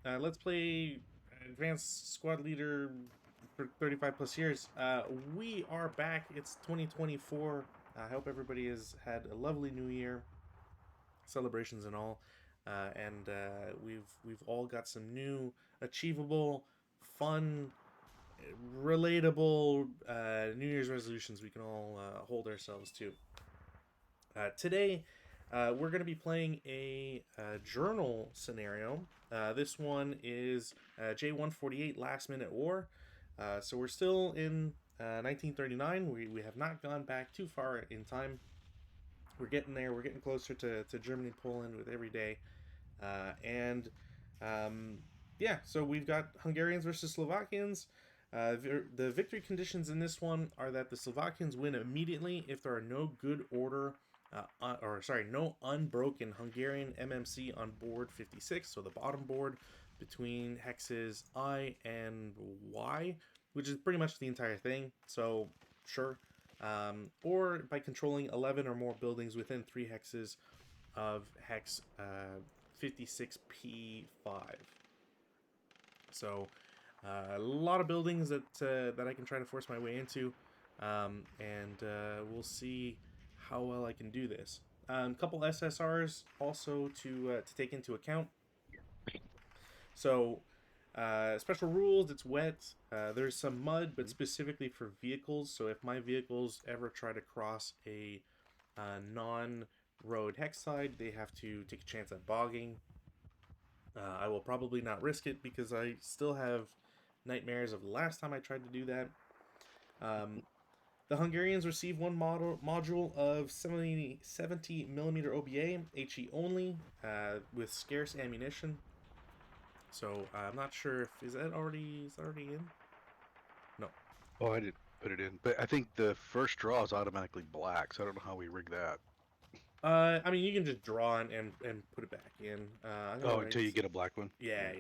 Let's play Advanced Squad Leader for 35 plus years. We are back. It's 2024. I hope everybody has had a lovely new year, celebrations and all. And we've all got some new, achievable, fun, relatable New Year's resolutions we can all hold ourselves to. Today, we're going to be playing a journal scenario. This one is J-148 Last Minute War. So we're still in 1939. We have not gone back too far in time. We're getting there. We're getting closer to Germany, Poland with every day. And um, yeah, so we've got Hungarians versus Slovakians. The victory conditions in this one are that the Slovakians win immediately if there are no good order, no unbroken Hungarian MMC on board 56, so the bottom board between hexes I and Y, which is pretty much the entire thing. So sure. Or by controlling 11 or more buildings within 3 hexes of hex 56P5. So a lot of buildings that I can try to force my way into, and we'll see how well I can do this. Couple SSRs also to take into account. So special rules. It's wet. There's some mud, but specifically for vehicles. So if my vehicles ever try to cross a non-road hex side, they have to take a chance at bogging. I will probably not risk it because I still have nightmares of the last time I tried to do that. The Hungarians receive one module of 70 millimeter OBA, HE only, with scarce ammunition. So I'm not sure if is that already in. No. Oh, I didn't put it in, but I think the first draw is automatically black, so I don't know how we rig that. I mean you can just draw and put it back in. I'm gonna Oh, write. until you get a black one. Yeah.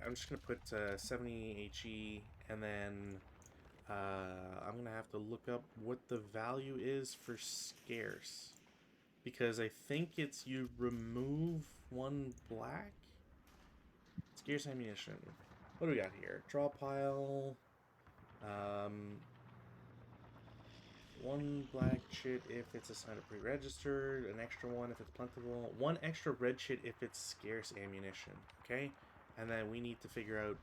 I'm just gonna put 70 HE, and then I'm gonna have to look up what the value is for scarce, because I think it's you remove one black. Scarce ammunition. What do we got here? Draw pile. Um, one black chit if it's assigned or pre-registered. An extra one if it's plentiful. One extra red chit if it's scarce ammunition. Okay, and then we need to figure out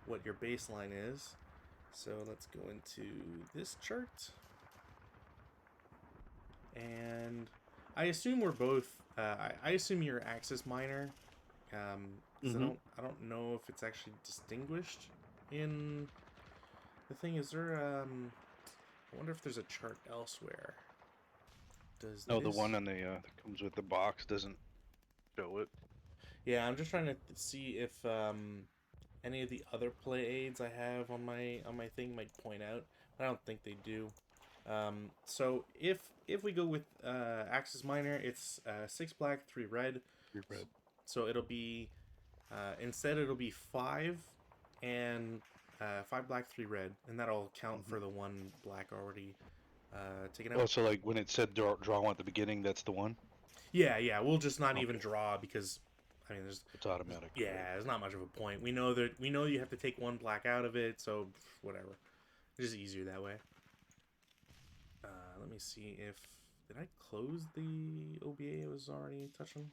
what your baseline is. So let's go into this chart. And I assume we're both. I assume you're Axis Miner, because Mm-hmm. I don't know if it's actually distinguished in the thing. Is there? I wonder if there's a chart elsewhere. Does No, the this? one on the that comes with the box doesn't show it. Yeah, I'm just trying to see if any of the other play aids I have on my thing might point out. But I don't think they do. So if we go with Axis Miner, it's 6 black, 3 red. You're red. So it'll be instead it'll be 5 and 5 black, 3 red, and that'll count Mm-hmm. for the one black already taken out. Oh, so like when it said draw one at the beginning, that's the one. Yeah. We'll just not even Okay, draw because I mean it's automatic. Right. there's not much of a point. We know you have to take one black out of it, so whatever. It's just easier that way. Let me see if did I close the OBA I was already touching.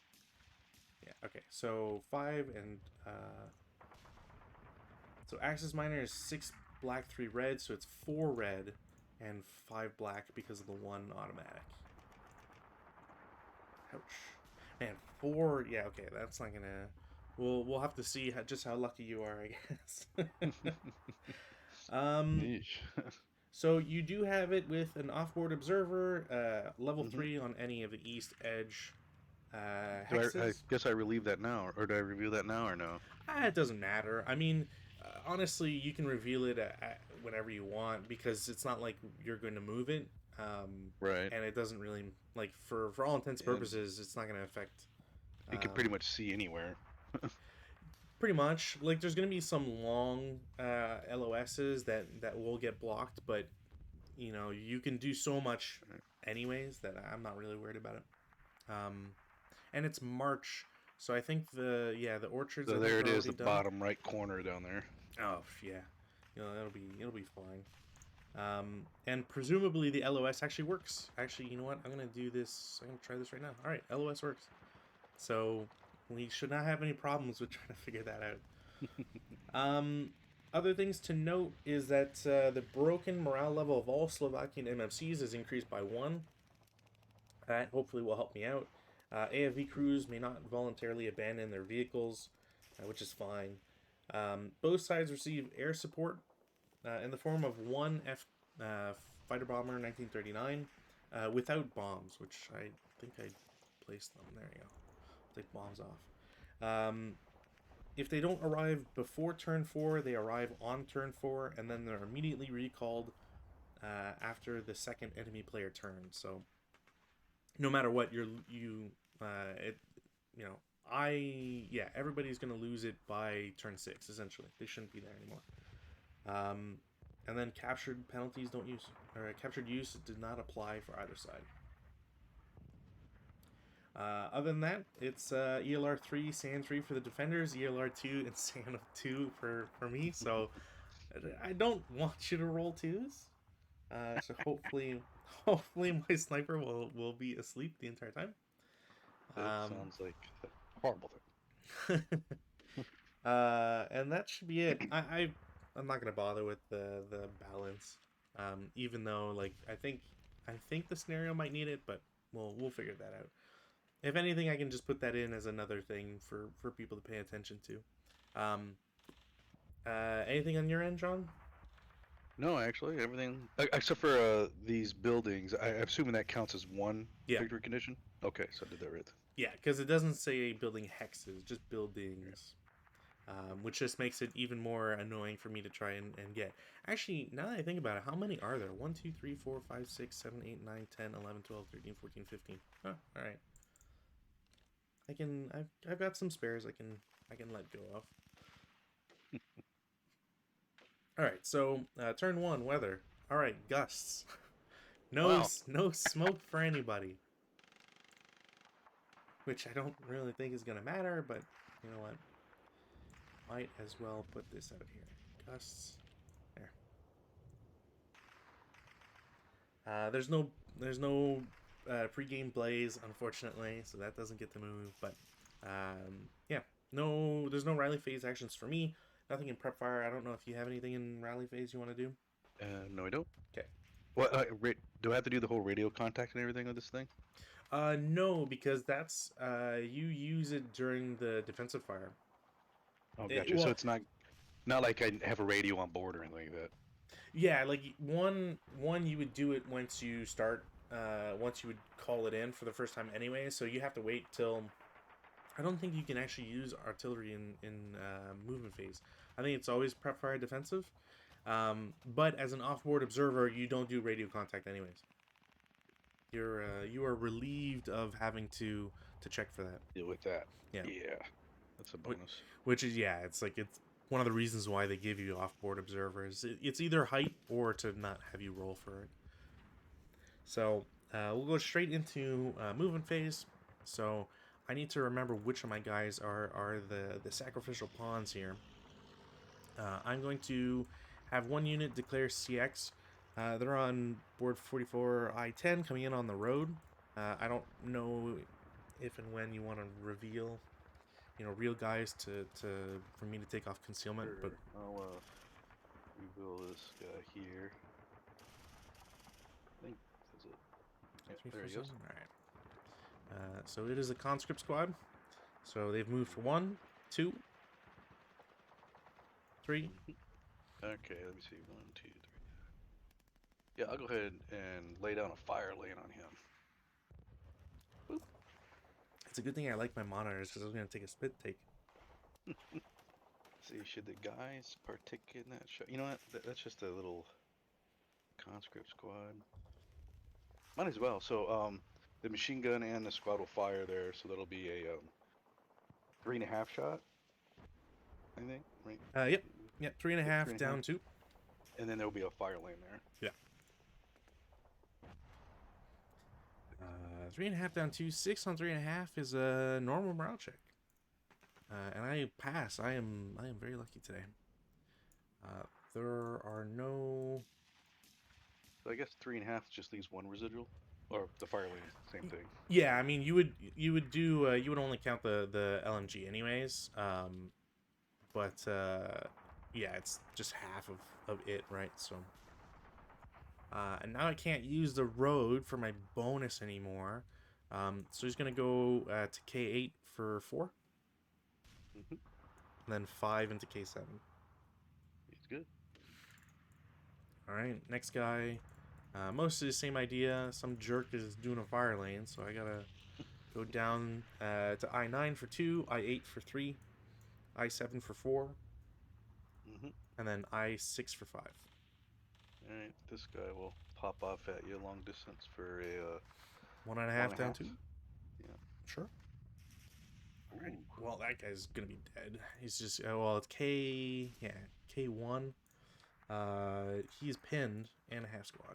Yeah. Okay. So 5 and so Axis Miner is 6 black, 3 red, so it's 4 red and 5 black because of the one automatic. Ouch. Man, 4. Yeah, okay, that's not gonna. We'll have to see just how lucky you are, I guess. um. Yeesh. So you do have it with an offboard observer, level Mm-hmm. 3 on any of the east edge I hexes. guess I relieve that now, or do I review that now or no? It doesn't matter. I mean, honestly, you can reveal it whenever you want because it's not like you're going to move it, Right. and it doesn't really like for all intents and And purposes, it's not going to affect. it can pretty Um, much see anywhere. Pretty much, like there's going to be some long LOSs that will get blocked, but you know you can do so much anyways that I'm not really worried about it. And it's March, So I think the orchards I So think there are it is, already the done. bottom right corner down there. Oh yeah, it'll be fine. And presumably the LOS actually works. Actually, you know what? I'm gonna do this. I'm gonna try this right now. All right, LOS works. So we should not have any problems with trying to figure that out. Um, Other things to note is that the broken morale level of all Slovakian MMCs is increased by 1. That hopefully will help me out. AFV crews may not voluntarily abandon their vehicles, which is fine. Both sides receive air support in the form of one fighter bomber 1939 without bombs, which I think I placed them. There you go. Take bombs off. If they don't arrive before turn 4, they arrive on turn 4, and then they're immediately recalled after the second enemy player turn. So no matter what, it, you know, everybody's gonna lose it by turn 6. Essentially, they shouldn't be there anymore. And then captured penalties don't use, or captured use did not apply for either side. Other than that, it's ELR 3, SAN 3 for the defenders, ELR 2, and SAN 2 for me. So I don't want you to roll 2s. So hopefully my sniper will be asleep the entire time. That sounds like a horrible thing. And that should be it. I'm not gonna bother with the balance. Even though like I think the scenario might need it, but we'll figure that out. If anything, I can just put that in as another thing for people to pay attention to. Anything on your end, John? No, actually, everything except for these buildings. I'm assuming that counts as one Yeah, victory condition. Okay, so I did that right. yeah, because it doesn't say building hexes, just buildings. Which just makes it even more annoying for me to try and get. Actually, now that I think about it, how many are there? 1, 2, 3, 4, 5, 6, 7, 8, 9, 10, 11, 12, 13, 14, 15. Oh, all right. I've got some spares I can let go of. All right, so turn 1 weather. All right, gusts. Wow. No smoke for anybody. Which I don't really think is gonna matter, but you know what? Might as well put this out here. Gusts. There. There's no pre-game blaze, unfortunately, so that doesn't get to move. But yeah, there's no rally phase actions for me. Nothing in prep fire. I don't know if you have anything in rally phase you want to do. No, I don't. Okay. What? Do I have to do the whole radio contact and everything with this thing? No, because that's you use it during the defensive fire. Oh, gotcha. So Well, it's not like I have a radio on board or anything like that. yeah, like one you would do it once you start. Once you would call it in for the first time anyway, so you have to wait till. I don't think you can actually use artillery in movement phase. I think it's always prep fire defensive. But as an off-board observer, you don't do radio contact anyways. You are relieved of having to check for that. Deal with that. Yeah. Yeah, that's a bonus. Which is it's one of the reasons why they give you off-board observers. It's either height or to not have you roll for it. So we'll go straight into movement phase. So I need to remember which of my guys are the sacrificial pawns here. I'm going to have one unit declare CX. They're on board 44 I-10 coming in on the road. I don't know if and when you want to reveal, real guys for me to take off concealment. Sure. But I'll reveal this guy here. I think that's it. Yeah, there he goes. All right. So it is a conscript squad. So they've moved for 1, 2, 3. Okay, let me see. 1, 2, 3. Yeah, I'll go ahead and lay down a fire lane on him. Boop. It's a good thing I like my monitors because I was going to take a spit take. See, should the guys partake in that shot? You know what? That's just a little conscript squad. Might as well. So, the machine gun and the squad will fire there, so that'll be a 3.5 shot. I think, right? Yep. 3.5 down 2. And then there'll be a fire lane there. Yeah. 3.5 down 2. 6 on 3.5 is a normal morale check. And I pass. I am very lucky today. Uh, there are no. So I guess 3.5 just leaves one residual, or the fire lane, same thing. Yeah, I mean you would only count the LMG anyways. But yeah, it's just half of it, right? So. And now I can't use the road for my bonus anymore. So he's gonna go to K8 for 4, Mm-hmm. and then 5 into K7. He's good. All right, next guy. Mostly the same idea. Some jerk is doing a fire lane, so I gotta go down to I9 for 2, I8 for 3, I7 for 4, Mm-hmm. and then I6 for 5. All right, this guy will pop off at you long distance for a One and a one half and a down half. 2. Yeah. Sure. All right. Ooh. Well, that guy's gonna be dead. He's just well, it's K. Yeah, K1. He's pinned and a half squad.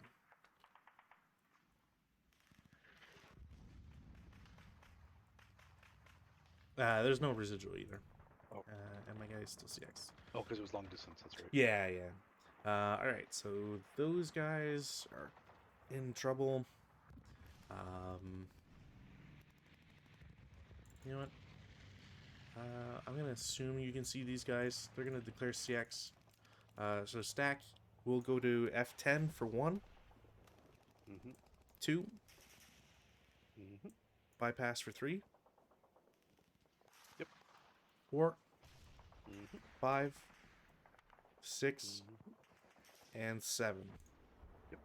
There's no residual either. Oh. And my guy's still CX. Oh, because it was long distance. That's right. Yeah, yeah. All right, so those guys are in trouble. You know what? I'm gonna assume you can see these guys. They're gonna declare CX. So stack will go to F10 for 1, Mm-hmm. 2, Mm-hmm. bypass for 3, Yep. 4, Mm-hmm. 5, 6, Mm-hmm. and 7. Yep.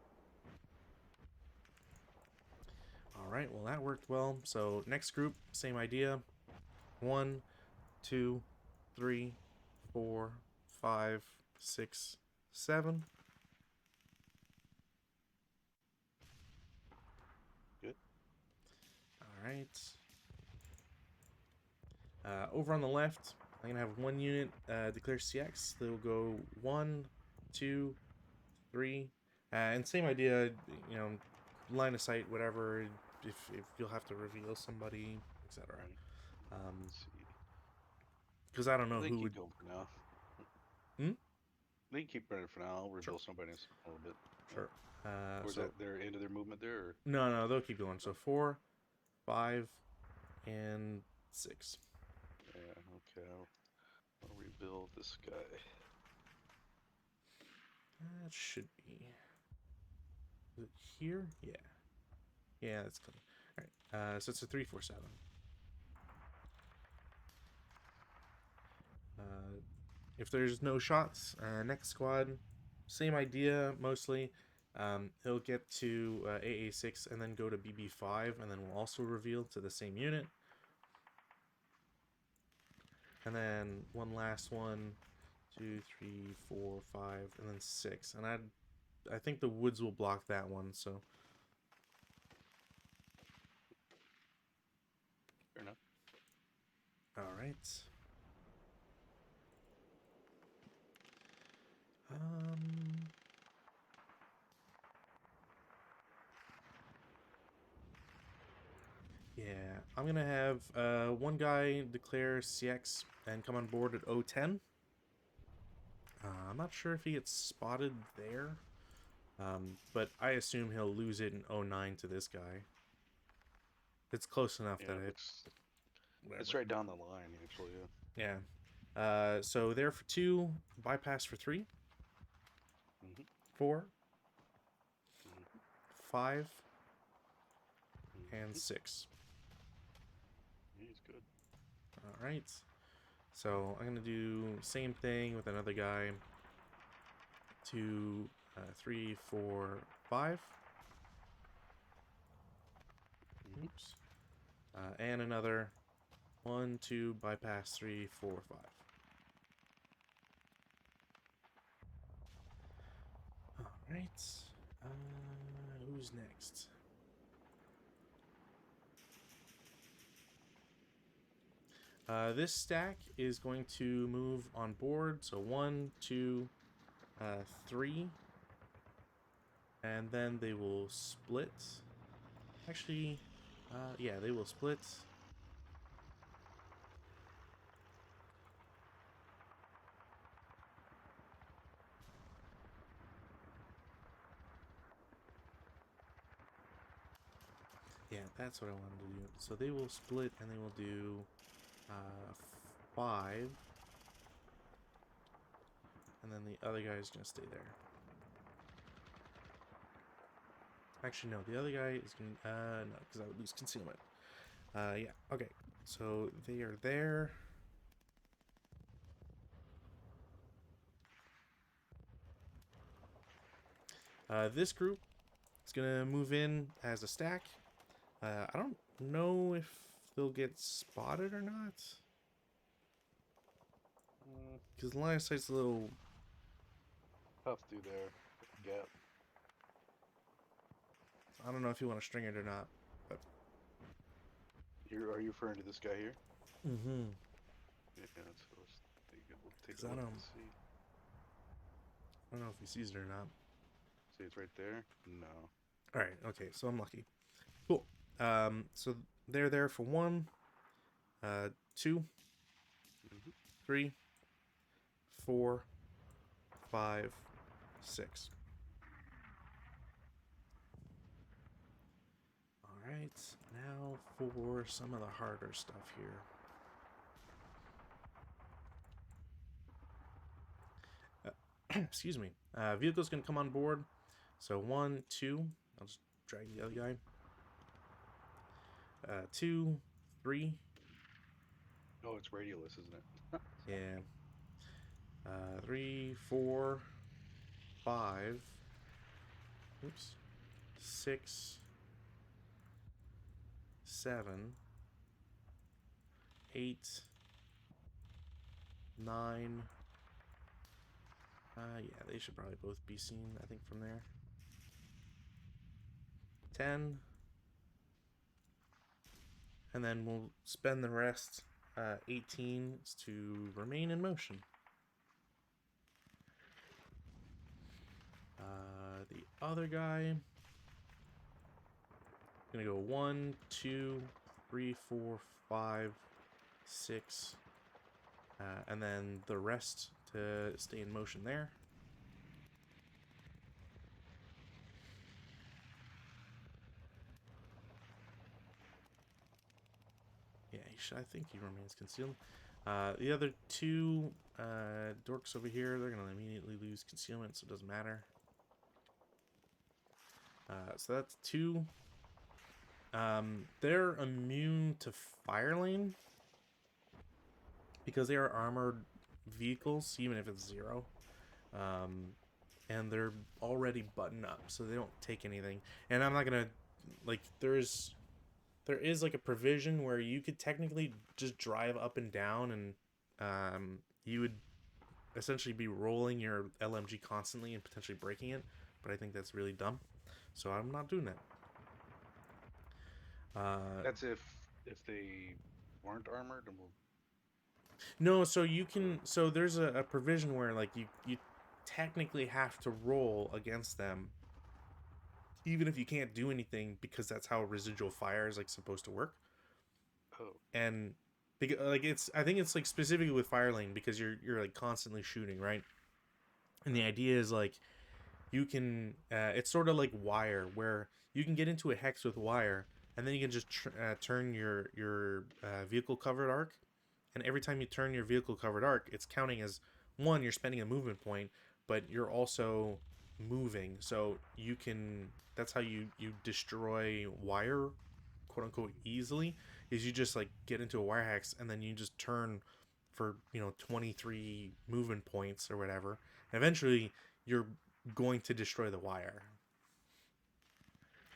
All right, well that worked well. So next group, same idea. 1, 2, 3, 4, 5, 6, 7. Good. All right. Over on the left, I'm gonna have one unit declare CX. They'll go 1, 2, 3, and same idea. You know, line of sight, whatever. If you'll have to reveal somebody, etc. Let's see. Because I don't know They who can would. keep going for now. Hmm? They can keep running for now. I'll Sure, reveal somebody in a little bit. sure. Or is So that their end of their movement there? Or? no, they'll keep going. So 4, 5, and 6. Yeah. Okay. I'll rebuild this guy. That should be. Is it here? Yeah. Yeah, that's clean. All right. So it's a 3, 4, 7. If there's no shots, next squad, same idea mostly. He'll get to AA6 and then go to BB5, and then we'll also reveal to the same unit. And then one last one, 2, 3, 4, 5, and then 6. And I think the woods will block that one. So Fair enough. all right. Um. Yeah, I'm gonna have one guy declare CX and come on board at 010. I'm not sure if he gets spotted there, but I assume he'll lose it in 09 to this guy. It's close enough Yeah, that it it. looks. Whatever. It's right down the line, actually. Yeah. Yeah. So there for 2, bypass for 3, Mm-hmm. 4, Mm-hmm. 5, and Mm-hmm. 6. He's good. All right. So I'm gonna do same thing with another guy. 2, 3, 4, 5. Mm-hmm. Oops. And another 1, 2, bypass 3, 4, 5. All right. Who's next? This stack is going to move on board. So 1, 2, 3, and then they will split. Actually, yeah, they will split. Yeah, that's what I wanted to do. So they will split and they will do 5. And then the other guy is going to stay there. Actually, no. The other guy is going to... no, because I would lose concealment. Yeah, okay. So they are there. This group is going to move in as a stack. I don't know if they'll get spotted or not. Because the line of sight's a little... Tough through there. Gap. I don't know if you want to string it or not. But... Are you referring to this guy here? Mm-hmm. Yeah, so let's take Because a I look don't and see. know if he sees it or not. See, it's right there? No. Alright, okay, so I'm lucky. Cool. So they're there for 1, 2, 3, 4, 5, 6. Alright, now for some of the harder stuff here. Excuse me. Vehicle's going to come on board. So 1, 2. I'll just drag the other guy. 2, 3. Oh, it's radialess, isn't it? Yeah. 3, 4, 5. Oops. 6, 7, 8, 9. Yeah, they should probably both be seen, I think, from there. 10. And then we'll spend the rest, 18, to remain in motion. The other guy, gonna go 1, 2, 3, 4, 5, 6, and then the rest to stay in motion there. Yeah, I think he remains concealed. The other 2 dorks over here, they're gonna immediately lose concealment, so it doesn't matter. So that's 2. They're immune to fire lane because they are armored vehicles, even if it's 0. And they're already buttoned up, so they don't take anything. And I'm not gonna, like, there is like a provision where you could technically just drive up and down, and you would essentially be rolling your LMG constantly and potentially breaking it. But I think that's really dumb, so I'm not doing that. That's if they weren't armored and No, so you can. So there's a provision where like you technically have to roll against them, even if you can't do anything, because that's how residual fire is like supposed to work. oh. And because, like, I think it's like specifically with fire lane because you're like constantly shooting, right? And the idea is like you can. It's sort of like wire where you can get into a hex with wire, and then you can just turn your vehicle covered arc. And every time you turn your vehicle covered arc, it's counting as 1, you're spending a movement point, but you're also moving. So you can, that's how you destroy wire, quote unquote, easily, is you just like get into a wire hex and then you just turn for, 23 movement points or whatever. And eventually you're going to destroy the wire.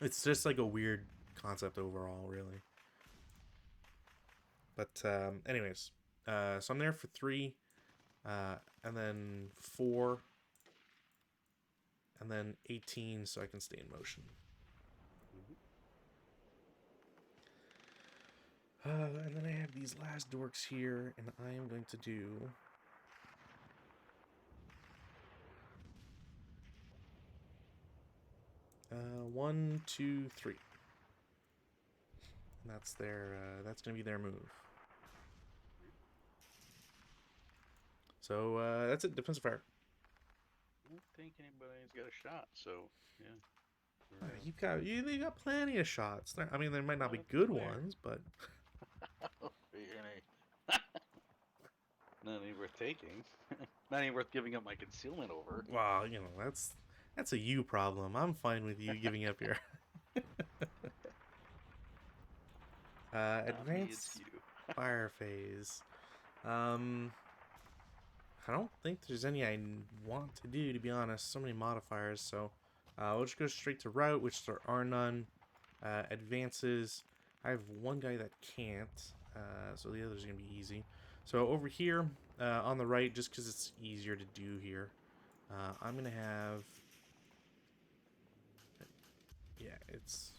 It's just like a weird concept overall, really. But anyways, so I'm there for 3, and then 4, and then 18, so I can stay in motion. And then I have these last dorks here, and I am going to do... 1, 2, 3. And that's their. That's gonna be their move. So that's it. Defensive fire. I don't think anybody's got a shot, so yeah. For real. You got plenty of shots. I mean, there might not be That's good clear. ones, but Not any worth taking. Not any worth giving up my concealment over. well, that's a you problem. I'm fine with you giving up your Not me, it's advanced you. fire phase. Um, I don't think there's any I want to do, to be honest. So many modifiers, so we'll just go straight to route, which there are none. Advances. I have one guy that can't, so the others are gonna be easy. So over here on the right, just because it's easier to do here, I'm gonna have. Yeah, it's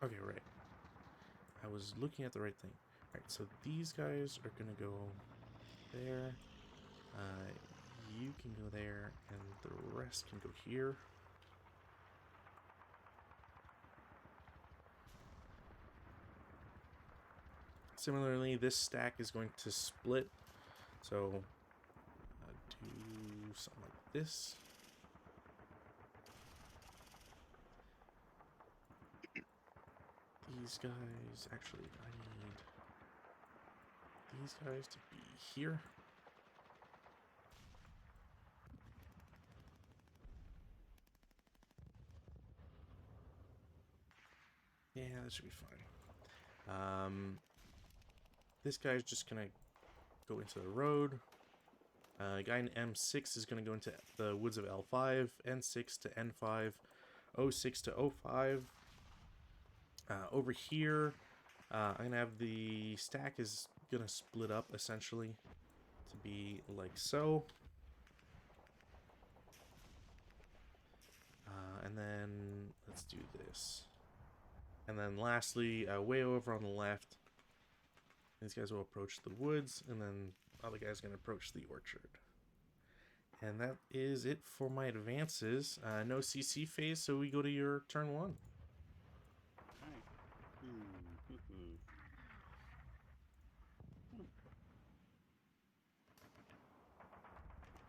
okay. Right. I was looking at the right thing. All right, so these guys are gonna go there. You can go there, and the rest can go here. Similarly, this stack is going to split. So do something like this. These guys, actually, I need these guys to be here. Yeah, that should be fine. This guy's just gonna go into the road. Guy in M6 is gonna go into the woods of L5, N6 to N5, O6 to O5. Over here, I'm gonna have the stack is gonna split up essentially to be like so. And then let's do this. And then lastly, way over on the left, these guys will approach the woods, and then other guys going to approach the orchard. And that is it for my advances. No CC phase, so we go to your turn 1. Alright.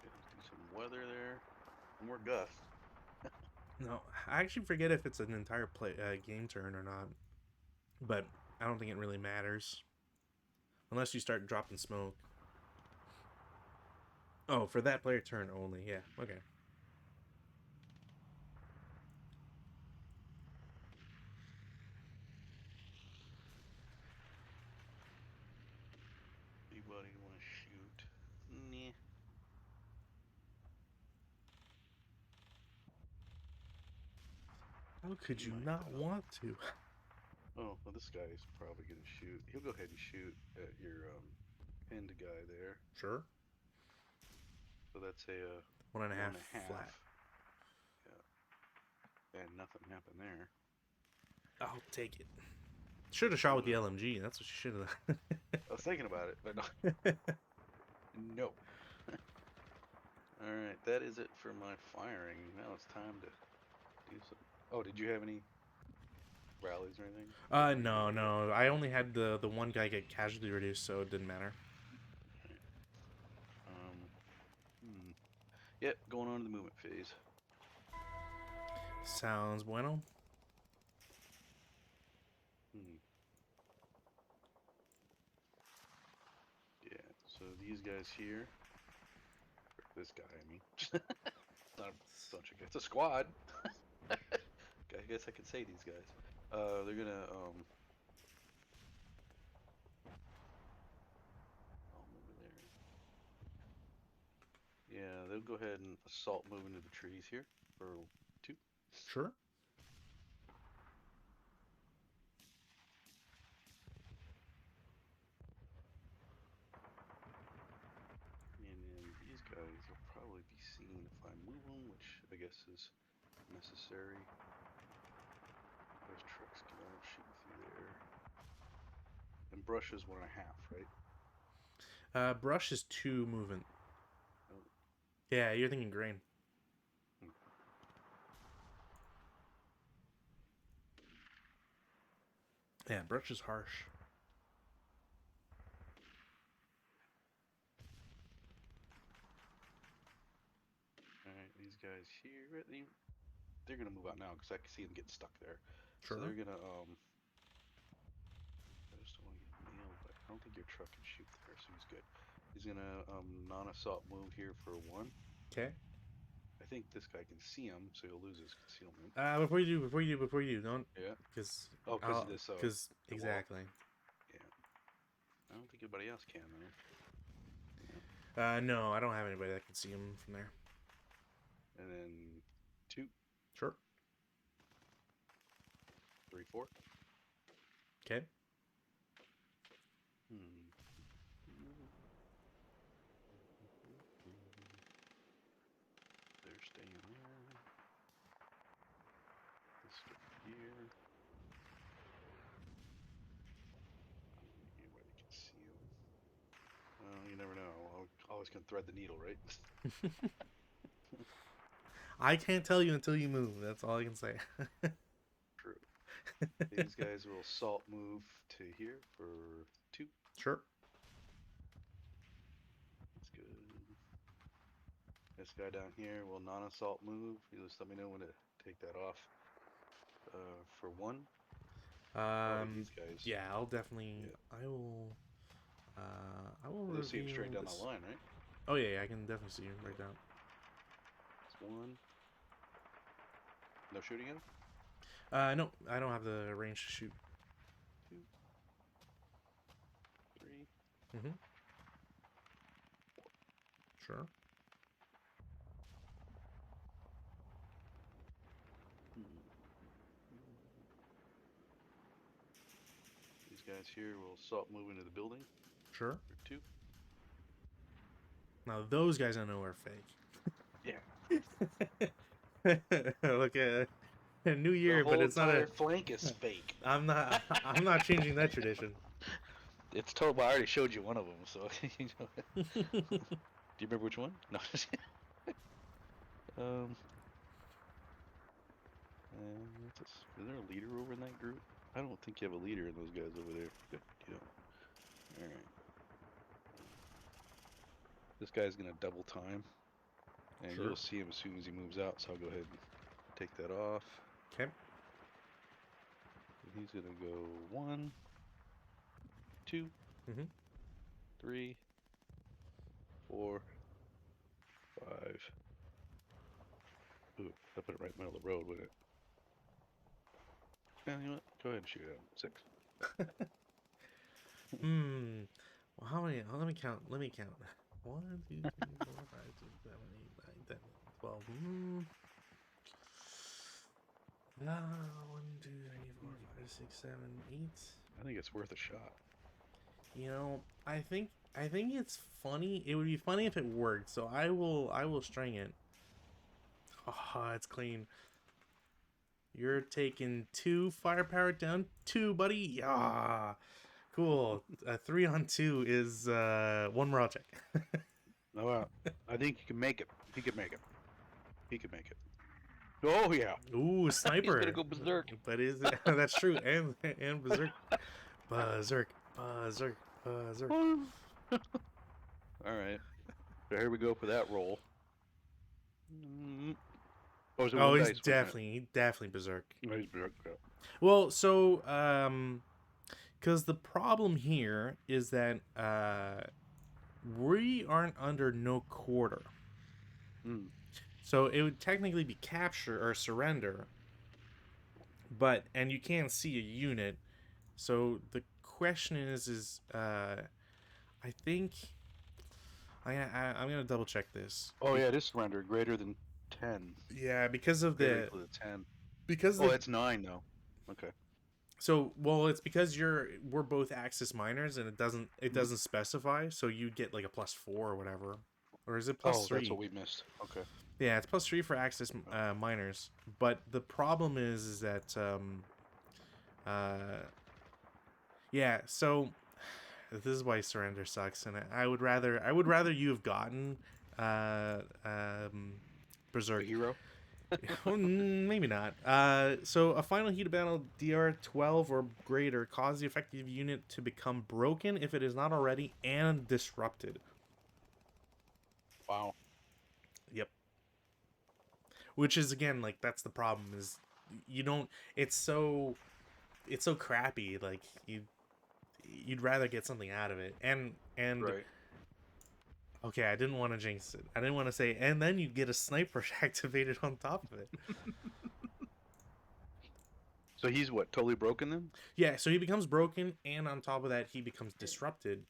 Do some weather there. More gusts. No, I actually forget if it's an entire game turn or not. But I don't think it really matters. Unless you start dropping smoke. Oh, for that player turn only. Yeah, okay. Anybody want to shoot? Nah. How could You you might not though. want to? Oh, well, this guy is probably gonna shoot. He'll go ahead and shoot at your pinned guy there. Sure. So that's a 1.5 one and a half. flat. Yeah. And nothing happened there. I'll take it. Should have shot with the LMG. That's what you should have. I was thinking about it, but no. No. All right, that is it for my firing. Now it's time to do some. Oh, did you have any rallies or anything? No. I only had the one guy get casualty reduced, so it didn't matter. Right. Yep, going on to the movement phase. Sounds bueno. Yeah, so these guys here. This guy, I mean. Not a bunch of guys. It's a squad. I guess I could say these guys. They're gonna I'll move there. Yeah, they'll go ahead and assault move into the trees here for 2. Sure. And then these guys will probably be seen if I move them, which I guess is necessary. Those trucks can all shoot through there. And brush is 1.5, right? Brush is 2 movement. Oh. Yeah, you're thinking grain. Yeah, brush is harsh. Alright, these guys here, they're gonna move out now because I can see them getting stuck there. So Sure. they're gonna I just don't want to get nailed, but I don't think your truck can shoot there, so he's good. He's gonna non-assault move here for 1. Okay. I think this guy can see him, so he'll lose his concealment. Before you do, don't, Yeah. because Oh, because of this. because The wall. exactly. Yeah. I don't think anybody else can though. No, I don't have anybody that can see him from there. And then 2, Sure. 3, 4. Okay. They're staying there. This stuff here. Where they can see him. You never know. Always can thread the needle, right? I can't tell you until you move. That's all I can say. True. These guys will assault move to here for 2. Sure. That's good. This guy down here will non-assault move. You just let me know when to take that off. For 1. These guys. Yeah, I'll definitely. Yeah. I will. I will. You'll see him straight down this. the line, right? Oh yeah, I can definitely see him right down. That's 1. No shooting him? No, I don't have the range to shoot. 2, 3. Mm-hmm. Sure. These guys here will assault move into the building. Sure. For 2. Now those guys I know are fake. Yeah. Look at New Year, the but it's not a flank is fake. I'm not changing that tradition. It's total. I already showed you one of them, so you know. Do you remember which one? No. Is there a leader over in that group? I don't think you have a leader in those guys over there. Good, you don't. All right. This guy's gonna double time, and Sure. you'll see him as soon as he moves out. So I'll go ahead and take that off. Okay. And he's gonna go 1, 2, 3, 4, 5. Ooh, I put it right in the middle of the road, wouldn't it? Yeah, you know what? Go ahead and shoot at him. 6. Well, how many? Let me count. 1, 2, 3, 4, 5, 6, 7, 8, 9, 10, 12. 1, 2, 3, 4, 5, 6, 7, 8. I think it's worth a shot. You know, I think it's funny. It would be funny if it worked. So I will string it. Oh, it's clean. You're taking 2 firepower down 2, buddy. Yeah, cool. 3 on 2 is 1 morale check. Oh, I think he can make it. He could make it. He could make it. Oh yeah. Ooh, sniper. He's gonna go berserk. But is it? That's true. And berserk. Berserk. All right. So here we go for that roll. Oh, he's definitely berserk. Oh, he's berserk. Yeah. Well, so because the problem here is that we aren't under no quarter. So it would technically be capture or surrender, and you can't see a unit. So the question is I think I'm gonna double check this. Oh yeah, it is surrender greater than 10. Yeah, because of the 10. because it's 9 though. Okay. So it's because we're both Axis miners and it doesn't specify, so you get like a +4 or whatever, or is it +3? That's what we missed. Okay. Yeah, it's +3 for Axis miners, but the problem is that yeah, so this is why surrender sucks, and I would rather you have gotten berserk. A hero. Maybe not. So a final heat of battle DR 12 or greater cause the effective unit to become broken if it is not already and disrupted. Wow. Yep. which is again like that's the problem is you don't. It's so crappy. Like you'd rather get something out of it. And Right. okay, I didn't want to jinx it. I didn't want to say, and then you get a sniper activated on top of it. So he's what? Totally broken then? Yeah, so he becomes broken, and on top of that, he becomes disrupted,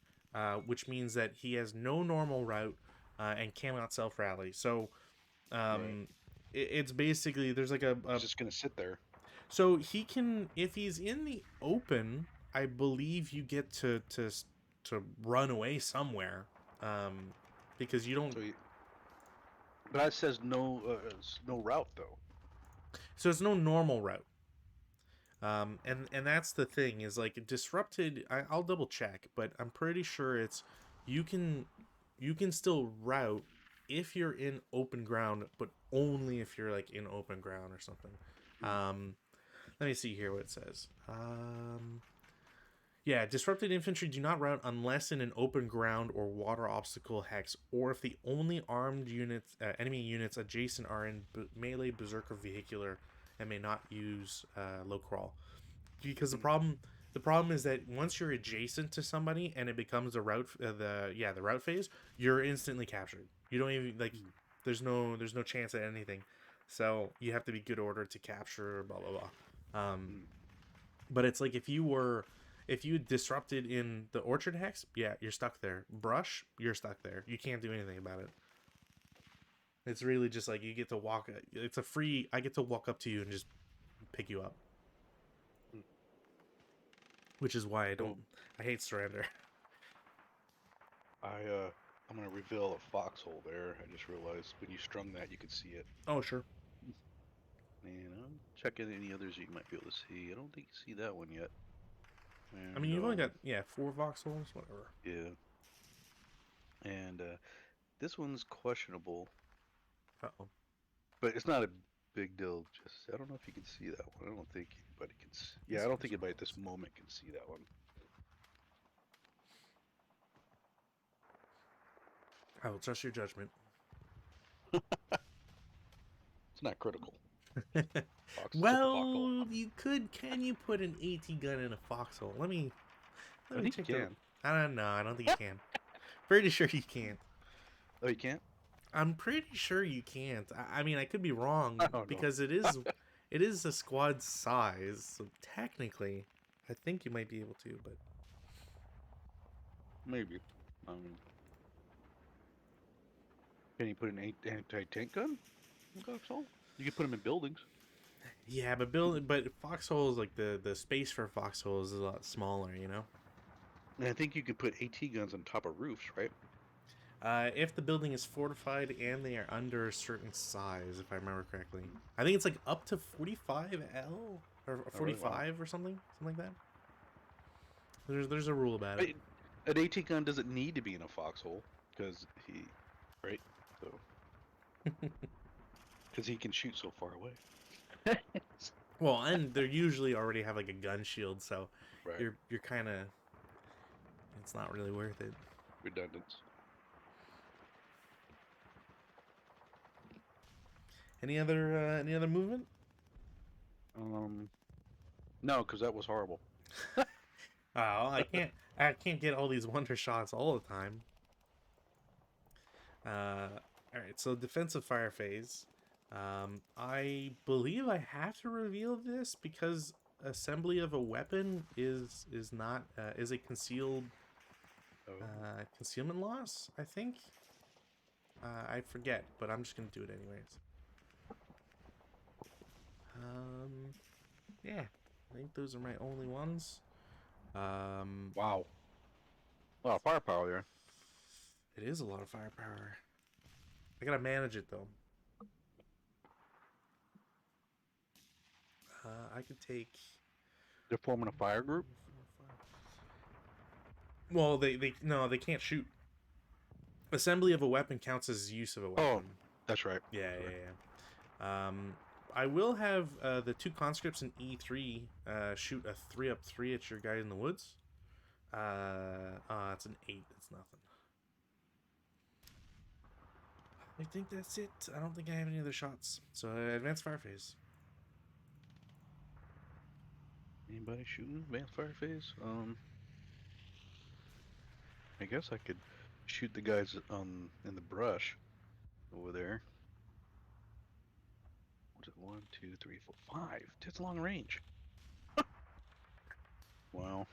which means that he has no normal route and cannot self rally. So Right. it's basically there's like He's just gonna sit there. so he can if he's in the open, I believe you get to run away somewhere, because you don't. So he, but it says no, no route though. So it's no normal route. And that's the thing is like disrupted. I'll double check, but I'm pretty sure it's you can you can still route if you're in open ground, but only if you're like in open ground or something. Hmm. Let me see here what it says. Yeah, disrupted infantry do not route unless in an open ground or water obstacle hex, or if the only armed units, enemy units adjacent are in melee, berserker, vehicular, and may not use low crawl. Because Hmm. the problem is that once you're adjacent to somebody and it becomes the route, the route phase, you're instantly captured. You don't even like. There's no chance at anything. So you have to be good order to capture. Blah blah blah. Hmm. But it's like if you disrupted in the orchard hex, yeah, you're stuck there. Brush, you're stuck there. You can't do anything about it. It's really just like you get to walk. It's a free. I get to walk up to you and just pick you up, Hmm. which is why I don't. So I hate surrender. I'm gonna reveal a foxhole there. I just realized when you strung that, you could see it. Oh sure. And I'm checking any others you might be able to see. I don't think you see that one yet. I mean, And you've only got 4 voxels, whatever. yeah, and this one's questionable, Uh oh. but it's not a big deal. Just I don't know if you can see that one. I don't think anybody can. Yeah, This I don't one's think anybody at this closed. moment can see that one. I will trust your judgment. It's not critical. It's just a foxhole. Well, you could. Can you put an AT gun in a foxhole? Let I me think you check the. can. I don't know. I don't think you can. Pretty sure you can't. Oh, you can't? I'm pretty sure you can't. I mean, I could be wrong I don't know. because it is a squad size. So technically, I think you might be able to, but Maybe. Um, can you put an anti-tank gun in a foxhole? You can put them in buildings. yeah, but foxholes like the space for foxholes is a lot smaller, you know. And I think you can put AT guns on top of roofs, right? If the building is fortified and they are under a certain size, if I remember correctly, I think it's like up to 45L or Oh, really? Wow. 45 or something like that. There's a rule about it. I- An AT gun doesn't need to be in a foxhole because right? So, because he can shoot so far away. Well, and they usually already have like a gun shield, so Right. you're kind of it's not really worth it. Redundant. Any other movement? Um, no, because that was horrible. Oh, I can't get all these wonder shots all the time. All right, so defensive fire phase. I believe I have to reveal this because assembly of a weapon is not is a concealed Oh, concealment loss. I think. I forget, but I'm just gonna do it anyways. Um, yeah, I think those are my only ones. Um, wow. A lot of firepower there. it is a lot of firepower. I gotta manage it though. I could take. They're forming a fire group. Well, they no, they can't shoot. Assembly of a weapon counts as use of a Oh, weapon. that's right. Yeah, That's right. yeah, yeah. I will have the two conscripts in E3 shoot a 3-up 3 at your guy in the woods. It's an 8. It's nothing. I think that's it. I don't think I have any other shots. So advanced fire phase. Anybody shooting advanced fire phase? I guess I could shoot the guys in the brush over there. What's it? 1, 2, 3, 4, 5. That's long range. Wow.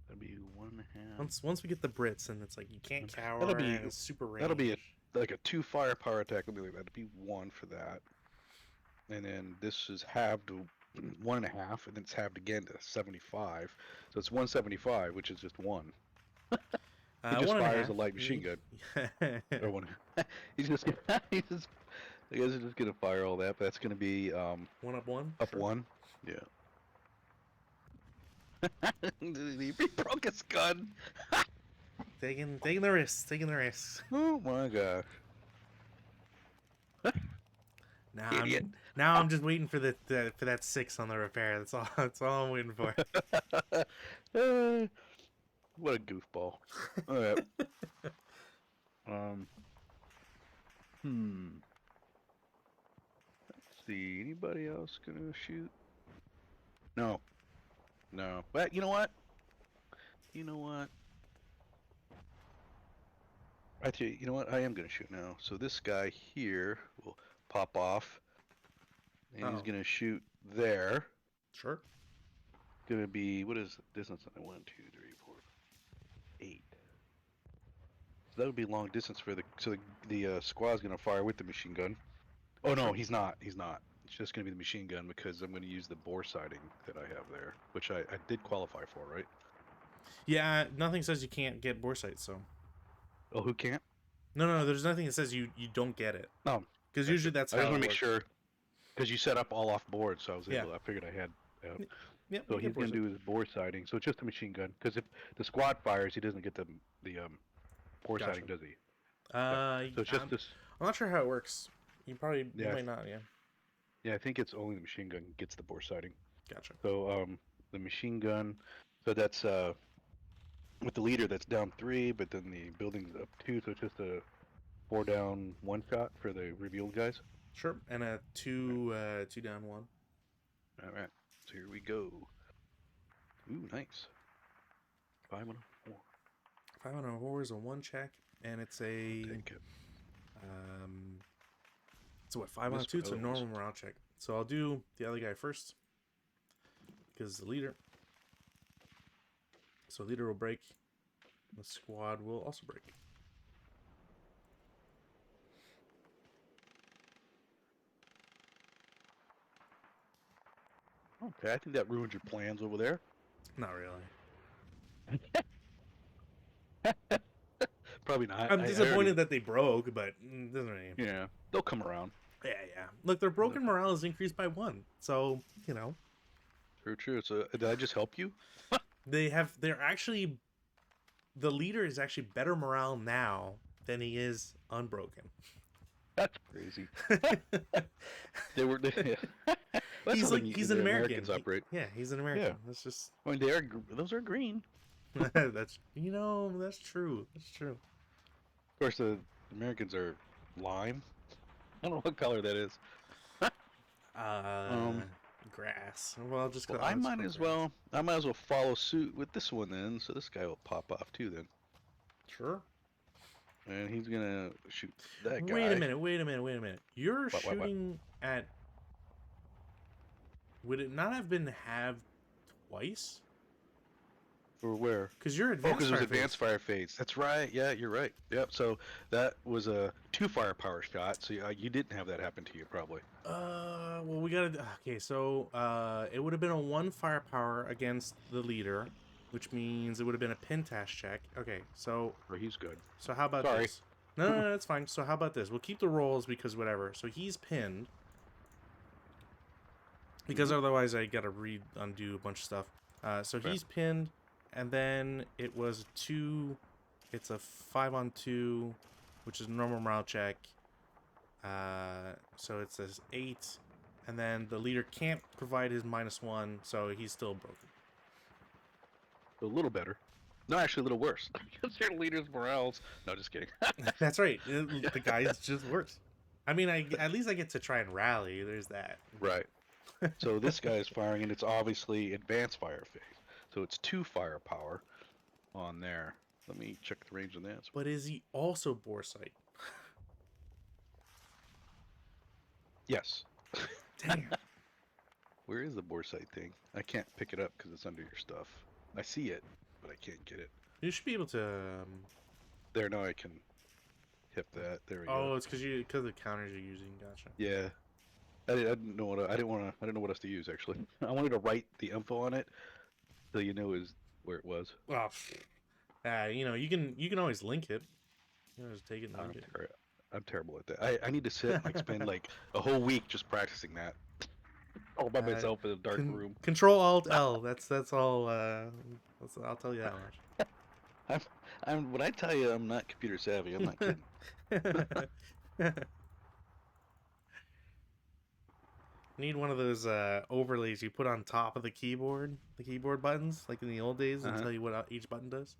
That'd be 1.5. Once we get the Brits, and it's like you can't That'll cower, be and it's super that'll be range. like a 2 firepower attack. Would be like that'd be 1 for that. And then this is halved to 1.5, and then it's halved again to 75. So it's 175, which is just 1. He just One and a fires half. a light machine gun. Or 1. he's just he's just I guess he's just gonna fire all that, but that's gonna be 1 up 1. up Sure. 1. Yeah. He broke his gun. Taking the risks. Taking the risks. Oh my gosh. Idiot. Now I'm just waiting for for that 6 on the repair. That's all. That's all I'm waiting for. What a goofball. All right. Let's see. Anybody else gonna shoot? No. No. But you know what? You know what? Actually, you know what? I am gonna shoot now. So this guy here will pop off, and he's gonna shoot there. Sure. Gonna be, what is the distance? 1, 2, 3, 4, 8. So that would be long distance for the squad's gonna fire with the machine gun. Oh no, he's not. He's not. It's just gonna be the machine gun because I'm gonna use the bore sighting that I have there, which I did qualify for, right? Yeah, nothing says you can't get bore sights, so. Oh, who can't? No. There's nothing that says you don't get it. No, because usually that's how I just it want to make works. sure because you set up all off board, so I was able. Yeah. I figured I had. Yeah. So he's gonna do his bore sighting. So it's just a machine gun because if the squad fires, he doesn't get the bore sighting, does he? So it's just this. I'm not sure how it works. You might not. Yeah. Yeah, I think it's only the machine gun gets the bore sighting. Gotcha. So the machine gun. So that's with the leader that's down 3, but then the building's up 2. So it's just a 4 down 1 shot for the revealed guys. Sure, and a 2 down 1. All right. So here we go. Ooh, nice. 5 on a 4. 5 on a 4 is a 1 check, and it's a. Take it. So what? 5 on a 2. It's a normal morale check. So I'll do the other guy first, because the leader. So leader will break. The squad will also break. Okay, I think that ruined your plans over there. Not really. Probably not. I'm disappointed that they broke, but it doesn't really. Yeah, they'll come around. Yeah. Look, their broken morale is increased by 1, so you know. True. So did I just help you? They're actually. The leader is actually better morale now than he is unbroken. That's crazy. They were. He's an American. Operate. Yeah, he's an American. Yeah. That's just. I mean, those are green. That's that's true. That's true. Of course, the Americans are lime. I don't know what color that is. Grass. Well, just. Well, I might as well follow suit with this one then. So this guy will pop off too then. Sure. And he's gonna shoot that guy. Wait a minute. You're shooting at. Would it not have been halved twice? Or where? Because you're advanced. Because it was advanced fire phase. That's right. Yeah, you're right. Yep. So that was a 2 firepower shot. So you didn't have that happen to you, probably. Well, we gotta. Okay, so it would have been a 1 firepower against the leader, which means it would have been a pentash check. Okay, so. Oh, he's good. So how about this? No, that's fine. So how about this? We'll keep the rolls because whatever. So he's pinned. Because otherwise I gotta undo a bunch of stuff. So he's pinned. And then it was 2. It's a 5 on 2, which is a normal morale check. So it says 8, and then the leader can't provide his -1, so he's still broken. A little better. No, actually, a little worse. Because their leader's morale's. No, just kidding. That's right. The guy's just worse. I mean, at least I get to try and rally. There's that. Right. So this guy is firing, and it's obviously advanced fire phase. So it's 2 firepower on there. Let me check the range on that. But is he also bore sight? Yes. Damn. Where is the bore sight thing? I can't pick it up because it's under your stuff. I see it, but I can't get it. You should be able to. There, now I can hit that. There we go. Oh, it's because the counters you're using. Gotcha. Yeah. I didn't know I didn't know what else to use actually. I wanted to write the info on it so you know is where it was. Well, you can always link it. You know, just take it and link it. I'm terrible at that. I need to sit and like spend like a whole week just practicing that. All by myself in a dark room. Control Alt L. That's all. I'll tell you that much. When I tell you I'm not computer savvy, I'm not kidding. Need one of those overlays you put on top of the keyboard buttons, like in the old days, and tell you what each button does.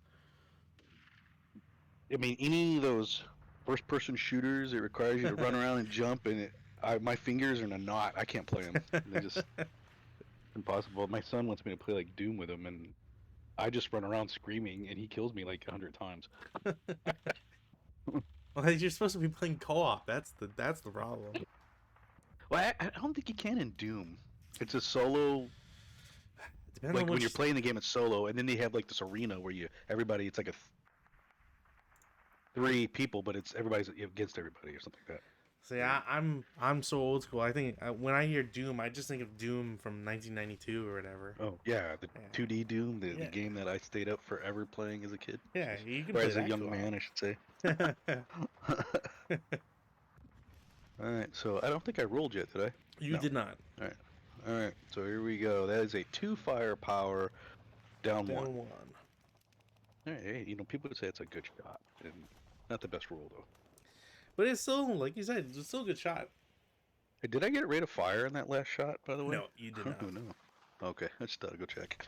I mean, any of those first-person shooters, it requires you to run around and jump, and my fingers are in a knot. I can't play them. They're just impossible. My son wants me to play like Doom with him, and I just run around screaming, and he kills me like 100 times. Well, you're supposed to be playing co-op. That's the problem. Well, I don't think you can in Doom. It's a solo. Depends like when you're playing the game, it's solo, and then they have like this arena where everybody. It's like a 3 people, but it's everybody's against everybody or something like that. See, I'm so old school. I think when I hear Doom, I just think of Doom from 1992 or whatever. Oh yeah, the 2D Doom, the game that I stayed up forever playing as a kid. Yeah, you can or play as that a young man, I should say. All right, so I don't think I rolled yet, did I? You did not. All right. So here we go. That is a 2 firepower, down 1. All right, hey, people would say it's a good shot, and not the best roll though. But it's still, like you said, it's still a good shot. Hey, did I get a rate of fire in that last shot, by the way? No, you did not. Oh, no. Okay, I just thought I'd go check.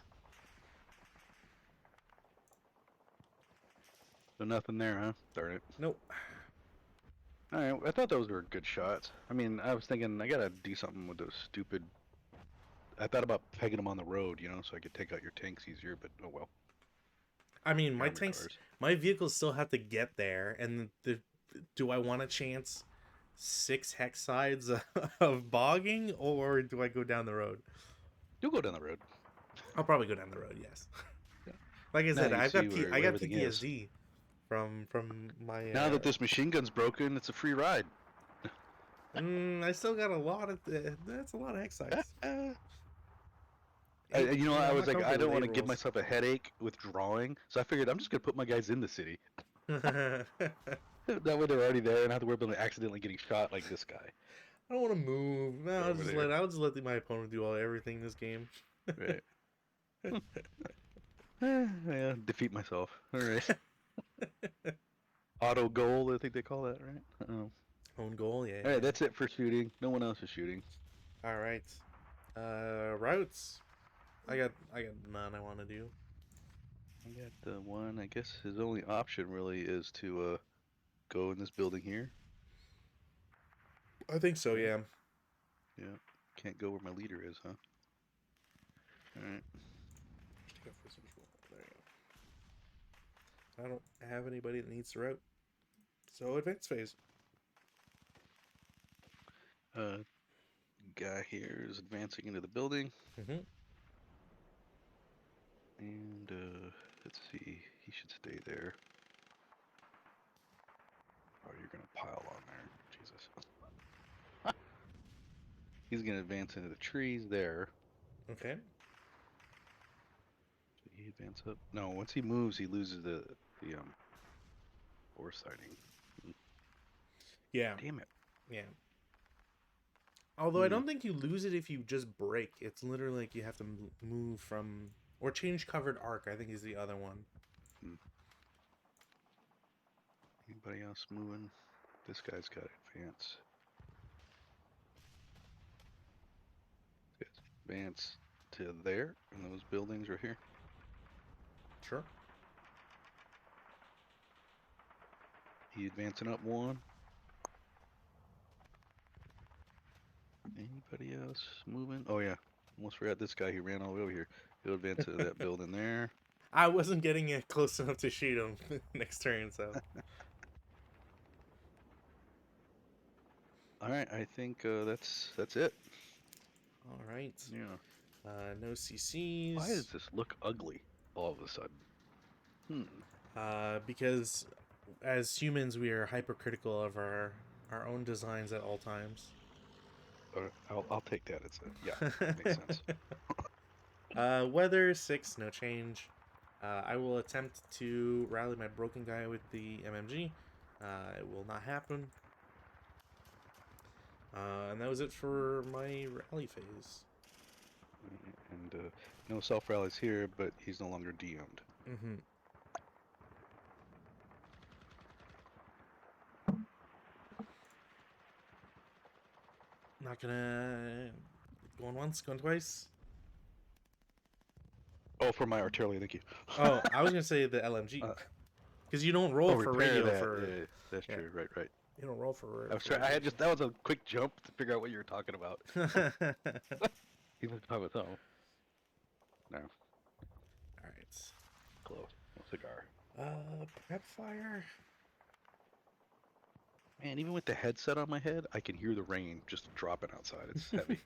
So nothing there, huh? Darn it. Nope. Alright, I thought those were good shots. I mean, I was thinking I gotta do something with those stupid... I thought about pegging them on the road, so I could take out your tanks easier, but oh well. I mean, my vehicles still have to get there, and do I want to chance 6 hex sides of bogging, or do I go down the road? You'll go down the road. I'll probably go down the road, yes. Yeah. Like I said, I got PTSD from my... Now that this machine gun's broken, it's a free ride. I still got a lot of... that's a lot of hex sides. I was like, I don't want to give myself a headache with drawing, so I figured I'm just going to put my guys in the city. That way they're already there and I have to worry about accidentally getting shot like this guy. I don't want to move. No, I'll just let my opponent do everything in this game. Right. Yeah, defeat myself. All right. Auto goal, I think they call that, right? Own goal, yeah. All right, that's it for shooting. No one else is shooting. All right. Routes. I got none I want to do. I got the one. I guess his only option really is to go in this building here. I think so, yeah. Yeah. Can't go where my leader is, huh? Alright. There you go. I don't have anybody that needs to route. So advance phase. Guy here is advancing into the building. Mm-hmm. And let's see. He should stay there. Oh, you're gonna pile on there. Jesus. He's gonna advance into the trees there. Okay. Did he advance up? No, once he moves, he loses the foresighting. Yeah. Damn it. Yeah. Although I don't think you lose it if you just break. It's literally like you have to move from... Or change covered arc, I think is the other one. Anybody else moving? This guy's got advance. Advance to there, and those buildings right here. Sure. He advancing up one. Anybody else moving? Oh yeah, almost forgot this guy. He ran all the way over here. He'll advance to that building there. I wasn't getting it close enough to shoot him next turn, so. All right, I think that's it. All right. Yeah. No CCs. Why does this look ugly all of a sudden? Because as humans, we are hypercritical of our own designs at all times. I'll take that as makes sense. Weather 6, no change. I will attempt to rally my broken guy with the MMG. It will not happen. And that was it for my rally phase. And no self rallies here, but he's no longer DM'd. Mm-hmm. Not gonna going once, going twice. Oh, for my artillery, thank you. Oh, I was gonna say the LMG because you don't roll for repair radio that. for. Yeah, that's true. Right. You don't roll for. I was trying. I had just that was a quick jump to figure out what you were talking about. He was talking about something. No. All right. Close. No cigar. Prep fire. Man, even with the headset on my head, I can hear the rain just dropping outside. It's heavy.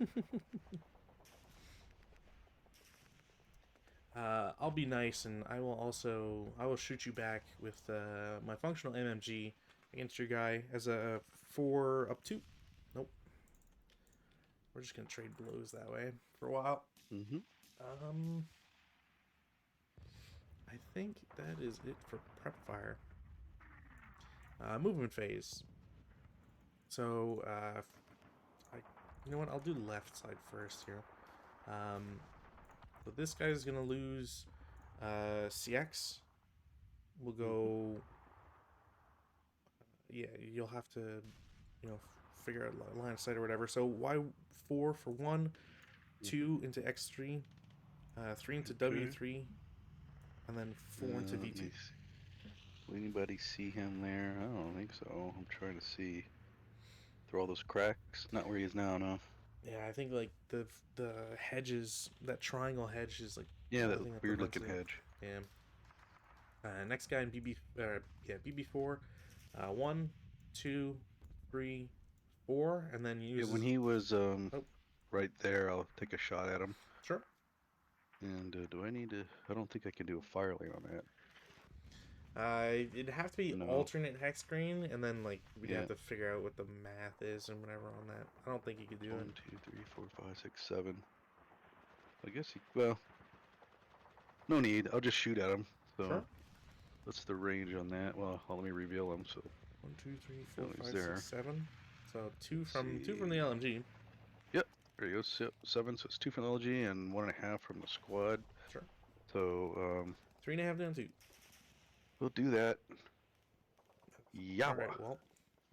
I'll be nice, and I will shoot you back with my functional MMG against your guy as a 4+2. Nope. We're just gonna trade blows that way for a while. Mm-hmm. I think that is it for prep fire. Movement phase. So, you know what? I'll do left side first here. So this guy's gonna lose CX. We'll go. Yeah, you'll have to, figure out line of sight or whatever. So Y4 for 1, 2 into X3, 3 into W3, and then 4 into V2. Will anybody see him there? I don't think so. I'm trying to see through all those cracks. Not where he is now, no. Yeah, I think like the hedges, that triangle hedge is like that weird looking hedge. Yeah. Next guy in BB4, 1, 2, 3, 4, and then use. Yeah, when he was right there, I'll take a shot at him. Sure. And do I need to? I don't think I can do a fire lane on that. It'd have to be alternate hex screen, and then like we'd have to figure out what the math is and whatever on that. I don't think you could do 1, it. 2, 3, 4, 5, 6, 7. I guess well, no need. I'll just shoot at him. So sure. What's the range on that? Well, let me reveal him. So 1, 2, 3, 4, 5, 6, 7. So two from the LMG. Yep, there he goes. 7. So it's 2 from the LMG and 1.5 from the squad. Sure. So 3.5 down 2. We'll do that. Yeah. All right. Well,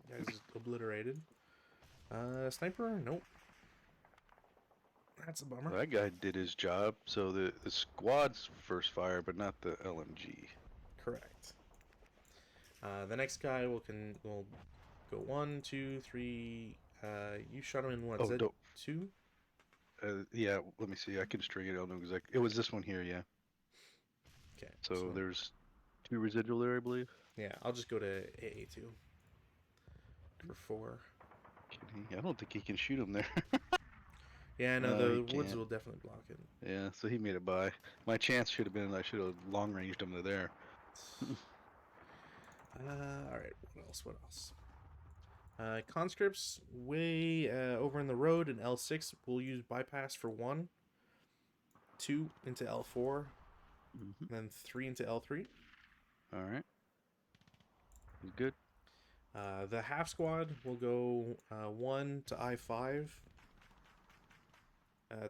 you guys obliterated. Sniper? Nope. That's a bummer. That guy did his job. So the squad's first fire, but not the LMG. Correct. The next guy will go 1, 2, 3. You shot him in what? Z2? Yeah. Let me see. I can string it. I don't know exactly. It was this one here. Yeah. Okay. So there's 2 residual there, I believe. Yeah, I'll just go to AA2 for 4. I don't think he can shoot him there. Yeah, no, the woods will definitely block it. Yeah, so he made it by. My chance should have been I should have long ranged him to there. All right, what else? Conscripts way over in the road in L6. We'll use bypass for 1, 2 into L4, and then 3 into L3. All right. Good. The half squad will go 1 to I5,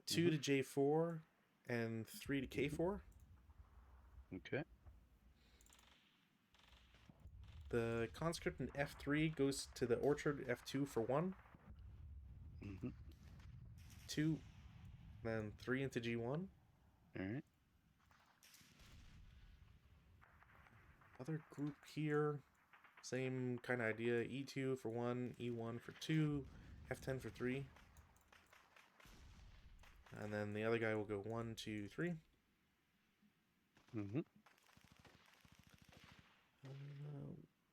2 to J4, and 3 to K4. Okay. The conscript in F3 goes to the orchard F2 for 1, 2, then 3 into G1. All right. Other group here, Same kind of idea. E2 for 1, E1 for 2, F10 for 3. And then the other guy will go 1, 2, 3. Mm-hmm.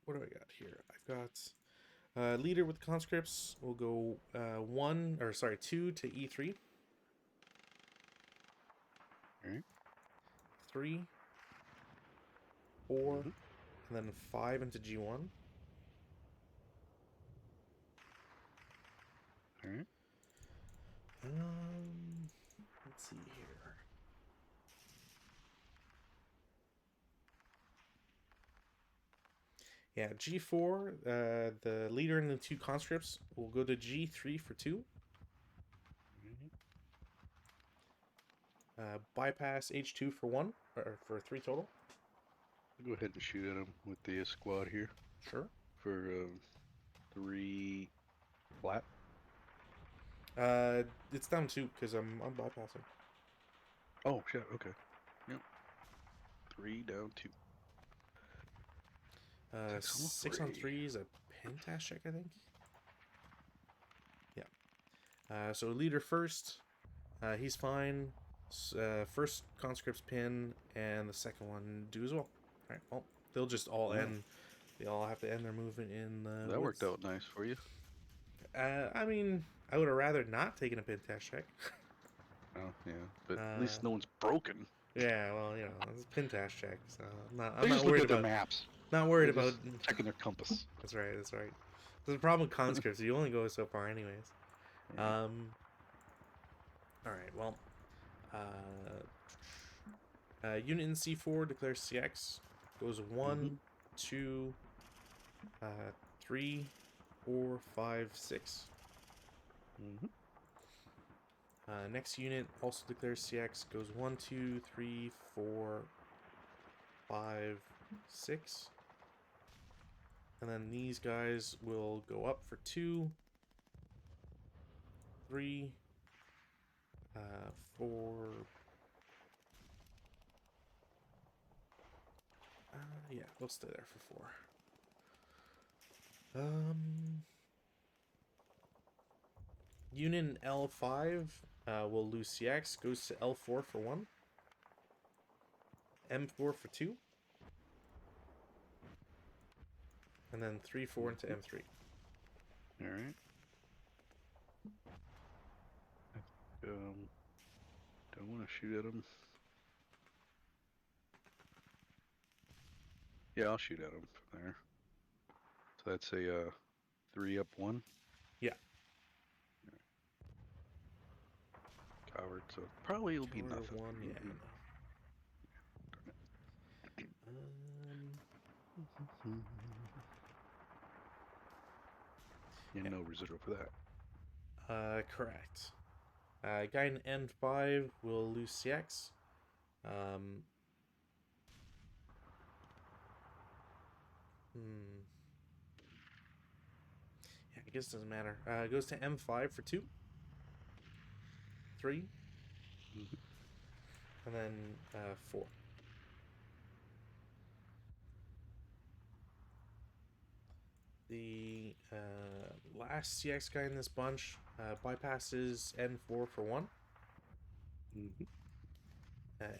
What do I got here? I've got leader with conscripts will go 2 to E3. All right. 3, 4, Mm-hmm. and then 5 into G1. All right. Let's see here. Yeah, G4, the leader and the 2 conscripts will go to G3 for 2. Bypass H2 for 1, or for 3 total. I'll go ahead and shoot at him with the squad here Sure. for 3 flat. It's down 2 because I'm bypassing. Oh shit. Okay. Yep. 3 down 2. 6 on 3 is a pentas check, I think. Yeah. So leader first. He's fine. First conscript's pin, and the second one do as well. All right. Well, they'll just all end. They all have to end their movement in the That woods. worked out nice for you. I mean, I would have rather not taken a pentas check. Oh yeah, but at least no one's broken. Yeah, well, you know, it's a pentas check, so I'm They not just look worried at their about maps. not worried They're about just checking their compass. That's right. That's right. There's a problem with conscripts. You only go so far, anyways. Right. All right. Well, unit in C4 declares CX. Goes 1, 2, 3, 4, 5, 6. Next unit also declares CX. Goes 1, 2, 3, 4, 5, 6. And then these guys will go up for 2, 3, 4. Yeah, we'll stay there for 4. Unit in L5 will lose CX. Goes to L4 for 1. M4 for 2. And then 3, 4 into M3. All right. Don't want to shoot at him. Yeah, I'll shoot at him from there. So that's a 3 up 1. Yeah. Coward, so probably it'll be Coward nothing. 1, yeah. No residual for that. Correct. Guy in N5 will lose CX. Yeah, I guess it doesn't matter. It goes to M5 for 2. 3. And then 4. The last CX guy in this bunch bypasses N4 for 1.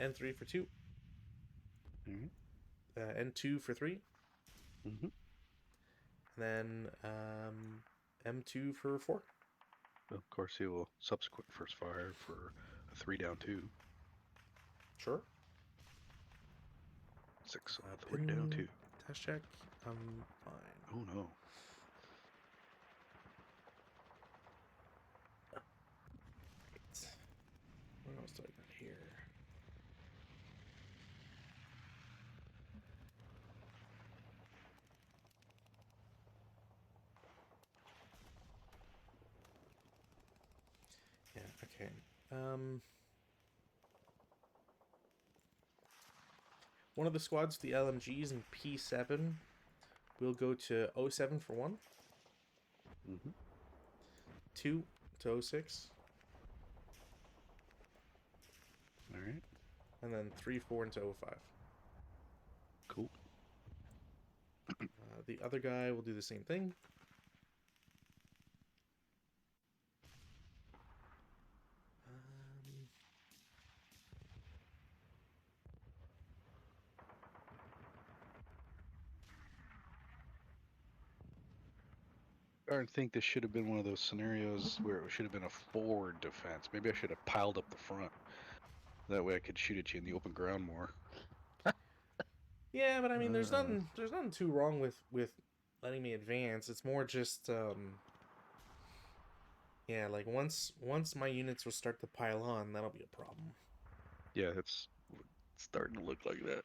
N3 for 2. N2 for 3. And then M2 for 4. Of course, he will subsequent first fire for a 3 down 2. Sure. 6 on 3 down 2. Test check. I'm fine. Oh no. Right. What else do I got here? Yeah, okay. One of the squads, the LMGs in P7, will go to 07 for 1. 2 to 06. All right. And then 3, 4 into 05. Cool. The other guy will do the same thing. I think this should have been one of those scenarios where it should have been a forward defense. Maybe I should have piled up the front. That way I could shoot at you in the open ground more. Yeah, but I mean, there's nothing too wrong with letting me advance. It's more just yeah, like once my units will start to pile on, that'll be a problem. Yeah, it's starting to look like that.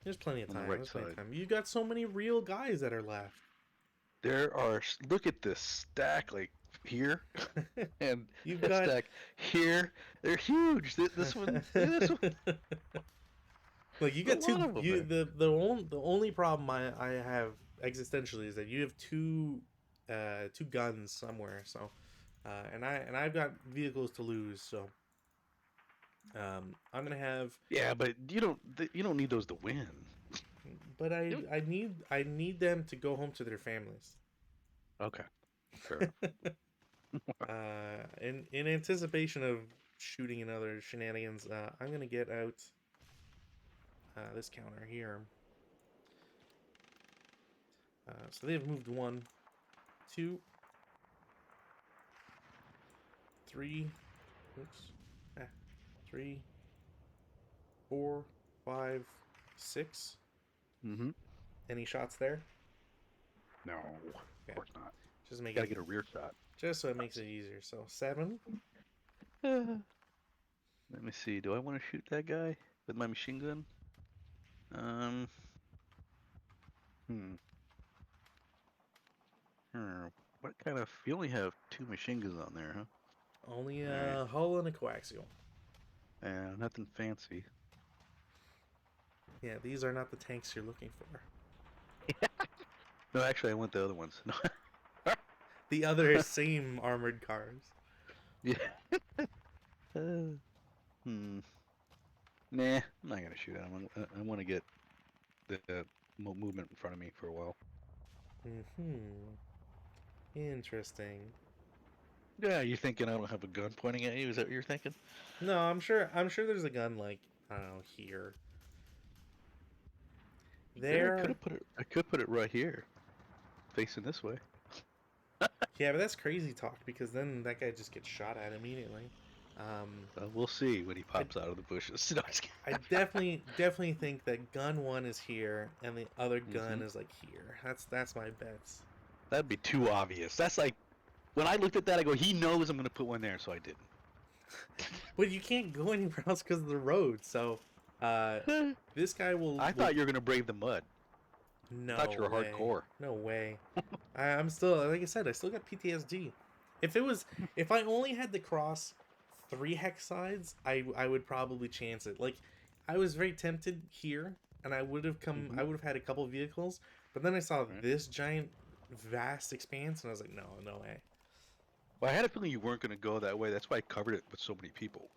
There's plenty of time. On the right There's plenty of side. time. You got so many real guys that are left. There are. Look at this stack, like here, and You've that got stack here. They're huge. This one. This one. Look, you A got two. lot of 'em You there. the only problem I have existentially is that you have two guns somewhere. So, and I've got vehicles to lose. So, I'm gonna have. Yeah, but you don't need those to win. But I need them to go home to their families. Okay. Sure. In anticipation of shooting and other shenanigans, I'm gonna get out this counter here. So they've moved 1, 2, 3. Oops. 3, 4, 5, 6. Mm-hmm. Any shots there? No, Okay. of course not. Just make Gotta it get a rear shot. just so it makes it easier. So 7. Let me see. Do I want to shoot that guy with my machine gun? What kind of? You only have 2 machine guns on there, huh? Only Alright. a hull and a coaxial. Yeah, nothing fancy. Yeah, these are not the tanks you're looking for. No, actually, I want the other ones. The other same armored cars. Yeah. Nah, I'm not gonna shoot at him. I want to get the movement in front of me for a while. Interesting. Yeah, you thinking I don't have a gun pointing at you? Is that what you're thinking? No, I'm sure there's a gun like, I don't know, here. There, I could put it right here, facing this way. Yeah, but that's crazy talk because then that guy just gets shot at immediately. We'll see when he pops out of the bushes. No, I definitely think that gun 1 is here and the other gun is like here. That's my bets. That'd be too obvious. That's like when I looked at that, I go, he knows I'm gonna put one there, so I didn't. But you can't go anywhere else because of the road. So, this guy will. I thought you were gonna brave the mud. No I thought you were way. hardcore. No way. I'm still, like I said, I still got PTSD. If I only had to cross 3 hex sides, I would probably chance it. Like, I was very tempted here, and I would have I would have had a couple vehicles, but then I saw this giant, vast expanse, and I was like, no way. Well, I had a feeling you weren't gonna go that way. That's why I covered it with so many people.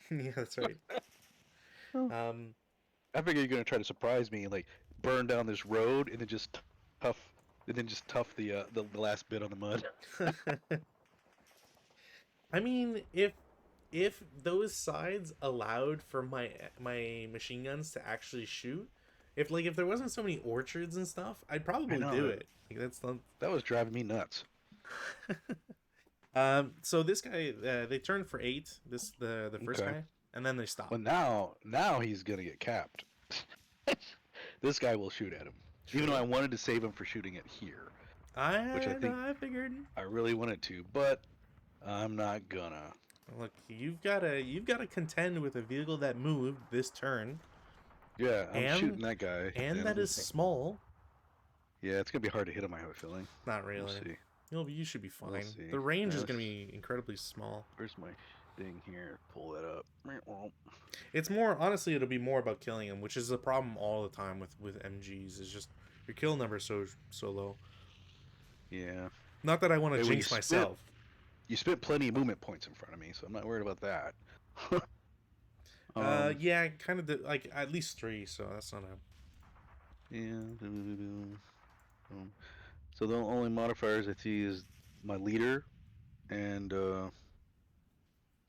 Yeah, that's right. I figured you're gonna try to surprise me and like burn down this road and then just tough the last bit on the mud. I mean, if those sides allowed for my machine guns to actually shoot, if there wasn't so many orchards and stuff, I'd probably do it. Like that was driving me nuts. So this guy, they turned for 8. The first guy, and then they stopped. Well, now he's gonna get capped. This guy will shoot at him, even though I wanted to save him for shooting it here, which I think I figured. I really wanted to, but I'm not gonna. Look, you've got to contend with a vehicle that moved this turn. Yeah, I'm shooting that guy, and that is small. Yeah, it's gonna be hard to hit him. I have a feeling. Not really. We'll see. You should be fine. We'll see. The range is going to be incredibly small. Where's my thing here? Pull that up. It's more, honestly, it'll be more about killing them, which is a problem all the time with MGs. Is just your kill number is so low. Yeah. Not that I want to jinx myself. You spent plenty of movement points in front of me, so I'm not worried about that. Yeah, kind of like at least 3, so that's not a. Yeah. So the only modifiers I see is my leader, and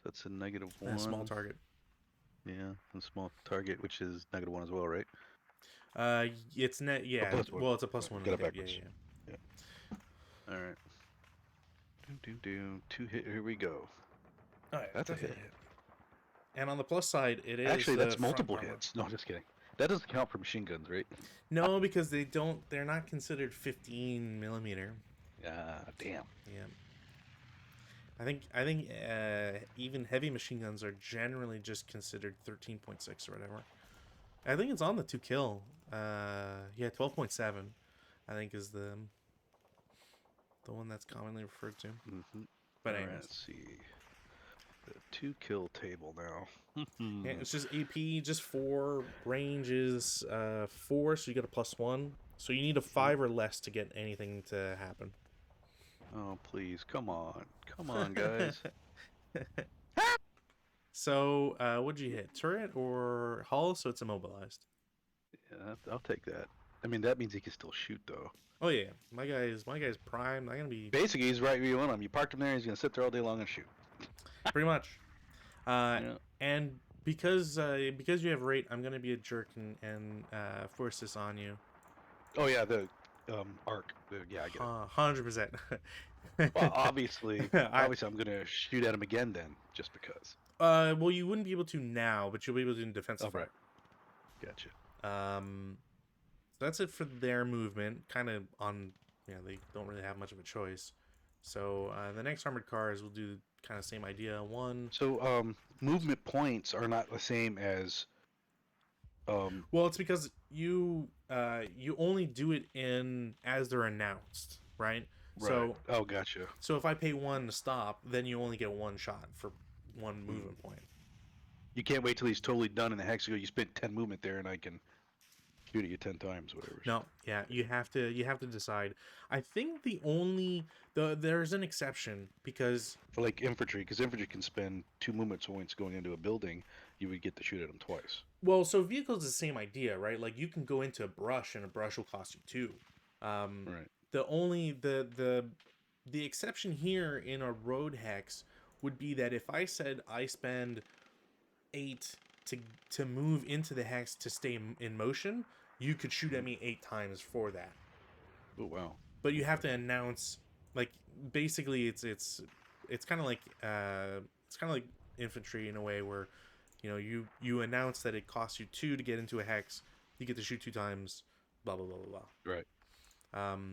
that's a A small -1. target. Yeah, and small target, which is -1 as well, right? It's net. A Yeah. +1. Well, it's a Right, plus one to got it hit. Yeah, backwards. yeah. Yeah. All right. Two hit. Here we go. Oh yeah, That's a definitely hit. a hit. And on the plus side, it is Actually, the that's front multiple armor. hits. No, just kidding. That doesn't count for machine guns, right? No, because they don't. They're not considered 15 millimeter. Ah, damn. Yeah. I think even heavy machine guns are generally just considered 13.6 or whatever. I think it's on the 2 kill. Yeah, 12.7. I think is the one that's commonly referred to. But All right, anyways, let's see. The 2 kill table now. yeah, it's just AP, just 4. Range is 4, so you get a +1. So you need a 5 or less to get anything to happen. Oh, please. Come on. Come on, guys. So, what'd you hit? Turret or hull? So it's immobilized. Yeah, I'll take that. I mean, that means he can still shoot, though. Oh yeah, my guy's prime. I'm gonna be Basically, he's right where you want him. You parked him there, he's going to sit there all day long and shoot. pretty much. Yeah. And because you have rate, I'm gonna be a jerk and force this on you. Oh, yeah, the arc. Yeah, I get it. 100%. Well, obviously, I I'm going to shoot at him again then, just because. well, you wouldn't be able to now, but you'll be able to in defensive Oh, front. right. Gotcha. So that's it for their movement. Kind of on, they don't really have much of a choice. So the next armored cars will do kind of same idea. One. So, movement points are not the same as. Well, it's because you only do it in as they're announced, right? Right. So Oh, gotcha. so if I pay 1 to stop, then you only get 1 shot for 1 movement point. You can't wait till he's totally done in the hex. You spent 10 movement there, and I can shoot at you 10 times, whatever. No, yeah, you have to decide. I think there's an exception because For like infantry, because infantry can spend 2 movement points going into a building, you would get to shoot at them twice. well, so vehicles is the same idea, right? Like you can go into a brush and a brush will cost you 2. Right. The only the exception here in a road hex would be that if I said I spend 8 to move into the hex to stay in motion, you could shoot at me 8 times for that. Oh, wow. But you have to announce, like, basically it's kind of like infantry in a way where you announce that it costs you 2 to get into a hex, you get to shoot 2 times, blah blah blah blah blah. Right.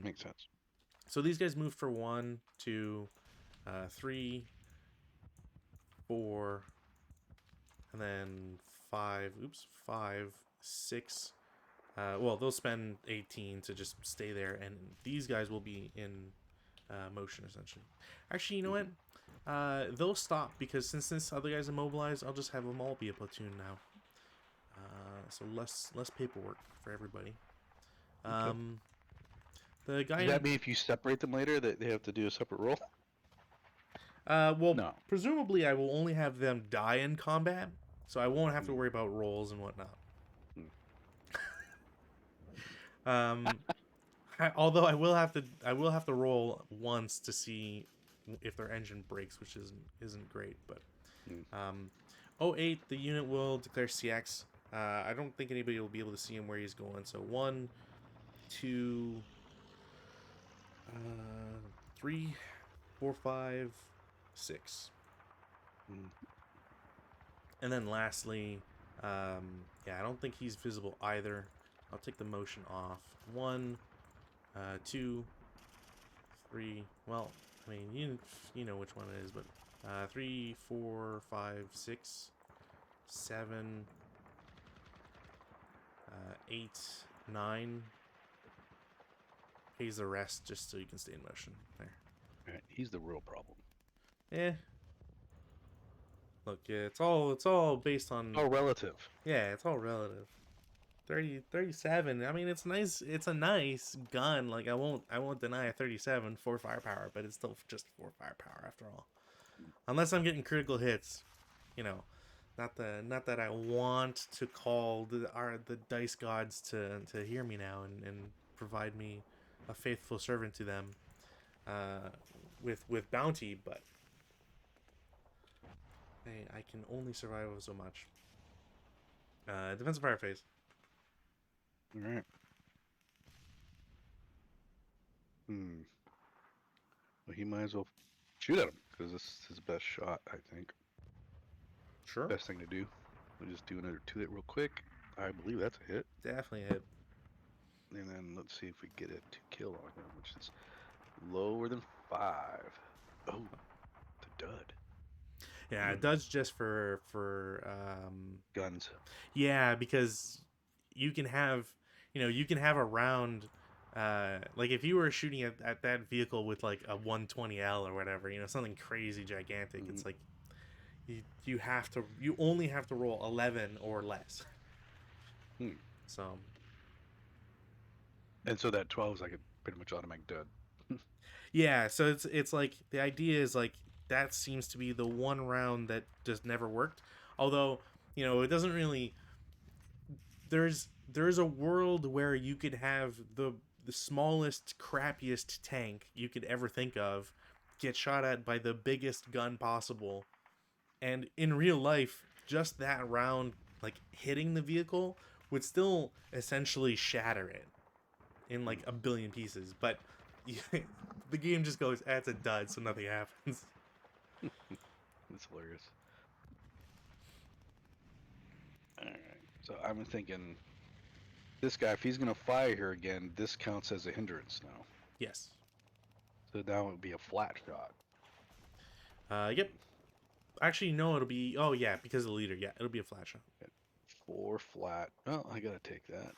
Makes sense. So these guys move for 1, 2, 3, 4, and then 5. Oops, 5, 6. Well, they'll spend 18 to just stay there, and these guys will be in motion essentially. Actually, you know what? They'll stop because since this other guy's immobilized, I'll just have them all be a platoon now. So less paperwork for everybody. Okay. The guy. Does that mean if you separate them later that they have to do a separate roll? Well, No. presumably I will only have them die in combat, so I won't have to worry about rolls and whatnot. Although I will have to roll once to see if their engine breaks, which isn't great. But 08, the unit will declare CX. I don't think anybody will be able to see him where he's going. So 1, 2, 3, 4, 5, 6. And then lastly, yeah, I don't think he's visible either. I'll take the motion off. 1, 2, 3. Well, I mean, you know which one it is, but 3, 4, 5, 6, 7, 8, 9. Pays the rest just so you can stay in motion. There. Right. He's the real problem. Eh. Look, yeah, it's all based on. Oh, relative. Yeah, it's all relative. 37. I mean, it's nice. It's a nice gun. Like I won't deny a 37 for firepower, but it's still just 4 firepower after all. Unless I'm getting critical hits, you know. Not that I want to call the dice gods to hear me now and provide me a faithful servant to them, uh, with bounty, but I can only survive so much. Defensive fire phase. All right. Hmm. Well, he might as well shoot at him because this is his best shot, I think. Sure. Best thing to do. We'll just do another 2-hit real quick. I believe that's a hit. Definitely a hit. And then let's see if we get it to kill on him, which is lower than 5. Oh, the dud. Yeah, it does just for Guns. yeah, because you can have you can have a round, like if you were shooting at that vehicle with like a 120L or whatever, something crazy gigantic, it's like you only have to roll 11 or less. Hmm. So And so that 12 is like a pretty much automatic dud. yeah, so it's like the idea is like that seems to be the one round that just never worked. Although, it doesn't really. There's a world where you could have the smallest, crappiest tank you could ever think of get shot at by the biggest gun possible, and in real life, just that round, like hitting the vehicle, would still essentially shatter it in like a billion pieces. But the game just goes, it's a dud, so nothing happens. That's hilarious. Alright, so I'm thinking this guy, if he's going to fire here again, this counts as a hindrance now. Yes. So now it would be a flat shot. Yep. Actually, no, it'll be. Oh, yeah, because of the leader. Yeah, it'll be a flat shot. 4 flat. Oh, I got to take that.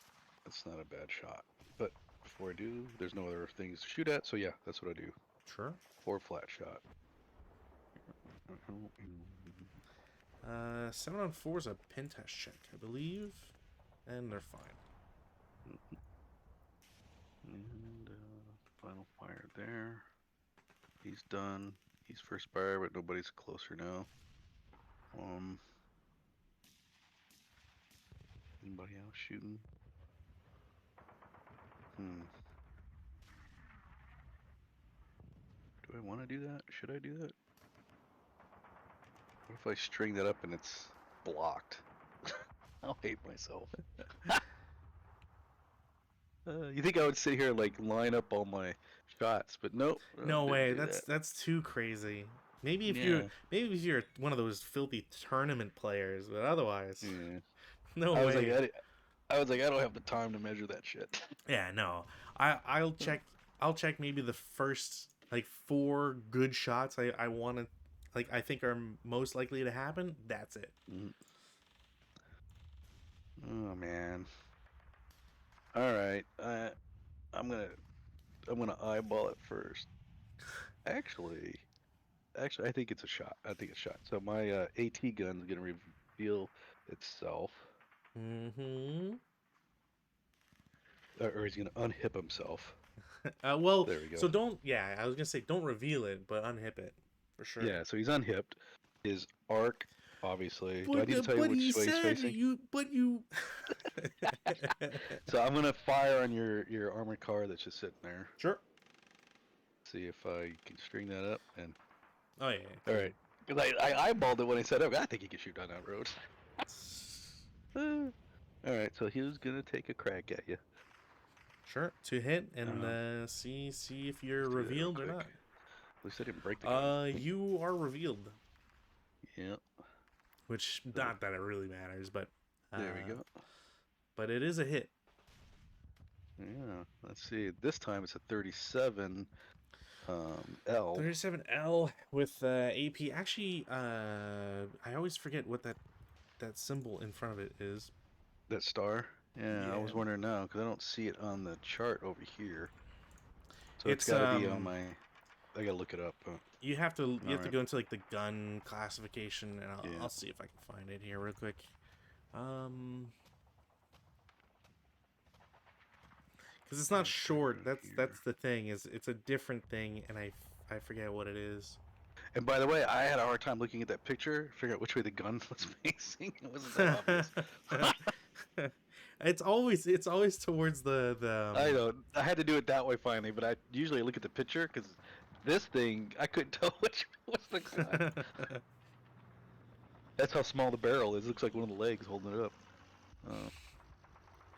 That's not a bad shot. But before I do, there's no other things to shoot at, so yeah, that's what I do. Sure. 4 flat shot. 7 on 4 is a pin test check, I believe. And they're fine. And final fire there. He's done. He's first fire, but nobody's closer now. Anybody else shooting? Do I want to do that? Should I do that? What if I string that up and it's blocked? I'll hate myself. You think I would sit here and like line up all my shots, but nope. No Didn't way. do that. That's too crazy. Maybe if Yeah. you're one of those filthy tournament players, but otherwise, Yeah. no I was way. like, I was like, I don't have the time to measure that shit. Yeah, no. I'll check. I'll check maybe the first like 4 good shots I want to, like, I think are most likely to happen. That's it. Oh man. All right. I'm gonna eyeball it first. Actually, I think it's a shot. I think it's a shot. So my AT gun's gonna reveal itself, Mm-hmm. or he's gonna unhip himself. Well, There we go. so don't. Yeah, I was gonna say don't reveal it, but unhip it for sure. Yeah, so he's unhipped. His arc, obviously. Do I But need to tell you he which way he's said facing? you. But you. So I'm gonna fire on your armored car that's just sitting there. Sure. See if I can string that up and. Oh yeah. All right. Because I eyeballed it when I said, "Oh, I think he can shoot down that road." All right, so he was gonna take a crack at you. Sure. To hit and see if you're revealed or not. At least I didn't break the gun. You are revealed. Yeah. Which, not that it really matters, but There we go. But it is a hit. Yeah. Let's see. This time it's a 37 L. 37L with AP. Actually, I always forget what that symbol in front of it is. That star. Yeah, Yeah. I was wondering now because I don't see it on the chart over here. So it's got to be on my. I gotta look it up. You have to go into like the gun classification, and I'll see if I can find it here real quick. Because it's not short. That's the thing. Is it's a different thing, and I forget what it is. And by the way, I had a hard time looking at that picture, figuring out which way the gun was facing. It wasn't that obvious. It's always towards the I know. I had to do it that way finally, but I usually look at the picture because this thing I couldn't tell which was the gun. That's how small the barrel is. It looks like one of the legs holding it up. Oh,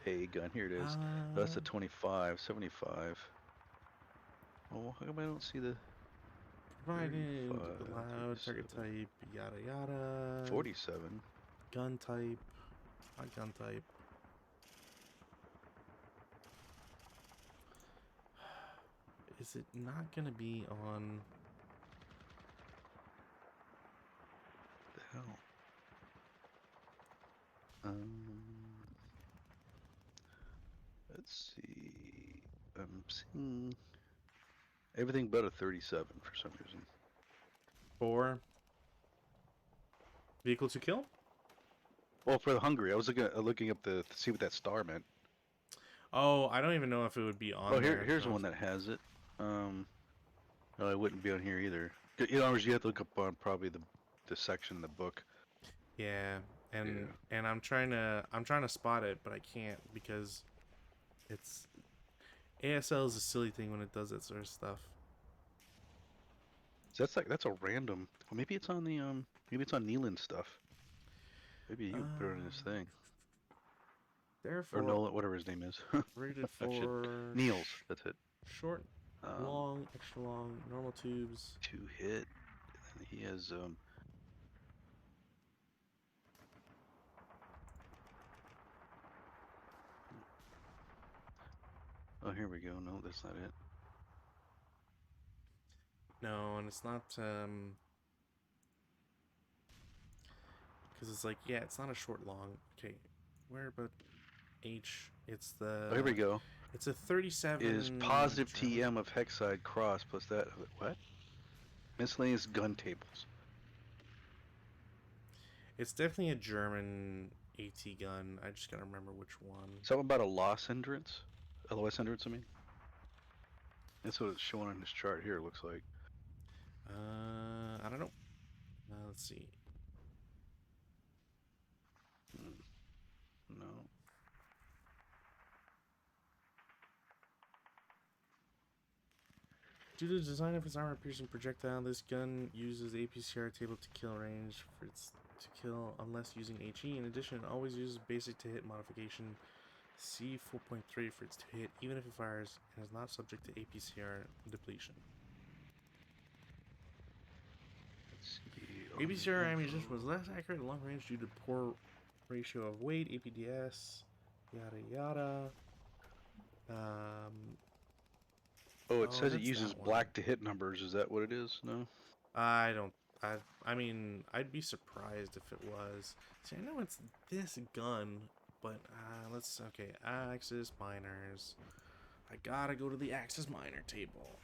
hey, gun. Here it is. Oh, that's a 25, 75. Oh, how come I don't see the provided 35, allowed target 37, type yada yada 47? gun type not gun type. Is it not gonna be on? The hell? Um, let's see. I'm seeing everything but a 37 for some reason. For vehicle to kill? Well, for the hungry, I was looking up to see what that star meant. Oh, I don't even know if it would be on Oh, there. here's one that has it. No, it wouldn't be on here either. In other words, you have to look up on probably the section in the book. Yeah, and Yeah. and I'm trying to spot it, but I can't because it's ASL is a silly thing when it does that sort of stuff. So that's a random. Well, maybe it's on the maybe it's on Nealon's stuff. Maybe you put it on this thing. Or Therefore, Nolan, whatever his name is. rated I should. for Niels, that's it. short, Um, long, extra long, normal tubes. 2 hit. And he has Oh, here we go. No, that's not it. No, and it's not because it's like, yeah, it's not a short long. Okay, where but H? It's the. Oh, here we go. It's a 37. Is positive German. TM of Hexide Cross plus that. What? Miscellaneous gun tables. It's definitely a German AT gun. I just gotta remember which one. Something about a loss hindrance? LOS hindrance, I mean? That's what it's showing on this chart here, it looks like. I don't know. Let's see. No. Due to the design of its armor-piercing projectile, this gun uses APCR table to kill range for its to kill unless using HE. In addition, it always uses basic to hit modification C 4.3 for its to hit, even if it fires and is not subject to APCR depletion. Let's see. APCR ammunition was less accurate at long range due to poor ratio of weight, APDS, yada yada. Oh, it says it that's uses that one. black to hit numbers. Is that what it is? No? I don't. I mean, I'd be surprised if it was. See, I know it's this gun, but let's. Okay, Axis miners. I gotta go to the Axis miner table.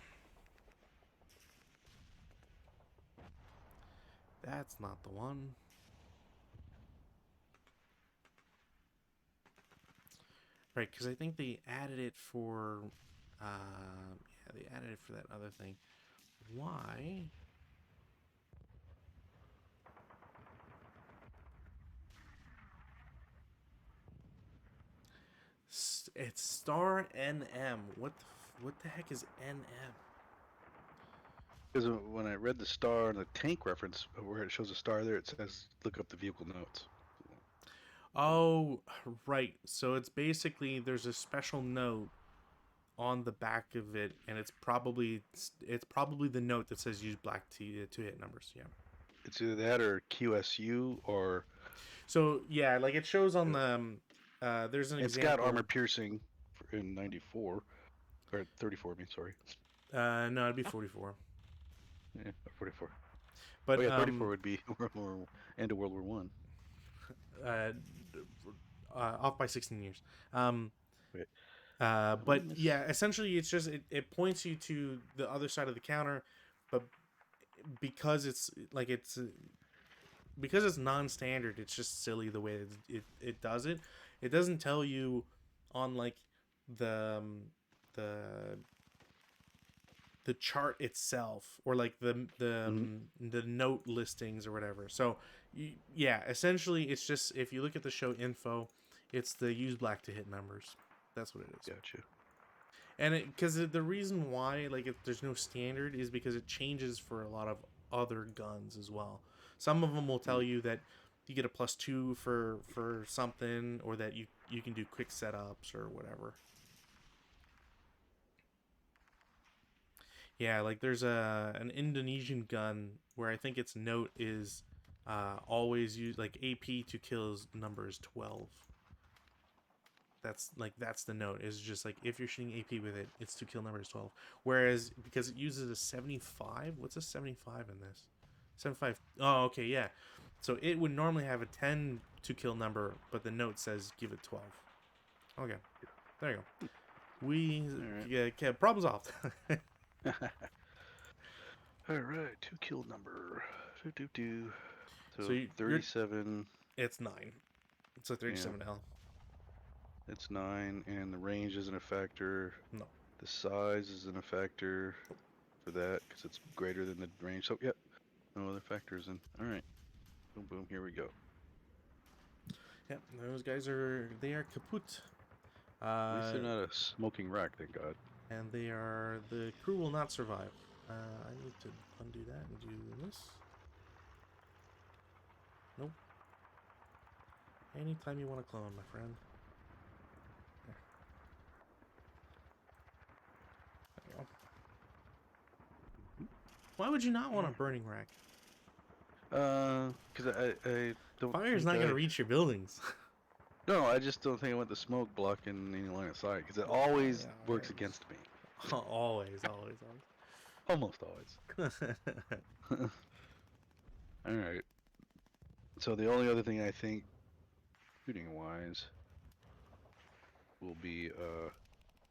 That's not the one. Right, because I think they added it for. Yeah, they added it for that other thing. Why? It's star NM. What the heck is NM? Because when I read the star and the tank reference, where it shows a star there, it says look up the vehicle notes. Oh, right. So it's basically there's a special note on the back of it, and it's probably the note that says use black to hit numbers. Yeah. It's either that or QSU or. So yeah, like it shows on the. There's an It's example. got armor piercing in 94 or 34. I mean, sorry. No, it'd be 44. Yeah, 44. But Oh yeah, 34 would be end of World War One. uh, off by 16 years. Wait. But yeah, essentially it's just it points you to the other side of the counter, but because it's non-standard, it's just silly the way it does it. It doesn't tell you on like the the chart itself, or like Mm-hmm. the note listings or whatever. So yeah, essentially it's just, if you look at the show info, it's the use black to hit numbers. That's what it is. Gotcha. And because the reason why, like, if there's no standard, is because it changes for a lot of other guns as well. Some of them will tell you that you get a +2 for something, or that you can do quick setups or whatever. Yeah, like there's an Indonesian gun where I think its note is always use, like, AP to kills numbers 12. That's the note, is just like, if you're shooting AP with it, it's to kill numbers 12. Whereas, because it uses a 75, what's a 75 in this? 75. Oh, okay, yeah. So it would normally have a 10 to kill number, but the note says give it 12. Okay, there you go. We yeah, problem solved. All right, 2 kill number. Do. So So 37. it's 9. It's a Yeah, 37L. it's 9, and the range isn't a factor. No. The size isn't a factor for that because it's greater than the range. So yep, no other factors. And all right, boom, boom. Here we go. Yep, those guys they are kaput. At least they're not a smoking wreck, thank God. And the crew will not survive. I need to undo that and do this. Nope. Anytime you want to clone, my friend. There you go. Why would you not want a burning rack? Because I don't. Fire's not gonna reach your buildings. No, I just don't think I want the smoke blocking any line of sight because it always works against me. always. Almost always. All right. So the only other thing I think, shooting wise, will be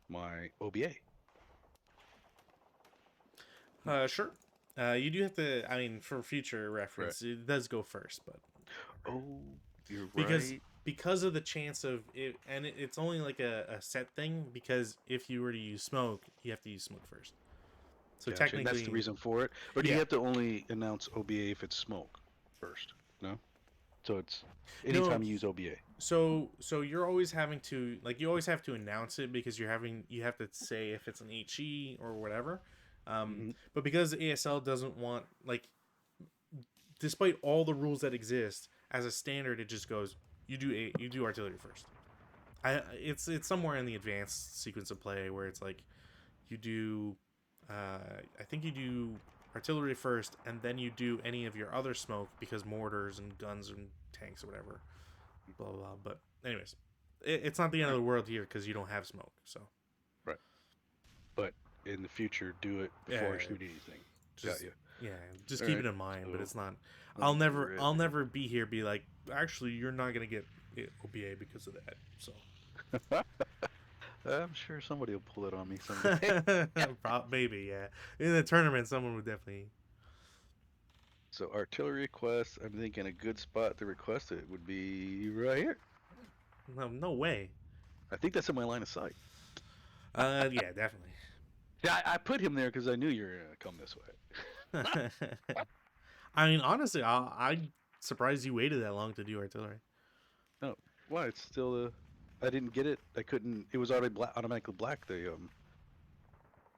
my OBA. Sure. You do have to. I mean, for future reference, it does go first, but Oh, you're because right. because of the chance of it, and it's only like a set thing. Because if you were to use smoke, you have to use smoke first. So Gotcha. And technically, that's the reason for it. Or do you have to only announce OBA if it's smoke first? No. So it's anytime no. you use OBA. So you're always having to, like, you always have to announce it, because you have to say if it's an HE or whatever. Mm-hmm. But because ASL doesn't want, like, despite all the rules that exist, as a standard, it just goes, you do artillery first. It's somewhere in the advanced sequence of play where it's like, you do I think you do artillery first, and then you do any of your other smoke, because mortars and guns and tanks or whatever, blah blah, blah. But anyways, it's not the end of the world here because you don't have smoke. So Right. But in the future, do it before you shoot anything. Got just you. yeah, just All keep right. it in mind. But So it's not. let me grab I'll here. never be here. Be like, actually, you're not gonna get OBA because of that. So I'm sure somebody will pull it on me someday. maybe, yeah. In the tournament, someone would definitely. So artillery request, I'm thinking a good spot to request it would be right here. No way. I think that's in my line of sight. Yeah, definitely. Yeah, I put him there because I knew you were gonna come this way. I mean, honestly, I'm surprised you waited that long to do artillery. No, why? It's still I didn't get it. I couldn't. It was already automatically black.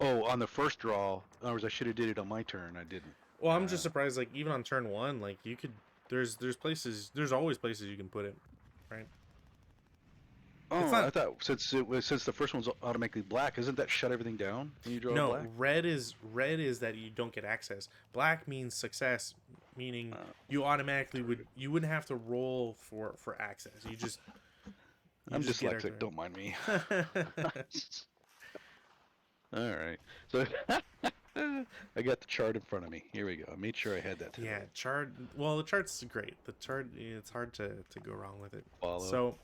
Oh, on the first draw. In other words, I should have did it on my turn. I didn't. Well, I'm just surprised. Like, even on turn one, like, you could. There's places. There's always places you can put it, right? Oh, It's not. I thought since the first one's automatically black, isn't that shut everything down when you draw No, black? red is that you don't get access. Black means success, meaning you automatically you wouldn't have to roll for access. I'm just dyslexic. Don't mind me. All right. So I got the chart in front of me. Here we go. I made sure I had that today. Yeah, chart. Well, the chart's great. The chart, it's hard to go wrong with it. Follow.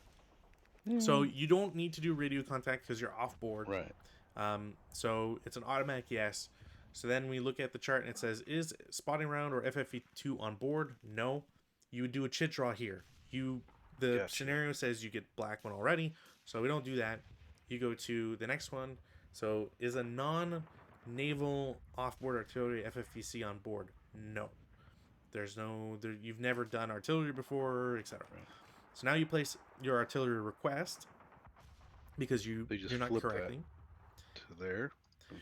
So you don't need to do radio contact because you're off board. Right. So it's an automatic yes. So then we look at the chart and it says, is spotting round or FFE2 on board? No. You would do a chit draw here. The scenario says you get black one already, so we don't do that. You go to the next one. So is a naval off-board artillery FFVC on board. No, there's no. You've never done artillery before, etc. Right. So now you place your artillery request because They just you're not flip correcting. that to there.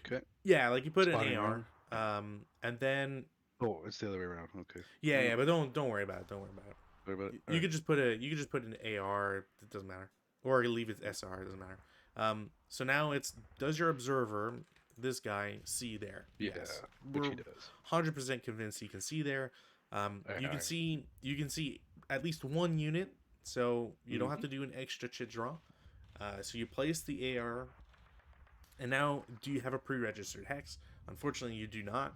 Okay. Yeah, like you put an Spotting AR, round. and then Oh, it's the other way around. Okay. yeah, but don't worry about it. Don't worry about it. Sorry about it. You All right. could just put an AR. It doesn't matter, or you leave it SR. It doesn't matter. So now it's, does your observer, this guy, see there? Yeah, Yes, which we're he does. 100% convinced he can see there. You can see at least one unit, so you don't have to do an extra chit draw. So you place the AR, and now do you have a pre-registered hex? Unfortunately, you do not.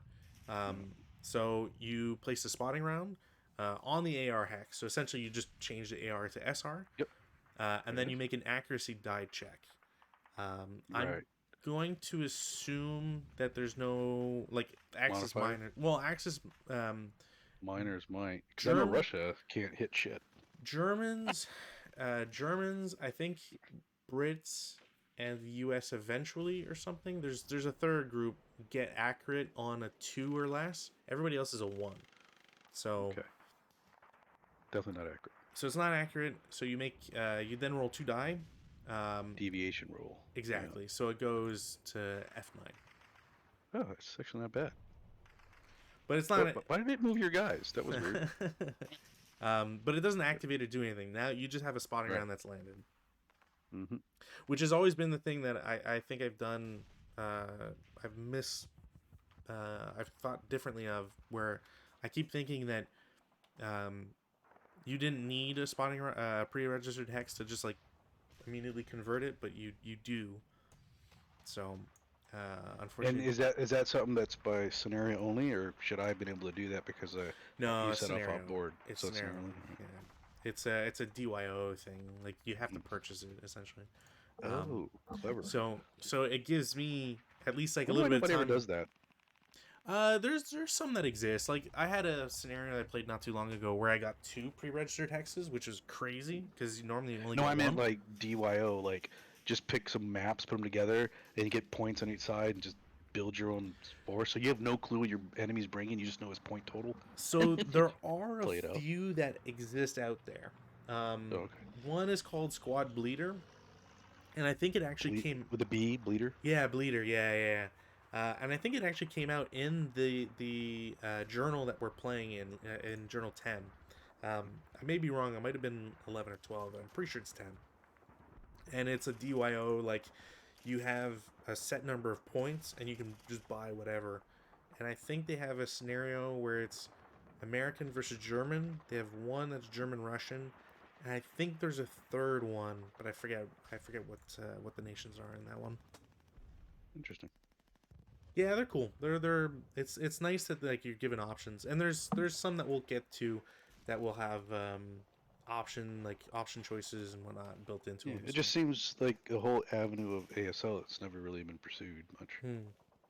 So you place the spotting round on the AR hex. So essentially, you just change the AR to SR. Yep. And then you make an accuracy die check. I'm Right. going to assume that there's no like Axis Modifier? minor. Well, Axis Miners might. Because I know Russia can't hit shit. Germans, I think Brits and the U.S. eventually or something. There's a third group get accurate on a 2 or less. Everybody else is a 1. So Okay. Definitely not accurate. So it's not accurate. So you make you then roll 2 die. Deviation roll. Exactly. Yeah. So it goes to F9. Oh, that's actually not bad. But it's not. Why did it move your guys? That was weird. But it doesn't activate or do anything. Now you just have a spotting round that's landed. Mm-hmm. Which has always been the thing that I think I've done. I've thought differently of, where I keep thinking that you didn't need a spotting pre-registered hex to just like immediately convert it, but you do. So unfortunately, and is that something that's by scenario only, or should I have been able to do that because you set off off board? It's so scenario. Yeah. It's a DYO thing. Like you have to purchase it essentially. Oh, clever. So it gives me at least like a little little bit of time. Nobody ever does that. There's some that exist. Like I had a scenario that I played not too long ago where I got 2 pre-registered hexes, which is crazy because you normally only get one. No, I meant like DYO, like just pick some maps, put them together, and you get points on each side, and just build your own force. So you have no clue what your enemy's bringing. You just know his point total. So there are a few that exist out there. Okay. One is called Squad Bleeder, and I think it actually came with a B, Bleeder. Yeah, Bleeder. Yeah. And I think it actually came out in the journal that we're playing in Journal 10. I may be wrong. It might have been 11 or 12. I'm pretty sure it's 10. And it's a DYO. Like, you have a set number of points, and you can just buy whatever. And I think they have a scenario where it's American versus German. They have one that's German-Russian. And I think there's a third one, but I forget what the nations are in that one. Interesting. Yeah, they're cool. They're it's nice that like you're given options, and there's some that we'll get to that will have option choices and whatnot built into them. It just seems like a whole avenue of ASL that's never really been pursued much.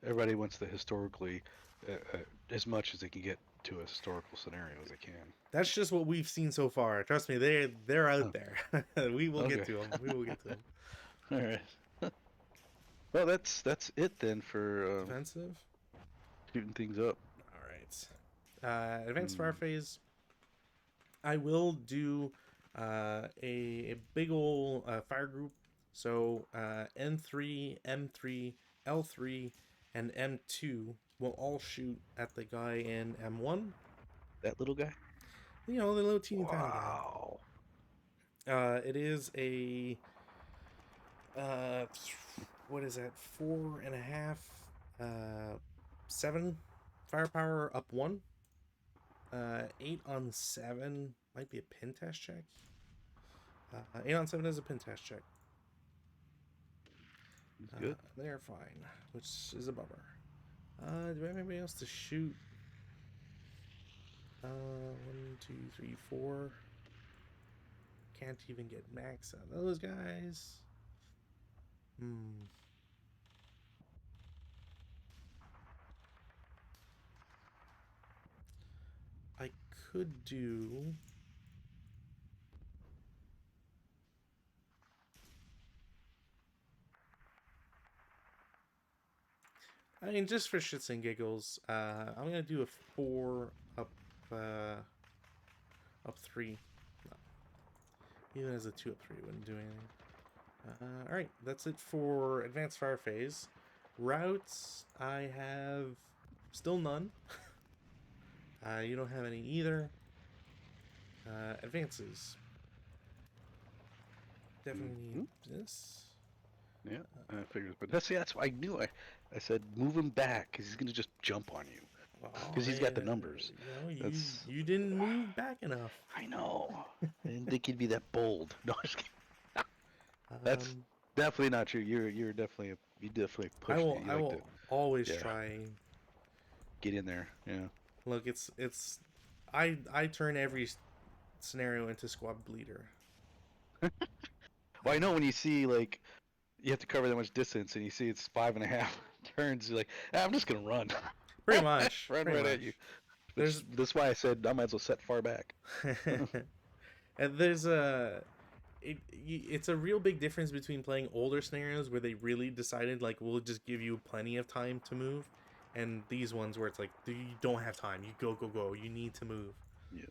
Everybody wants the historically as much as they can get to a historical scenario as they can. That's just what we've seen so far. Trust me, they're out there. We will get to them. We will get to them. All right. Well, that's it then for defensive shooting things up. All right. Advanced fire phase. I will do a big ol' fire group. So N3, M3, L3, and M2 will all shoot at the guy in M1. That little guy? You know, the little teeny tiny guy. Wow. It is a what is that? 4.5, 7 firepower up 1. 8 on 7 might be a pin test check. 8 on 7 is a pin test check. Good. They're fine, which is a bummer. Do I have anybody else to shoot? 1, 2, 3, 4. Can't even get max out of those guys. I could do... I mean, just for shits and giggles, I'm gonna do a 4 up, up 3. No, even as a 2 up 3 wouldn't do anything. All right, that's it for advanced fire phase. Routes, I have still none. You don't have any either. Advances, definitely need this. Yeah, I figured, but that's why I knew. I said move him back because he's gonna just jump on you Oh, because he's got the numbers. you know, That's you didn't move back enough. I know. I didn't think he'd be that bold. No, I'm just kidding. That's Um, definitely not true. You're definitely you definitely push me. You I like to will always yeah try. get in there. Yeah. Look, I turn every scenario into squad bleeder. Well, I know when you see like you have to cover that much distance and you see it's 5.5 turns, you're like, I'm just gonna run, Pretty much, run pretty right at you. much. Which There's that's why I said I might as well set far back. and there's a it's a real big difference between playing older scenarios where they really decided like we'll just give you plenty of time to move, and these ones where it's like you don't have time, you go, you need to move. Yeah.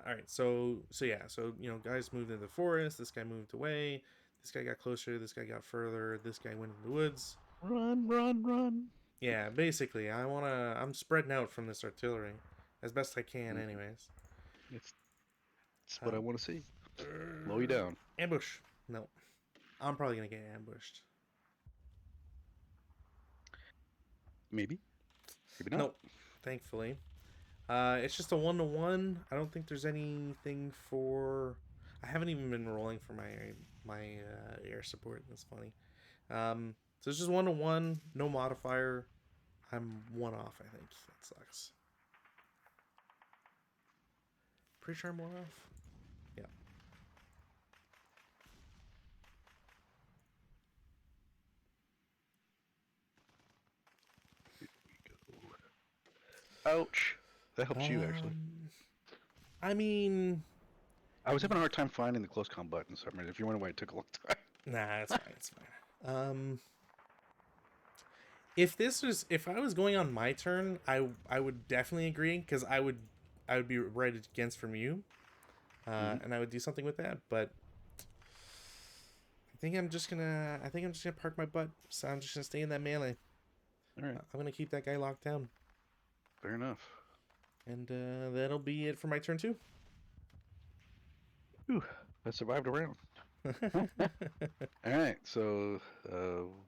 All right, so yeah, so you know, guys moved into the forest. This guy moved away. This guy got closer. This guy got further. This guy went in the woods. Run, run, run. Yeah, basically, I'm spreading out from this artillery as best I can, Mm-hmm. anyways. It's what I Uh, want to see. Slow you down. ambush. No, I'm probably gonna get ambushed. Maybe. Maybe not. Nope, thankfully. It's just a 1-to-1. I don't think there's anything for. I haven't even been rolling for my air support. That's funny. So it's just 1-to-1, no modifier. I'm 1 off. I think that sucks. Pretty sure I'm 1 off. Yeah. Ouch. That helps you actually. I mean, I was having a hard time finding the close com button, so I mean, if you wonder why it took a long time. nah, it's fine. It's fine. If I was going on my turn, I would definitely agree because I would be right against from you, Mm-hmm. and I would do something with that. But I think I'm just gonna park my butt. So I'm just gonna stay in that melee. All right. I'm gonna keep that guy locked down, Fair enough. and that'll be it for my turn too. Whew. I survived a round. All right. So,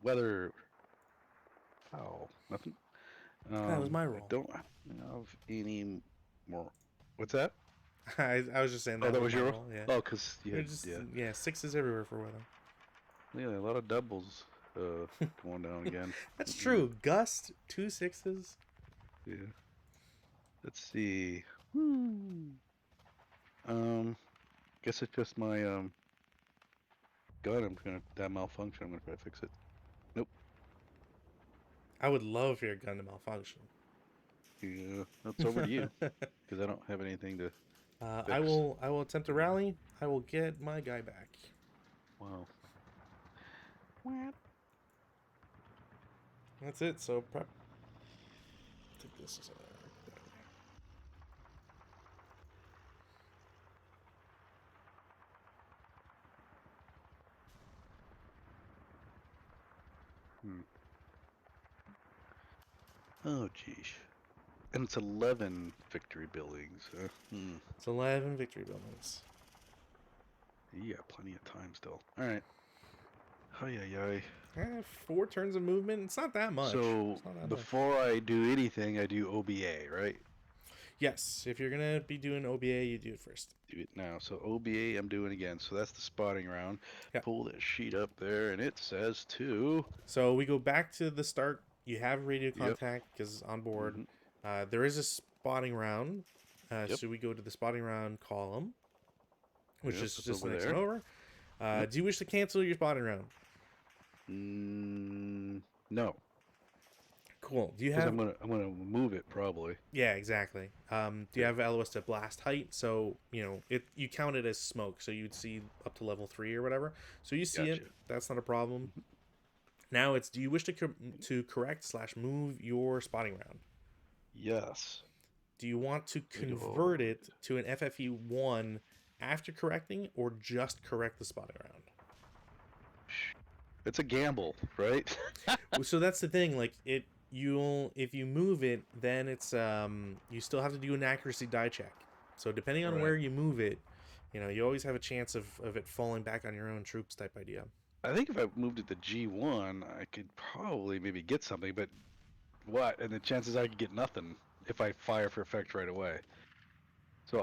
weather. Oh, nothing. That was my I roll. don't have any more. What's that? I was just saying Oh, that that was was my your roll. Yeah. Oh, cause you They're had just yeah, yeah, sixes everywhere for weather. yeah, a lot of doubles going down again. That's true. Gust 2 sixes. Yeah. Let's see. Hmm. Guess it's just my gun. I'm gonna that malfunction. I'm gonna try to fix it. Nope. I would love for your gun to malfunction. Yeah, that's over to you because I don't have anything to fix. I will attempt to rally. I will get my guy back. Wow. That's it. So prep. Take this as a. Hmm. Oh, geez. And it's 11 victory buildings. It's 11 victory buildings. You got plenty of time still. All right. Hi, hi, hi. 4 turns of movement. It's not that much. So It's not that much. before I do anything, I do OBA, right? Yes, if you're gonna be doing OBA, you do it first. Do it now. So OBA, I'm doing again. So that's the spotting round. Yeah. Pull that sheet up there, and it says to. So we go back to the start. You have radio Yep. contact because on board. Mm-hmm. There is a spotting round. Yep. So we go to the spotting round column, which Yep, is it's just the over next there. one over. Yep. Do you wish to cancel your spotting round? No. Cool. Do you Because have? I'm gonna move it probably. Yeah, exactly. Do you have LOS to blast height? So you know you count it as smoke, so you'd see up to level 3 or whatever. So you see it. Gotcha. That's not a problem. Now it's, do you wish to correct slash move your spotting round? Yes. Do you want to Let me go. convert it to an FFE1 after correcting, or just correct the spotting round? It's a gamble, right? So that's the thing. Like you'll, if you move it, then it's you still have to do an accuracy die check. So depending on Right. where you move it, you always have a chance of it falling back on your own troops type idea. I think if I moved it to G1, I could probably maybe get something, but what? And the chances I could get nothing if I fire for effect right away. So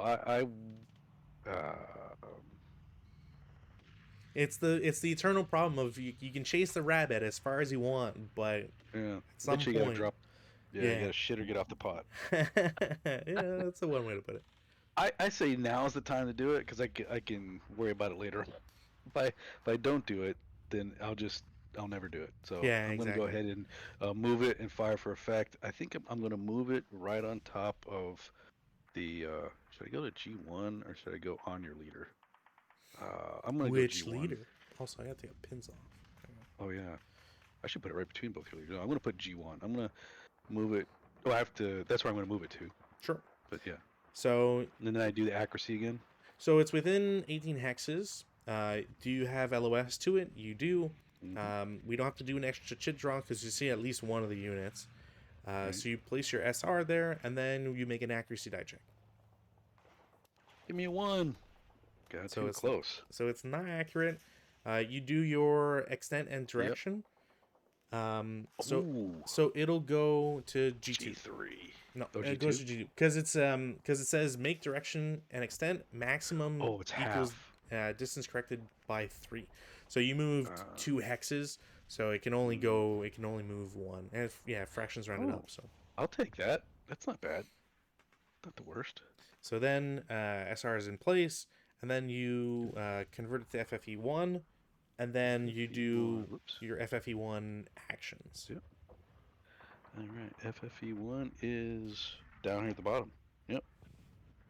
It's the eternal problem of you can chase the rabbit as far as you want, but at yeah. some Eventually you gotta point, drop. Yeah, you yeah. gotta shit or get off the pot. Yeah, that's the one way to put it. I say now's the time to do it because I can worry about it later. If I don't do it, then I'll never do it. So Yeah, I'm gonna go exactly. ahead and move it and fire for effect. I think I'm gonna move it right on top of the. Should I go to G1 or should I go on your leader? I'm gonna go Which G1. leader? Also, I gotta take the pins off. Oh yeah, I should put it right between both your leaders. No, I'm gonna put G1. I'm gonna move it. Oh, I have to. That's where I'm gonna move it to. Sure. But yeah, So and then I do the accuracy again. So it's within 18 hexes. Do you have LOS to it? You do. Hmm. We don't have to do an extra chit draw because you see at least one of the units. Right. So you place your SR there, and then you make an accuracy die check. Give me a 1. Got So too it's close. so it's not accurate. You do your extent and Yep. direction. So Ooh, so it'll go to G2. G3. No, Oh, it goes G2? to G2 because it says make direction and extent maximum Oh, it's equals half. distance corrected by 3. So you moved Uh, 2 hexes, so it can only mm, go, it can only move 1, and yeah, fractions rounded oh, up. I'll take that. That's not bad. Not the worst. So then SR is in place, and then you convert it to FFE1, and then you do FFE1. Whoops. your FFE1 actions. Yep. All right. FFE1 is down here at the bottom. Yep.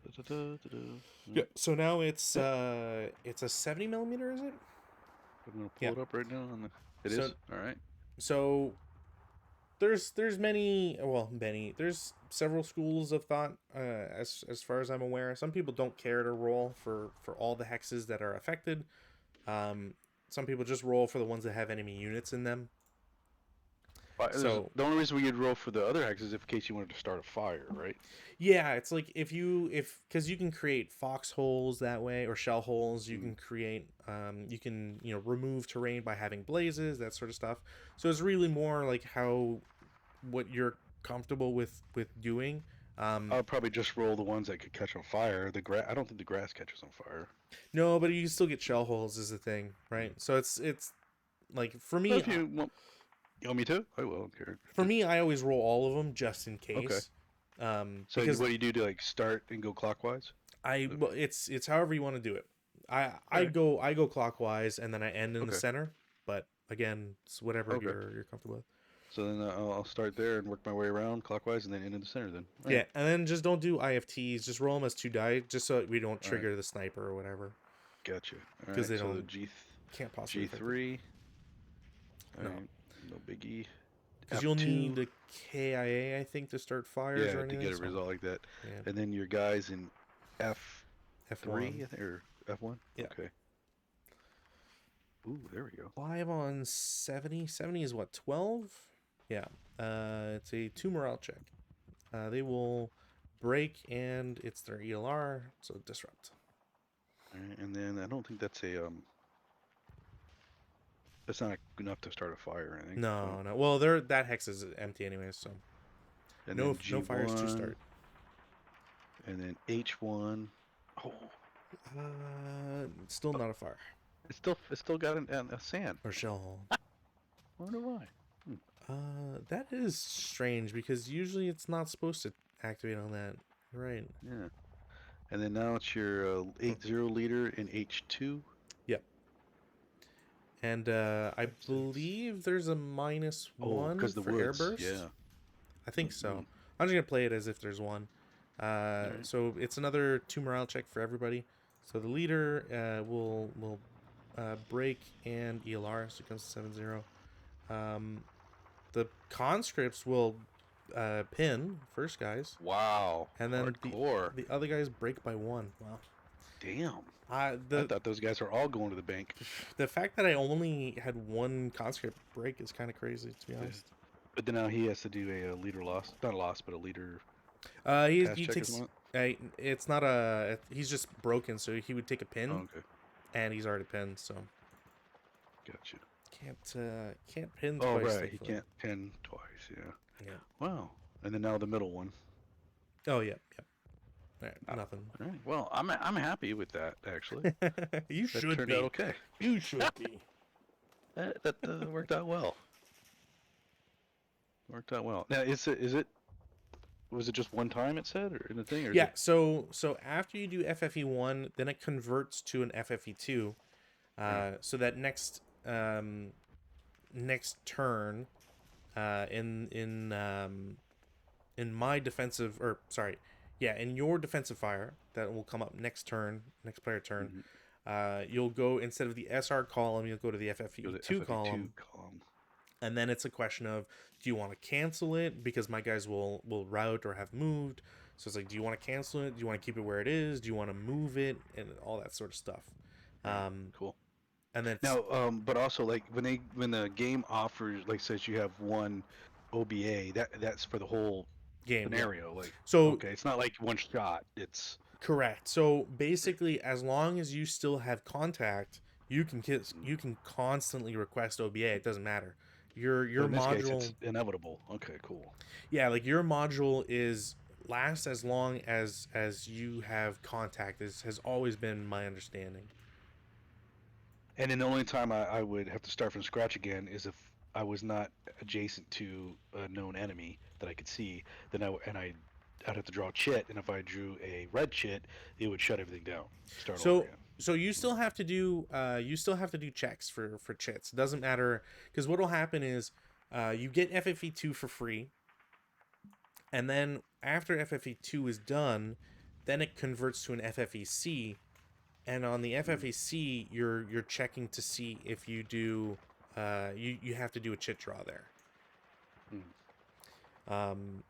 Da-da-da-da-da. Yeah. Yep. So now Yep. it's a 70 millimeter, is it? I'm gonna Yeah. pull it up right now. It So is. All right. so there's many there's several schools of thought, as far as I'm aware. Some people don't care to roll for all the hexes that are affected. Some people just roll for the ones that have enemy units in them. So The only reason we could roll for the other hex is if in case you wanted to start a fire, right? yeah, it's like if because you can create foxholes that way, or shell holes. You Mm. can create you can remove terrain by having blazes, that sort of stuff. So it's really more like how what you're comfortable with doing. I'll probably just roll the ones that could catch on fire. The grass. I don't think the grass catches on fire. No, but you still get shell holes is the thing, right? So it's like But if you want me to, I will. Here. I always roll all of them just in Okay. case. So Because what do you do to like start and go clockwise? well, it's however you want to do it. I All I right. go I go clockwise and then I end in the Okay. center. But again, it's whatever Okay. you're comfortable with. So then I'll start there and work my way around clockwise and then into the center. Then. All right. Yeah, and then just don't do IFTs. Just roll them as 2 die, just so we don't All right. trigger the sniper or whatever, Gotcha. All because right. they So the don't can't possibly affect it. G3. All No, right. No biggie. because you'll F2. need a KIA, I think, to start fires or Yeah, to anything. get a So result like that. yeah, And then your guys in F3, F1. I think, or F1. Yeah. Okay. Ooh, there we go. 5 on 70. 70 is what, 12? Yeah. It's a 2 morale check. They will break, and it's their ELR, so disrupt. All right, and then I don't think that's a that's not enough to start a fire or anything. No, So, no. Well, that hex is empty anyways, so and no then no fires to G1, start. and then H1. Oh, Still not a fire it's still got a sand. or shell hole. I wonder why. That is strange because usually it's not supposed to activate on that. Right. Yeah. And then now it's your 8-0 leader in H2. Yep. And I 5, 6. believe there's a Oh, -1 because the for woods. airburst. Yeah. I think so. Mm-hmm. I'm just gonna play it as if there's one. All right. So it's another 2 morale check for everybody. So the leader will break and ELR, so it comes to 7-0. Um, the conscripts will pin first guys, Wow, and then hardcore. the other guys break by one. Wow. Damn. I The thought those guys were all going to the bank. the fact that I only had one conscript break is kind of crazy, to be Yeah. honest. But then now he has to do a leader loss, not a loss, but a leader task He check or takes. something. It's not a. He's just broken, so he would take a Oh, pin, okay, and he's already pinned, so gotcha. can't pin Oh, twice. right, he Thankfully. can't pin twice. Yeah. Yeah. Wow. And then now the middle one. Oh yeah. Yeah. All right, Ah, nothing. all right. Well, I'm happy with that actually. You That should turned out be. okay. You should be. That worked out well. Worked out well. Now, is it was it just one time it said or in the thing or is Yeah. it? So after you do FFE1, then it converts to an FFE2. Right. So that next turn, in my defensive, or sorry, yeah, in your defensive fire that will come up next turn, next player turn. Mm-hmm. You'll go, instead of the SR column, you'll go to the Go to FFE2 FFE2 column, column. and then it's a question of, do you want to cancel it because my guys will route or have moved. So it's like, do you want to cancel it? Do you want to keep it where it is? Do you want to move it? And all that sort of stuff. Right. Um, Cool. and then Now, but also like when the game offers like says you have one OBA, that's for the whole game, yeah. scenario. Like, So okay, it's not like one shot. It's correct. So basically, as long as you still have contact, you can constantly request OBA. It doesn't matter. so Your in this case it's module, inevitable. Okay, cool. yeah, like your module is lasts as long as you have contact. Is has always been my understanding. And then the only time I would have to start from scratch again is if I was not adjacent to a known enemy that I could see. Then I'd have to draw a chit, and if I drew a red chit, it would shut everything down. Start all over So again. you still have to do checks for chits. It doesn't matter, because what will happen is you get FFE2 for free, and then after FFE2 is done, then it converts to an FFEC, and on the Mm, FFEC you're checking to see if you do you have to do a chit draw there. mm, Um,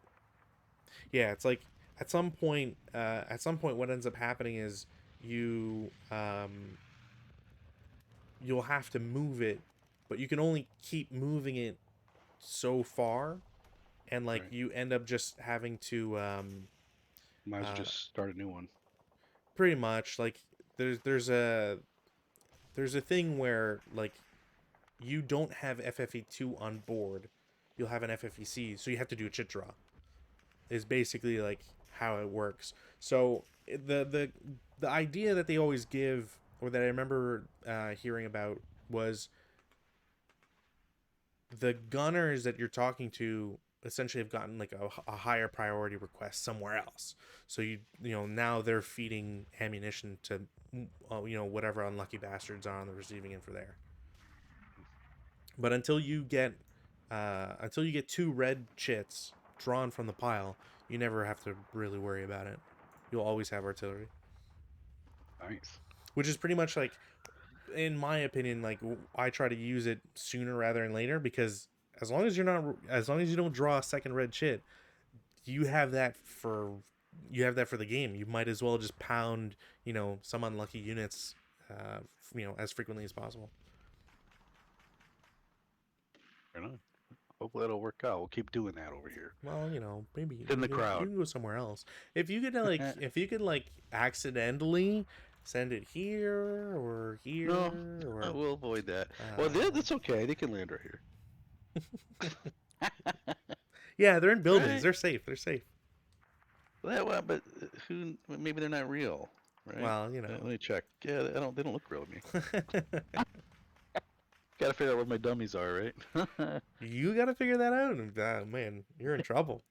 yeah, it's like at some point what ends up happening is you you'll have to move it, but you can only keep moving it so far, and like right. you end up just having to Might as well uh, just start a new one. pretty much like there's a thing where like you don't have FFE2 on board, you'll have an FFEC, so you have to do a chit draw. Is basically like how it works. So the idea that they always give, or that I remember hearing about, was the gunners that you're talking to essentially have gotten like a higher priority request somewhere else. So you know, now they're feeding ammunition to whatever unlucky bastards are on the receiving end for there. But until you get two red chits drawn from the pile, you never have to really worry about it. You'll always have artillery, Nice. which is pretty much like, in my opinion, like I try to use it sooner rather than later, because as long as you don't draw a second red chit, you have that for the game. You might as well just pound some unlucky units, as frequently as possible. Fair enough. Hopefully that'll work out. We'll keep doing that over here. Well, maybe It's in the you crowd. can go somewhere else. If you could like accidentally send it here or here No, or we'll avoid that. Well, uh, that's okay. They can land right here. yeah, they're in buildings. Right? They're safe. They're safe. Well, but who? Maybe they're not real, right? Well, Let me check. Yeah, they don't. They don't look real to me. Got to figure out where my dummies are, right? you got to figure that out. Man, you're in trouble.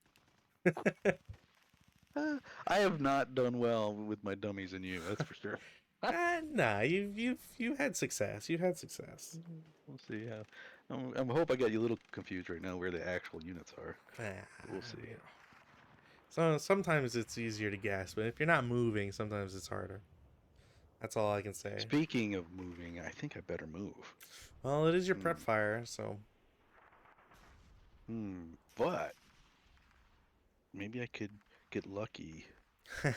I have not done well with my dummies and you. That's for sure. Nah, you've had success. You've had success. We'll see. I hope I got you a little confused right now where the actual units are. We'll see. You know. So sometimes it's easier to guess, but if you're not moving, sometimes it's harder. That's all I can say. Speaking of moving, I think I better move. Well, it is your Hmm. prep fire, so But maybe I could get lucky.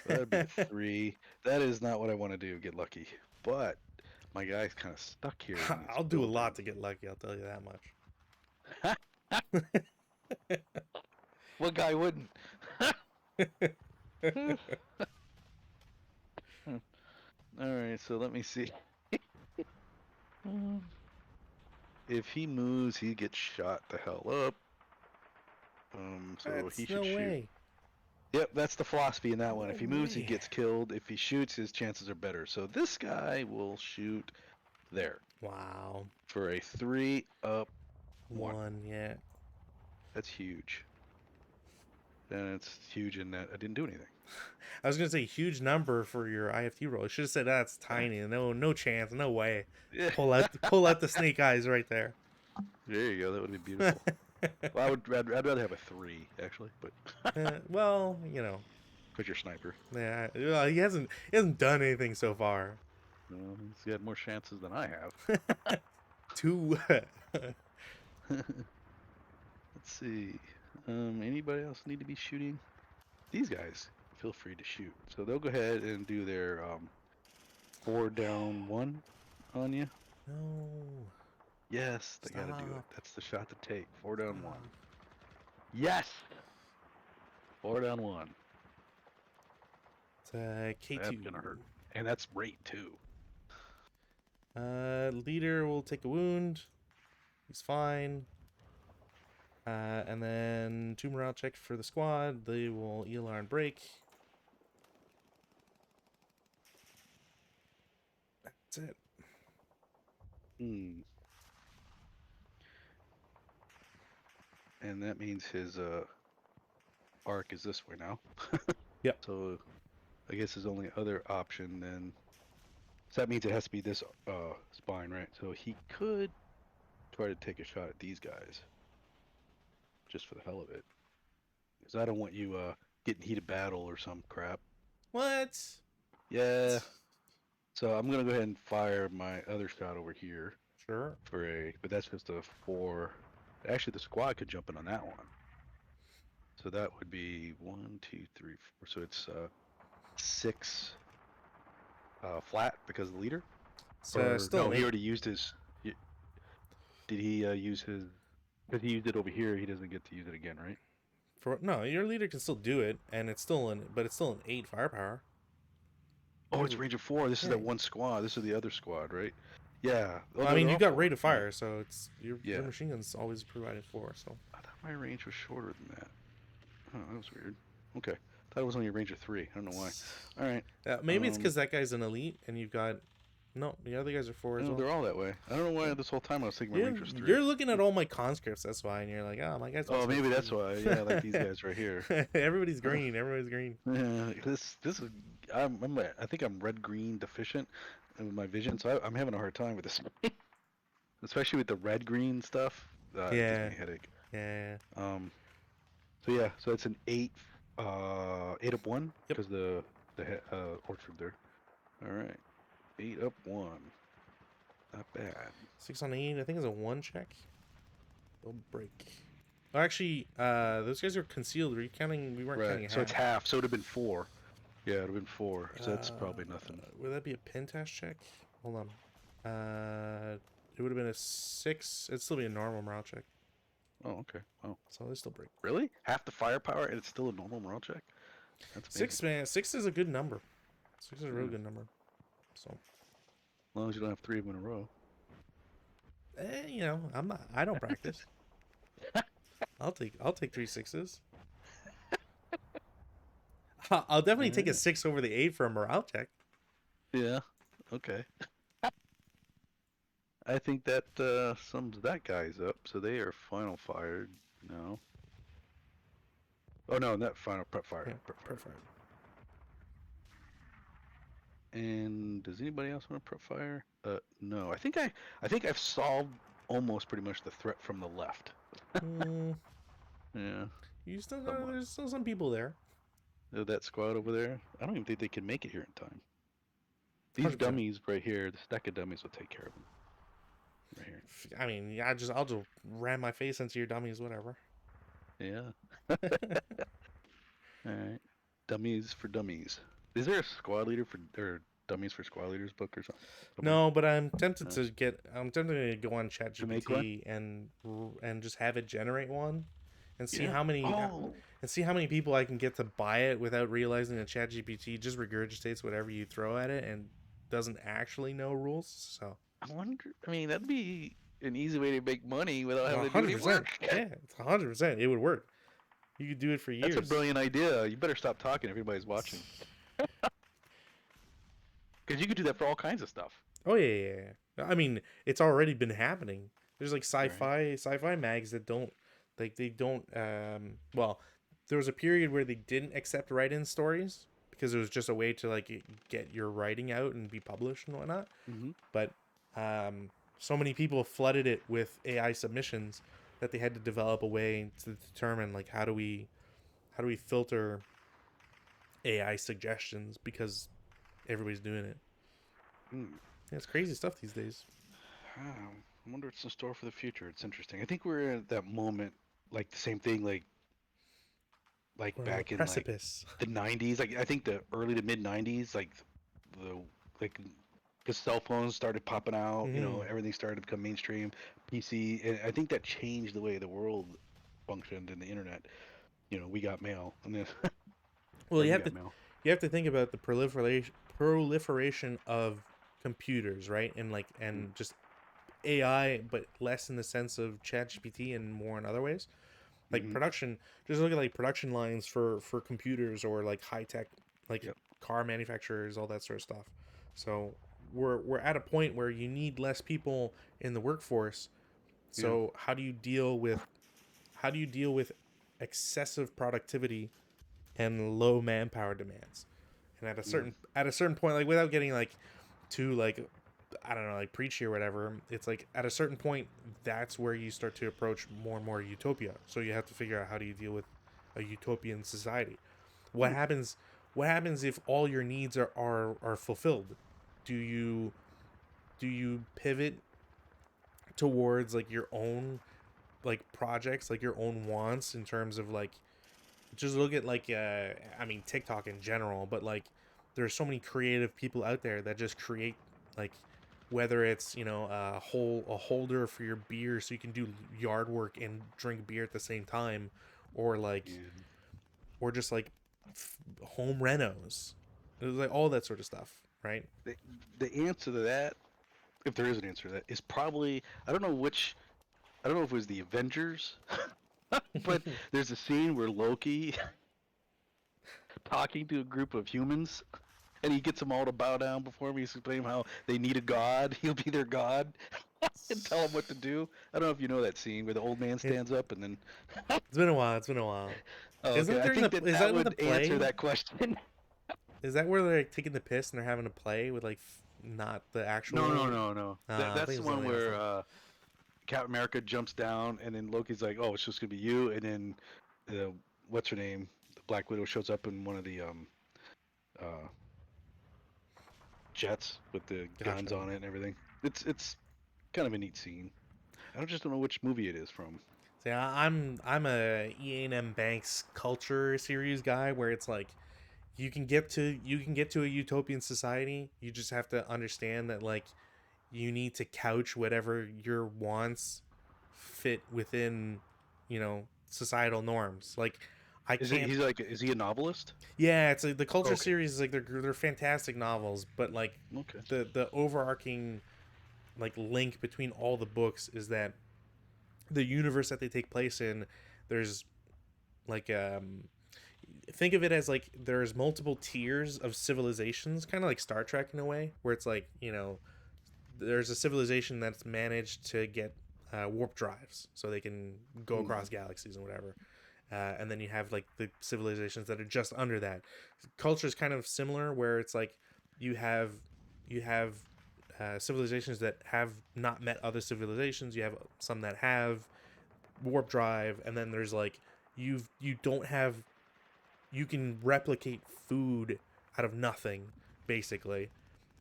That'd be a 3. That is not what I want to do, get lucky. But my guy's kind of stuck here in this I'll do a building. lot to get lucky, I'll tell you that much. What guy wouldn't? Alright, so let me see. If he moves, he gets shot the hell up. So he That's should no shoot. way. Yep, that's the philosophy in that one. No If he moves, he way. gets killed. If he shoots, his chances are better. So this guy will shoot there Wow. for a 3 up 1. One, yeah. That's huge. And it's huge in that I didn't do anything. I was gonna say huge number for your IFT roll. I should have said that's tiny. No chance, no way. Yeah. Pull out the snake eyes right there. There you go. That would be beautiful. Well, I'd rather have a 3 actually, but Well, you know, because you're sniper. yeah. Well, he hasn't done anything so far. Well, he's got more chances than I have. Two. Let's see. Anybody else need to be shooting? These guys, feel free to shoot. So they'll go ahead and do their 4 down 1 on you. No. Yes, they gotta do it. Stop. That's the shot to take. 4 down 1. Yes! 4 down 1. It's K2. That's gonna hurt. And that's rate 2. Leader will take a wound. He's fine. And then 2 morale check for the squad. They will ELR and break. That's it. And that means his arc is this way now. Yep. So I guess his only other option then. So that means it has to be this spine, right? So he could try to take a shot at these guys. Just for the hell of it. Because I don't want you getting heated battle or some crap. What? Yeah. So I'm gonna go ahead and fire my other shot over here. Sure. But that's just a 4. Actually, the squad could jump in on that one. So that would be 1, 2, 3, 4. So it's 6 flat because of the leader. So still no, he already used his. Did he use his? Because he used it over here, he doesn't get to use it again, right? no, your leader can still do it, and it's still an 8 firepower. Oh, it's range of 4. This is that one squad. This is the other squad, right? Yeah. Well, I mean, you got rate of fire, so it's your machine gun's always provided 4. So I thought my range was shorter than that. Oh, that was weird. Okay, thought it was only a range of 3. I don't know why. All right. Maybe it's because that guy's an elite, and you've got the other guys are 4 as well. They're all that way. I don't know why this whole time I was thinking my range was 3. You're looking at all my conscripts, that's why, and you're like, oh, my guy's. Oh, maybe that's why. Yeah, like these guys right here. Everybody's green. Everybody's green. Yeah, this is. I think I'm red green deficient with my vision, so I'm having a hard time with this, especially with the red green stuff. It gives me a headache. Yeah. So it's an 8, 8 up 1 because the orchard there. All right, 8 up 1. Not bad. 6 on 8. I think it's a 1 check. They'll break. Oh, actually, those guys are concealed. We weren't counting half. So it's half. So it would have been 4. Yeah, it would have been 4. So that's probably nothing. Would that be a pen test check? Hold on. It would have been a 6. It'd still be a normal morale check. Oh, okay. Oh. So they still break. Really? Half the firepower and it's still a normal morale check? That's amazing. 6, man. 6 is a good number. 6 is a real good number. So. As long as you don't have 3 of them in a row. I don't practice. I'll take 3 6s. I'll definitely take a 6 over the 8 for a morale check. Yeah. Okay. I think that sums that guy's up. So they are final fired. No. Oh no, not final prep fired. Yeah, prep fired. And does anybody else want to prep fire? No. I think I've solved almost pretty much the threat from the left. Yeah. You still there's still some people there. That squad over there. I don't even think they can make it here in time. These 100%. Dummies right here, the stack of dummies will take care of them. Right here. I mean, I'll just ram my face into your dummies, whatever. Yeah. All right. Dummies for dummies. Is there a squad leader for or dummies for squad leaders book or something somewhere? No, but I'm tempted Uh, to get. I'm tempted to go on to make one? ChatGPT and just have it generate one, and see Yeah. how many Oh. and see how many people I can get to buy it without realizing that ChatGPT just regurgitates whatever you throw at it and doesn't actually know rules. So I wonder. I mean, that'd be an easy way to make money without having to do any 100%. work. Yeah, it's 100%. It would work. You could do it for That's a years. brilliant idea. You better stop talking if anybody's watching. Because you could do that for all kinds of stuff. Oh yeah. I mean, it's already been happening. There's like Right. sci-fi mags that don't like they don't well, there was a period where they didn't accept write-in stories because it was just a way to like get your writing out and be published and whatnot. Mm-hmm. But so many people flooded it with AI submissions that they had to develop a way to determine like how do we filter AI suggestions because everybody's doing it. Mm. Yeah, it's crazy stuff these days. I wonder what's in store for the future. It's interesting. I think we're at that moment, like the same thing, like We're on the back in like precipice. the '90s. Like I think the early to mid '90s, the like because cell phones started popping out. Hmm. Everything started to become mainstream. PC, and I think that changed the way the world functioned in the internet. We got mail, and then Well, or you you have got to mail. you have to think about the proliferation of computers, right? And just AI, but less in the sense of ChatGPT and more in other ways. Like Mm-hmm. production, just look at like production lines for computers or like high tech, like Yep. car manufacturers, all that sort of stuff. So we're at a point where you need less people in the workforce. Yeah. So how do you deal with excessive productivity and low manpower demands? And Yeah. at a certain point, like without getting like too like I don't know, like preachy or whatever, it's like at a certain point that's where you start to approach more and more utopia. So you have to figure out how do you deal with a utopian society. What Hmm. happens what happens if all your needs are fulfilled? Do you pivot towards like your own like projects, like your own wants in terms of like just look at like I mean TikTok in general, but like there's so many creative people out there that just create like whether it's a holder for your beer so you can do yard work and drink beer at the same time, or like Yeah. or just like home renos. It was like all that sort of stuff, right? The, the answer to that, if there is an answer to that, is probably I don't know which. I don't know if it was the Avengers, but there's a scene where Loki talking to a group of humans, and he gets them all to bow down before him. He's explaining how they need a god. He'll be their god and tell them what to do. I don't know if you know that scene where the old man It, stands up and then. it's been a while. It's been a while. Oh, Isn't okay. that I during the? think that Is that that in the would answer play? that question. Is that where they're like taking the piss and they're having a play with like not the No, no, actual? no, no. I That's think the it's one something else where then. Captain America jumps down, and then Loki's like, "Oh, it's just gonna be you," and then what's her name, the Black Widow shows up in one of the uh, jets with the Gotcha. guns on it and everything. It's kind of a neat scene. I don't know which movie it is from. See, I'm a E&M Banks culture series guy where it's like you can get to a utopian society. You just have to understand that like you need to couch whatever your wants fit within societal norms. Like I Is it? can't. He's like, is he a novelist? Yeah, it's like the culture Okay, series is like they're fantastic novels, but like okay. the overarching like link between all the books is that the universe that they take place in, there's like think of it as like there's multiple tiers of civilizations, kind of like Star Trek in a way, where it's like there's a civilization that's managed to get warp drives so they can go Hmm. across galaxies and whatever. And then you have like the civilizations that are just under that. Culture is kind of similar, where it's like you have civilizations that have not met other civilizations. You have some that have warp drive, and then there's like you don't have you can replicate food out of nothing basically,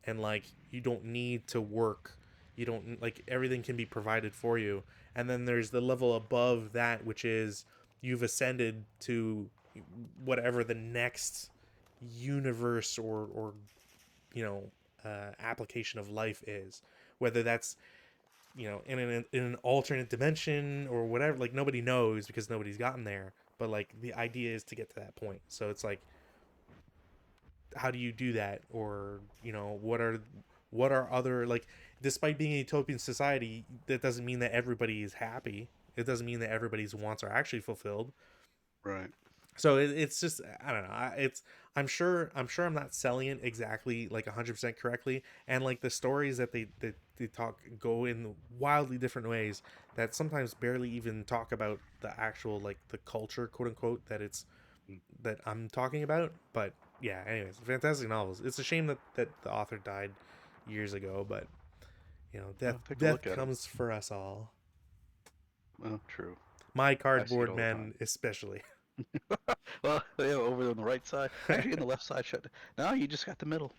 and like you don't need to work. You don't like everything can be provided for you. And then there's the level above that, which is you've ascended to whatever the next universe or application of life is, whether that's in an alternate dimension or whatever. Like, nobody knows because nobody's gotten there, but like the idea is to get to that point. So it's like, how do you do that? Or what are other, like, despite being a utopian society, that doesn't mean that everybody is happy. It doesn't mean that everybody's wants are actually fulfilled. Right. So it's just, I don't know. I'm not selling it exactly like 100% correctly, and like the stories that they talk go in wildly different ways that sometimes barely even talk about the actual, like, the culture, quote unquote, that I'm talking about. But yeah, anyways, fantastic novels. It's a shame that the author died years ago, but death I'll take a death look at them. comes for us all. Oh, true. My I see it cardboard all the time. men especially. Well, yeah, over on the right side. Actually, in the left side shut. No, you just got the middle.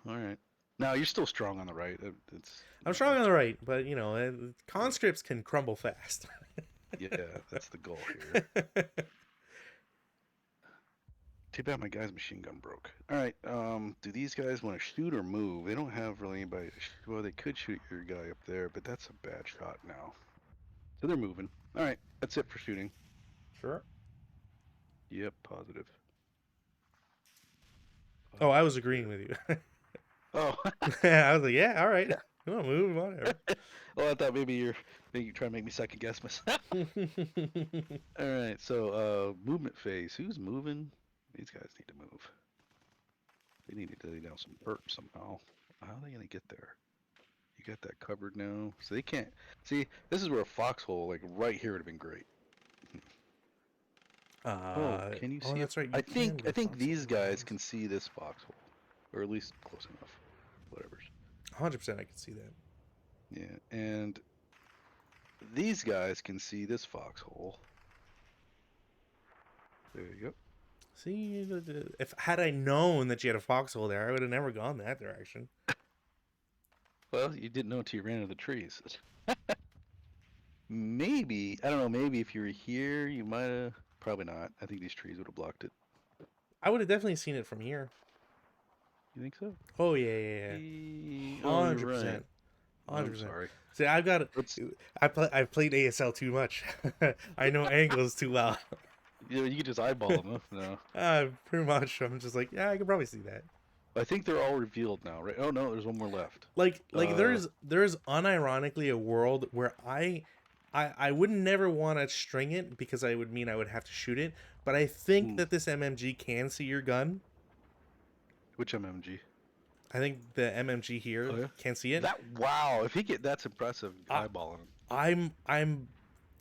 All right. No, you're still strong on the right. It's I'm strong on that's the fine. right, but Yeah, conscripts can crumble fast. yeah, that's the goal here. Too bad my guy's machine gun broke. All right. Do these guys want to shoot or move? They don't have really anybody. Well, they could shoot your guy up there, but that's a bad shot now. So they're moving. All right. That's it for shooting. Sure. Yep. Positive. Oh, I was agreeing Positive. with you. Oh. I was like, yeah, all right. Come on, move, whatever. Well, I thought maybe you're trying to make me second guess myself. All right. So movement phase. Who's moving? These guys need to move. They need to lay down some dirt somehow. How are they gonna get there? You got that covered now, so they can't see. This is where a foxhole, like right here, would have been great. Oh, can you oh, see it? that's right. I You can think get these foxholes. guys can see this foxhole, or at least close enough. Whatever. 100%, I can see that. Yeah, and these guys can see this foxhole. There you go. See, if had I known that you had a foxhole there, I would have never gone that direction. Well, you didn't know until you ran into the trees. Maybe, I don't know, maybe if you were here, you might have. Probably not. I think these trees would have blocked it. I would have definitely seen it from here. You think so? Oh yeah, yeah, yeah. Oh, you're Hundred right. percent, hundred I'm percent. sorry. See, I've got. Let's. I've played ASL too much. I know angles too well. You could just eyeball them, huh? No. Pretty much. I'm just like, yeah, I could probably see that. I think they're all revealed now, right? Oh no, there's one more left. Like Uh, there's unironically a world where I would never want to string it because I would mean I would have to shoot it, but I think hmm, that this MMG can see your gun. which MMG? I think the MMG Oh here yeah. can see it. That wow! If he get that's impressive I, eyeballing him. I'm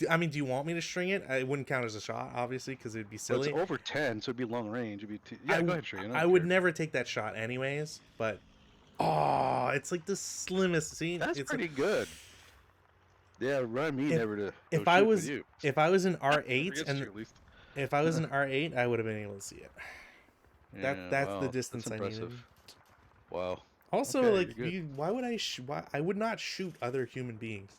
I mean, do you want me to string it? It wouldn't count as a shot, obviously, because it'd be Well, it's silly. over 10, so it'd be long range. It'd be I yeah. Go ahead, Shane. I I don't would care. never take that shot anyways, but oh, it's like the slimmest. See, That's it's like, pretty good. Yeah, remind me if never to go if I shoot with was you. if I was in R8 Against and you, at least. if I was in R8, I would have been able to see it. Yeah, That's the wow, that's distance I impressive. needed. Wow. Also, Okay, like, you're good. why would why I would not shoot other human beings?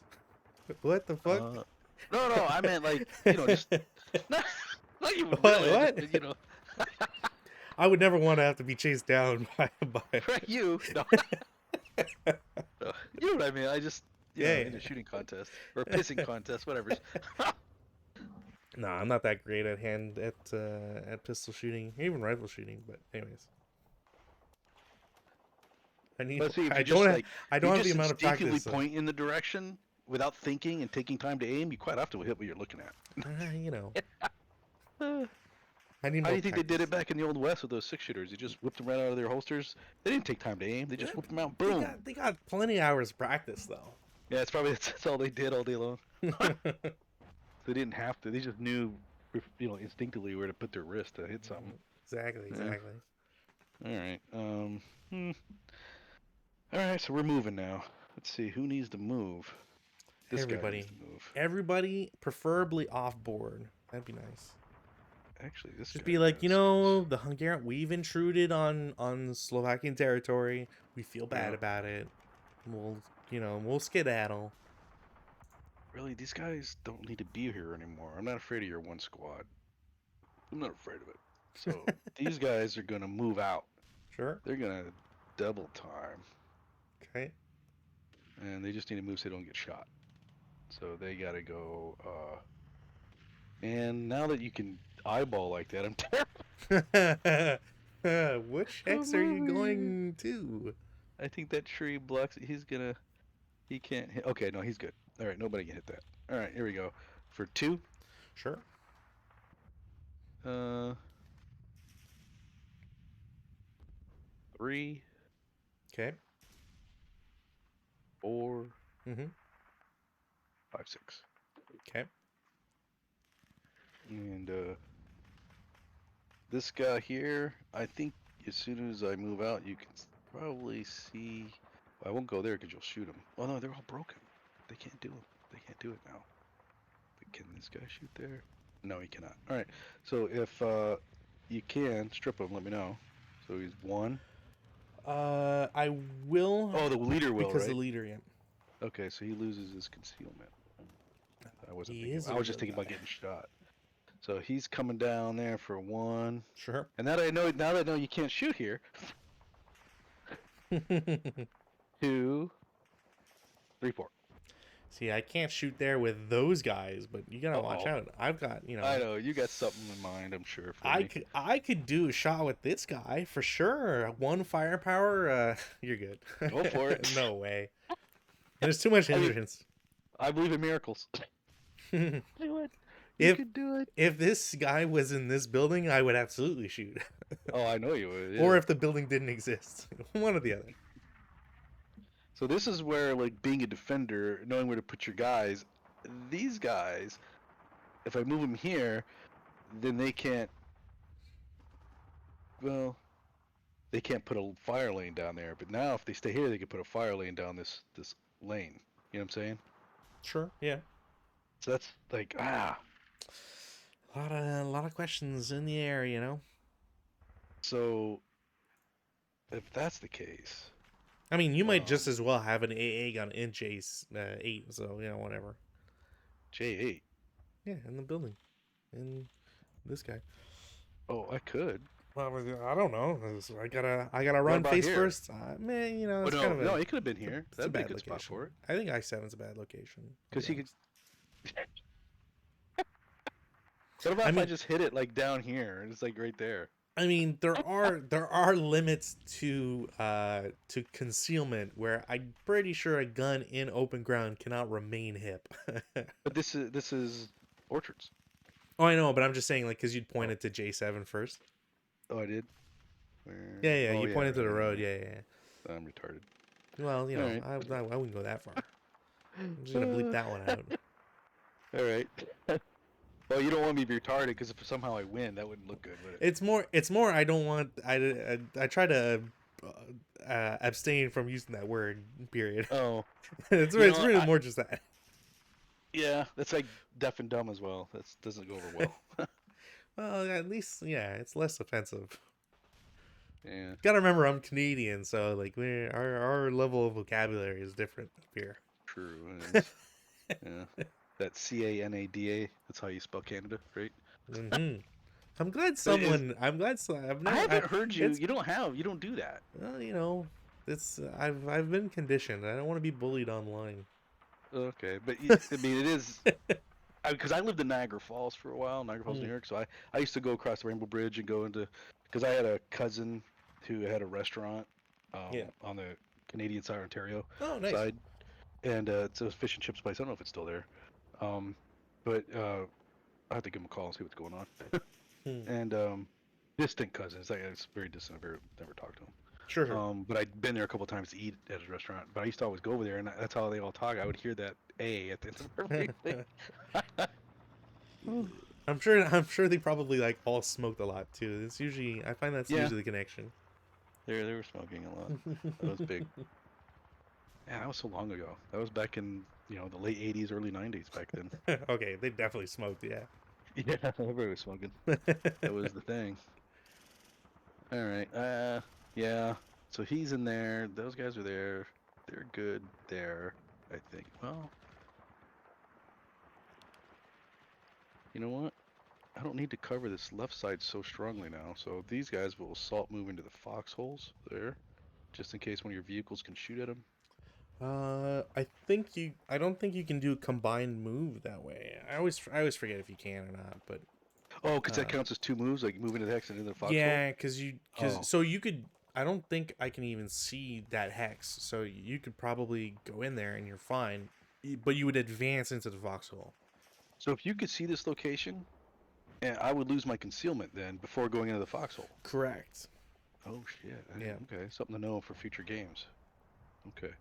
What the fuck? No, I meant like just not not even What? really. I just What? meant I would never want to have to be chased down by. right you. No, no, you know what I mean. I just Yeah, in a shooting contest or a pissing contest, whatever. no, I'm not that great at pistol shooting, even rifle shooting. But anyways, I need. But see, if I you don't just have. like I if you don't have the just amount of instinctively practice. point in the direction without thinking and taking time to aim, you quite often will hit what you're looking at. You know, Uh, I need How do more you think they did practice. it back in the old west with those six shooters? They just whipped them right out of their holsters. They didn't take time to aim. They Yeah, just whipped them out. they Boom. got plenty of hours of practice though. Yeah, it's probably that's all they did all day long. They didn't have to. They just knew, instinctively where to put their wrist to hit something. Exactly, Yeah. exactly. All right. All right. So we're moving now. Let's see who needs to move. This guy needs Everybody, to move. everybody, preferably off board. That'd be nice. Actually, this Just guy be like, kind of sucks. the Hungarian. We've intruded on Slovakian territory. We feel bad Yeah. about it. We'll skedaddle. really, these guys don't need to be here anymore. I'm not afraid of your one squad. I'm not afraid of it. So these guys are gonna move out. Sure. They're gonna double time, Okay. and they just need to move so they don't get shot. So they gotta go. And now that you can eyeball like that, I'm Which hex I'm are you over here. going to? I think that tree blocks it. He's gonna. He can't hit. Okay, no, he's good. All right, nobody can hit that. All right, here we go. For 2, Sure. uh, 3, Okay. 4, Mm-hmm. 5, 6. Okay. And this guy here, I think as soon as I move out, you can probably see. Well, I won't go there because you'll shoot them. Oh no, they're all broken. They can't do it. They can't do it now. But can this guy shoot there? No, he cannot. All right. So if you can strip him, let me know. So he's 1. I will Oh, the leader will, because the right? leader, yeah. Okay, so he loses his concealment. I wasn't He thinking. is I a was just real thinking about guy. getting shot. So he's coming down there for 1. Sure. And now that I know you can't shoot here. 2, 3, 4. See, I can't shoot there with those guys, but you gotta watch Uh-oh. out. I've got, I know you got something in mind, I'm sure, for me. I could do a shot with this guy for sure. 1 firepower, you're good. Go for it. No way. There's too much I mean, hindrance. I believe in miracles. Do it. You if could do it. if this guy was in this building, I would absolutely shoot. Oh, I know you would. Or Yeah. if the building didn't exist, one or the other. So this is where, like, being a defender, knowing where to put your guys. These guys, if I move them here, then they can't. Well, they can't put a fire lane down there. But now, if they stay here, they can put a fire lane down this lane. You know what I'm saying? Sure, yeah. So that's like A lot of questions in the air, you know. So if that's the case, I mean, you might just um, as well have an AA gun in J's 8, so whatever. J8. Yeah, in the building, in this guy. Oh, I could. Well, I don't know. I gotta What run about face here? first. Man, Oh it's kind no, of no, it could have been here. it's a That'd be a bad good spot location. for it. I think I7's a bad location. To Because be he could. honest. What about I if I mean, just hit it like down here? It's like right there. there are limits to concealment where I'm pretty sure a gun in open ground cannot remain hip. But this is orchards. Oh, I know, but I'm just saying, like, because you'd Oh, pointed to J7 first. oh, I did. Where? Yeah, yeah, Oh you yeah, pointed to the right, road. right, Yeah, yeah, yeah. right. I'm retarded. Well, All right. I wouldn't go that far. I'm just gonna bleep that one out. All right. Well, you don't want me to be retarded because if somehow I win, that wouldn't look good, would it? It's more. I don't want. I try to abstain from using that word. Period. Oh, it's you it's know, really more just that. yeah, that's like deaf and dumb as well. That doesn't go over well. Well, at least it's less offensive. Yeah, Gotta remember, I'm Canadian, so like our level of vocabulary is different up here. true. It is. Yeah, that Canada. That's how you spell Canada, right? hmm I'm glad But is someone. I'm glad. I've I never. haven't heard you. It's You don't do that. well, it's. I've been conditioned. I don't want to be bullied online. Okay, but I mean, it is because I lived in Niagara Falls for a while, Niagara Falls, New Mm, York. So I used to go across the Rainbow Bridge and go into because I had a cousin who had a restaurant yeah. on the Canadian side, Ontario Oh, nice. side, and it's a fish and chips place. I don't know if it's still there, um, but I have to give him a call and see what's going on. Hmm. And distant cousins, like it's very distant. I've never talked to him. Sure, sure. But I'd been there a couple times to eat at his restaurant. But I used to always go over there, and that's how they all talk. I would hear that A at the end of everything. I'm sure they probably like all smoked a lot too. It's usually I find that's Yeah, usually the connection. they were smoking a lot. That was big. Yeah, that was so long ago. That was back in the late '80s, early '90s back then. Okay, they definitely smoked. Yeah. Yeah, everybody was smoking. That was the thing. All right. Yeah. So he's in there. Those guys are there. They're good there, I think. Well, You know what? I don't need to cover this left side so strongly now, so these guys will assault move into the foxholes there, just in case one of your vehicles can shoot at them. I don't think you can do a combined move that way. I always forget if you can or not, but Oh, because that uh, counts as 2 moves, like moving to the hex and into the foxhole? yeah, Oh. so you could. I don't think I can even see that hex, so you could probably go in there and you're fine, but you would advance into the foxhole. So if you could see this location, and I would lose my concealment then before going into the foxhole. Correct. Oh shit. Yeah. Okay, something to know for future games. Okay.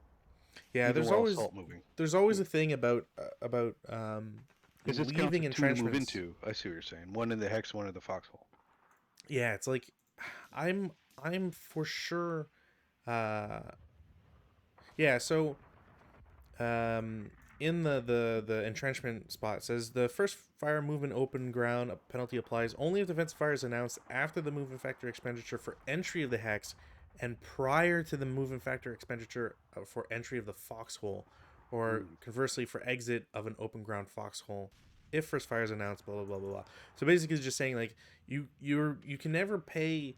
Yeah. Either while assault moving. There's always a thing about Because this counts leaving as 2 to move entrenchments. into. I see what you're saying. One in the hex, one in the foxhole. Yeah, it's like I'm I'm for sure. Uh, yeah. So in the entrenchment spot, it says the first fire move in open ground, a penalty applies only if defensive fire is announced after the movement factor expenditure for entry of the hex and prior to the movement factor expenditure for entry of the foxhole, or Mm. conversely for exit of an open ground foxhole if first fire is announced, blah blah blah blah blah. So basically it's just saying like you can never pay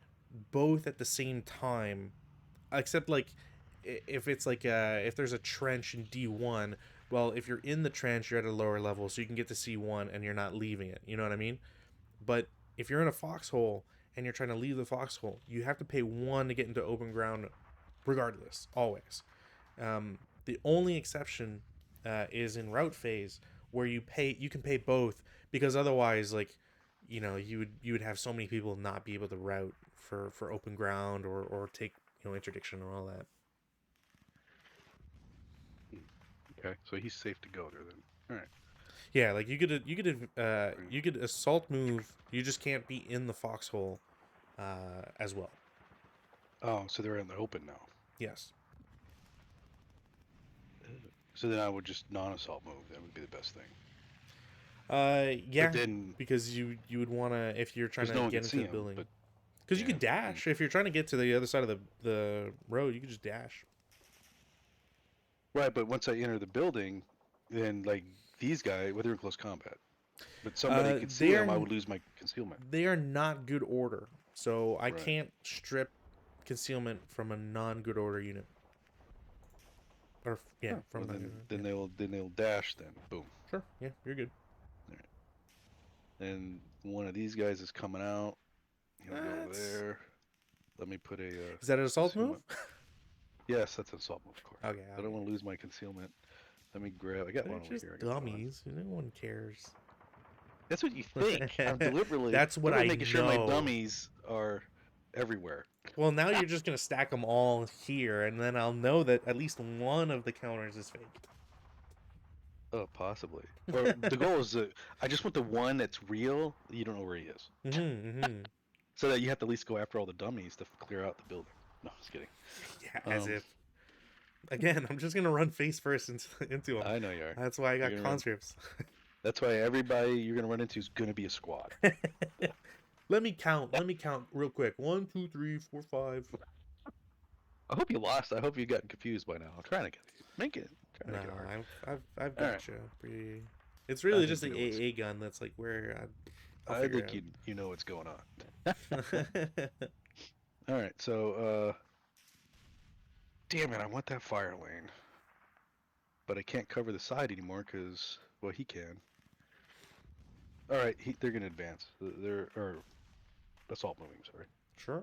both at the same time, except like if it's like if there's a trench in D1, well, if you're in the trench, you're at a lower level, so you can get to C1 and you're not leaving it. You know what I mean? But if you're in a foxhole and you're trying to leave the foxhole, you have to pay 1 to get into open ground, regardless, always. The only exception is in route phase, where you can pay both, because otherwise, like, you would have so many people not be able to route for open ground, or take interdiction or all that. Okay, so he's safe to go there then. All right. Yeah, like you could assault move. You just can't be in the foxhole as well. Oh, so they're in the open now. Yes. So then I would just non-assault move. That would be the best thing. Yeah, But then because you would want to, if you're trying because to no one get can into see the him. building, But because you yeah. could dash. If you're trying to get to the other side of the road, you could just dash. Right, but once I enter the building, then like these guys, well, they're in close combat. But somebody could see They them, I are would lose my concealment. they are not good order, so I Right. can't strip concealment from a non good order unit. Or yeah, Huh. from Well, the then yeah. they'll dash. Then boom. Sure, yeah, you're good. All right. And one of these guys is coming out. He'll go That's there. Let me put a Is that an assault move? concealment. Yes, that's an assault move, of course. Okay, I don't okay. want to lose my concealment. Let me grab. I got They're one over just here. I got one. dummies. No one cares. That's what you think. I'm That's what deliberately I making sure my know. dummies are everywhere. Well, now you're just gonna stack them all here, and then I'll know that at least one of the counters is Oh, possibly. Or the fake. goal is that I just want the one that's real. You don't know where he is, Mm-hmm. so that you have to at least go after all the dummies to clear out the building. No, just kidding. Yeah, as Um, if. Again, I'm just gonna run face first into them. I know you are. That's why I You're got gonna run. conscripts. That's why everybody you're gonna run into is gonna be a squad. Let me count. Let me count real quick. 1, 2, 3, 4, 5. I hope you lost. I hope you got confused by now. I'm trying to get you. Make it. Trying No, to make it hard. I've All right. got you. Pretty. It's I really think just you the know what's. AA gun that's like where I'll I figure think it you know what's going on. out. All right. So damn it, I want that fire lane, but I can't cover the side anymore because well he can. All right, they're gonna advance. They're or assault moving. Sorry, Sure.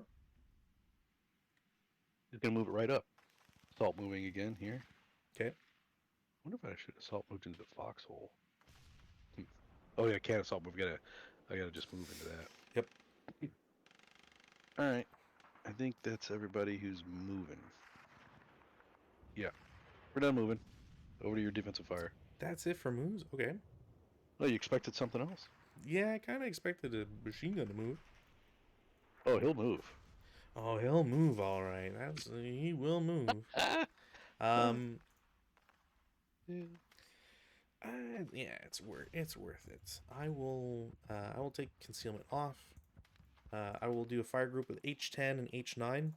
he's gonna move it right up. Assault moving again here. Okay. Wonder if I should assault move into the foxhole. Hmm. Oh yeah, I can't assault move. I gotta just move into that. Yep. All right, I think that's everybody who's moving. Yeah, we're done moving. Over to your defensive fire. That's it for moves. Okay. Oh, you expected something else? Yeah, I kind of expected a machine gun to move. Oh, he'll move. Oh, he'll move all right. He will move. Um, Yeah. yeah, it's worth it. I will take concealment off. I will do a fire group with H10 and H9.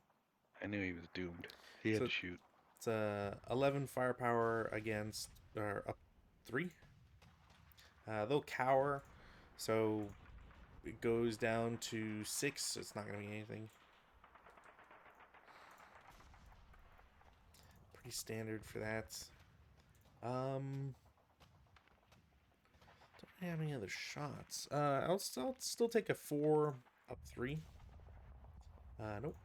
I knew he was doomed. He had So to shoot. it's 11 firepower against up 3. They'll cower. So it goes down to 6. So it's not going to be anything. Pretty standard for that. Don't have any other shots. I'll still take a 4 up 3. Nope.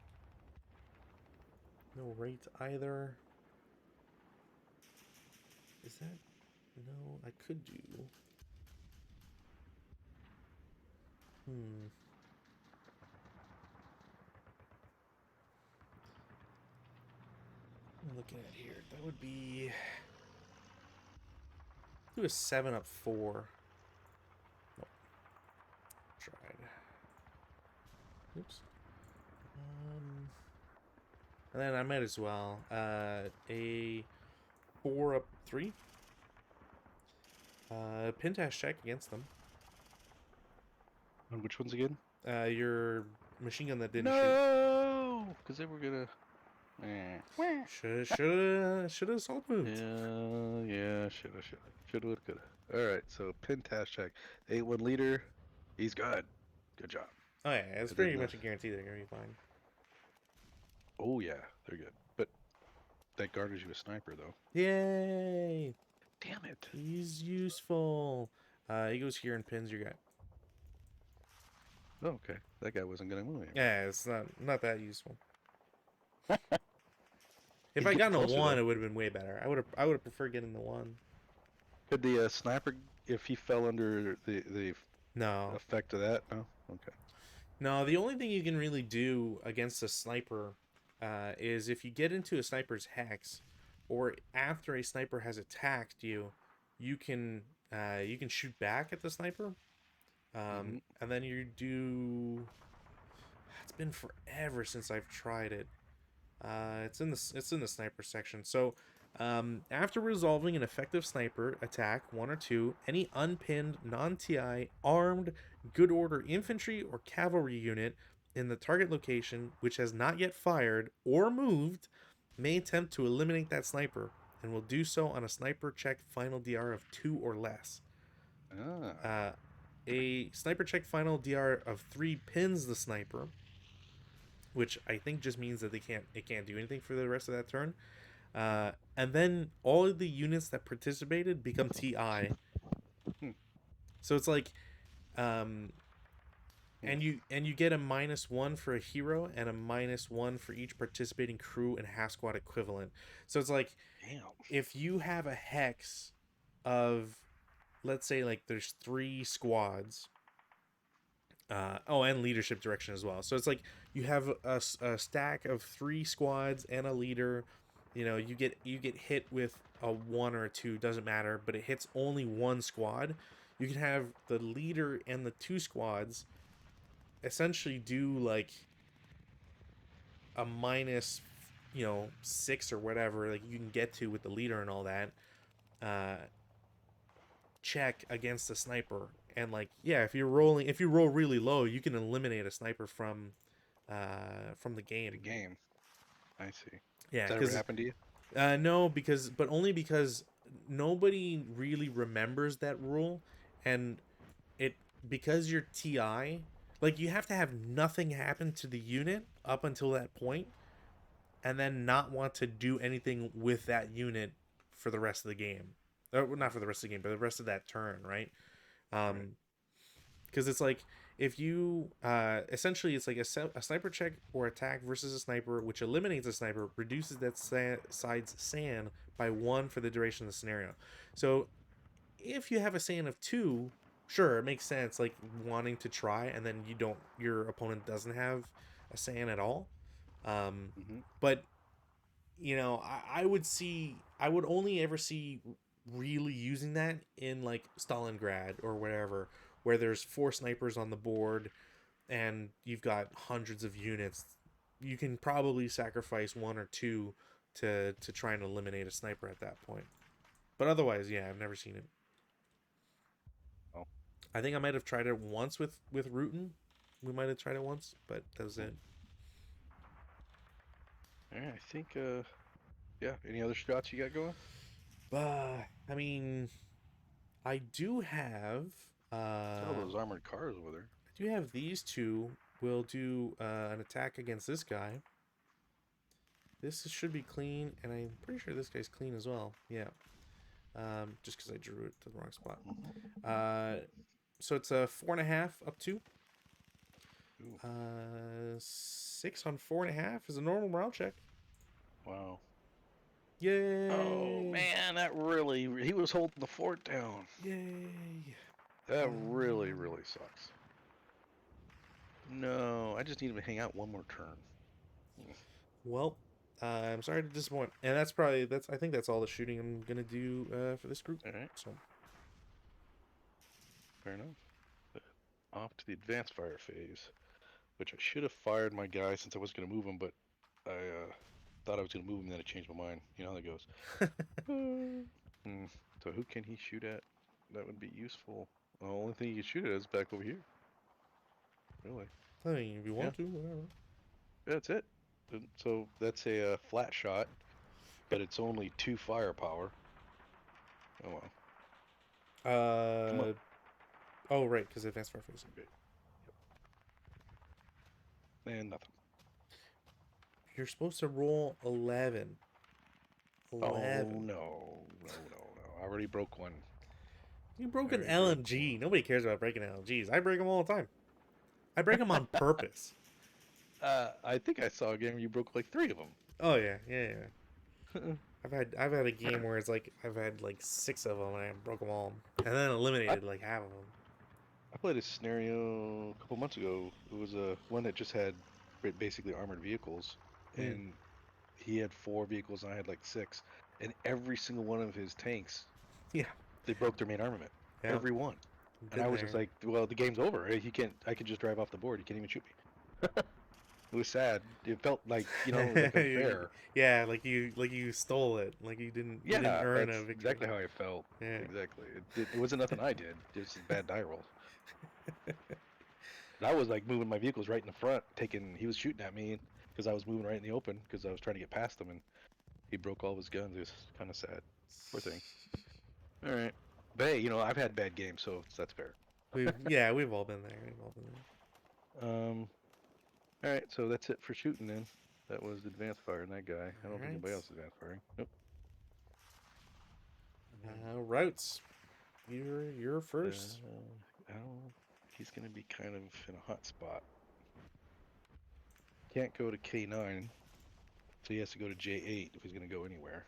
No rate either. Is that... No, I could do... What am I looking at here? That would be... Do a 7 up 4. Nope. Tried. Oops. And then I might as well. A 4 up 3. Pintash check against them. And which ones again? Your machine gun that didn't shoot. No, because they were gonna. Should have assault moved. Yeah, shoulda, coulda. All right, so pin task check. 8-1 leader, he's good. Good job. Oh yeah, it's And pretty then much a guarantee they're gonna be fine. Oh yeah, they're good. But that garners you a sniper though. Yay! Damn it. He's useful. He goes here and pins your guy. Oh, okay. That guy wasn't gonna move anymore. Yeah, it's not that useful. If He'd I get got a closer, 1, though. it would have been way better. I would have preferred getting the 1. Could the sniper, if he fell under the No. effect of that? No. Okay. No, the only thing you can really do against a sniper is if you get into a sniper's hex, or after a sniper has attacked you, you can shoot back at the sniper, and then you do. It's been forever since I've tried it. It's in the sniper section. So after resolving an effective sniper attack, 1 or 2, any unpinned, non-TI, armed, good order infantry or cavalry unit in the target location which has not yet fired or moved may attempt to eliminate that sniper and will do so on a sniper check final DR of 2 or less. A sniper check final DR of 3 pins the sniper, which I think just means that it can't do anything for the rest of that turn. And then all of the units that participated become TI. So it's like, and you get a -1 for a hero and a -1 for each participating crew and half squad equivalent. So it's like, Damn. if you have a hex of, let's say like there's 3 squads. And leadership direction as well. So it's like you have a stack of 3 squads and a leader. You know, you get hit with a 1 or a 2, doesn't matter, but it hits only 1 squad. You can have the leader and the 2 squads essentially do like a minus, 6 or whatever, like you can get to with the leader and all that. Check against the sniper, and like, yeah, if you roll really low, you can eliminate a sniper from the game. The game. I see. Yeah, Has that ever happened to you? No, but only because nobody really remembers that rule, and because you're TI, like you have to have nothing happen to the unit up until that point, and then not want to do anything with that unit for the rest of the game. Not for the rest of the game, but the rest of that turn, right? Because it's like, if you essentially, it's like a sniper check or attack versus a sniper, which eliminates a sniper, reduces that side's SAN by 1 for the duration of the scenario. So if you have a SAN of 2, sure, it makes sense, like wanting to try, and then your opponent doesn't have a SAN at all. But I would only ever see really using that in like Stalingrad or wherever, where there's 4 snipers on the board and you've got hundreds of units. You can probably sacrifice 1 or 2 to try and eliminate a sniper at that point. But otherwise, yeah, I've never seen it. Oh. I think I might have tried it once with Rootin. We might have tried it once, but that was it. Yeah, I think yeah. Any other shots you got going? I mean, I do have All I those armored cars over there. do have these two. We'll do an attack against this guy. This should be clean, and I'm pretty sure this guy's clean as well. Yeah. Just because I drew it to the wrong spot. So it's a 4.5 up 2. Ooh. 6 on 4.5 is a normal morale check. Wow. Yay! Oh man, that really he was holding the fort down. Yay! That really sucks. No, I just need him to hang out one more turn. Well, I'm sorry to disappoint, and that's I think that's all the shooting I'm gonna do for this group. All right, So fair enough. Off to the advanced fire phase, which I should have fired my guy since I was going to move him, but I thought I was going to move him, then I changed my mind. You know how that goes. So who can he shoot at? That would be useful. The only thing he can shoot at is back over here. Really? I mean, if you want Yeah. to, whatever. Yeah, that's it. So that's a flat shot, but it's only 2 firepower. Oh well. Come on. Oh right, because advanced fire phase. Okay. Yep. And nothing. You're supposed to roll 11. Oh no. I already broke one. You broke an LMG. Nobody cares about breaking LMGs. I break them all the time. I break them on purpose. I think I saw a game where you broke like 3 of them. Oh yeah. I've had a game where it's like I've had like 6 of them and I broke them all, and then eliminated like half of them. I played a scenario a couple months ago. It was one that just had basically armored vehicles, and he had 4 vehicles and I had like 6, and every single one of his tanks, Yeah. they broke their main armament. Yeah. Every one. And I was just like, well, the game's over. He can't. I can just drive off the board. He can't even shoot me. It was sad. It felt like, like unfair. Yeah, like you stole it. Like you didn't earn that's a victory. exactly how I felt. Yeah. Exactly. It wasn't nothing I did. It was just bad die rolls. And I was like moving my vehicles right in the front, he was shooting at me because I was moving right in the open because I was trying to get past him, and he broke all of his guns. It was kind of sad. Poor thing. All right. But hey, I've had bad games, so that's fair. We've all been there. All right, so that's it for shooting then. That was advanced fire and that guy. I don't think anybody else is advanced firing. Nope. Routes. You're first. He's gonna be kind of in a hot spot. Can't go to K9, so he has to go to J8 if he's gonna go anywhere.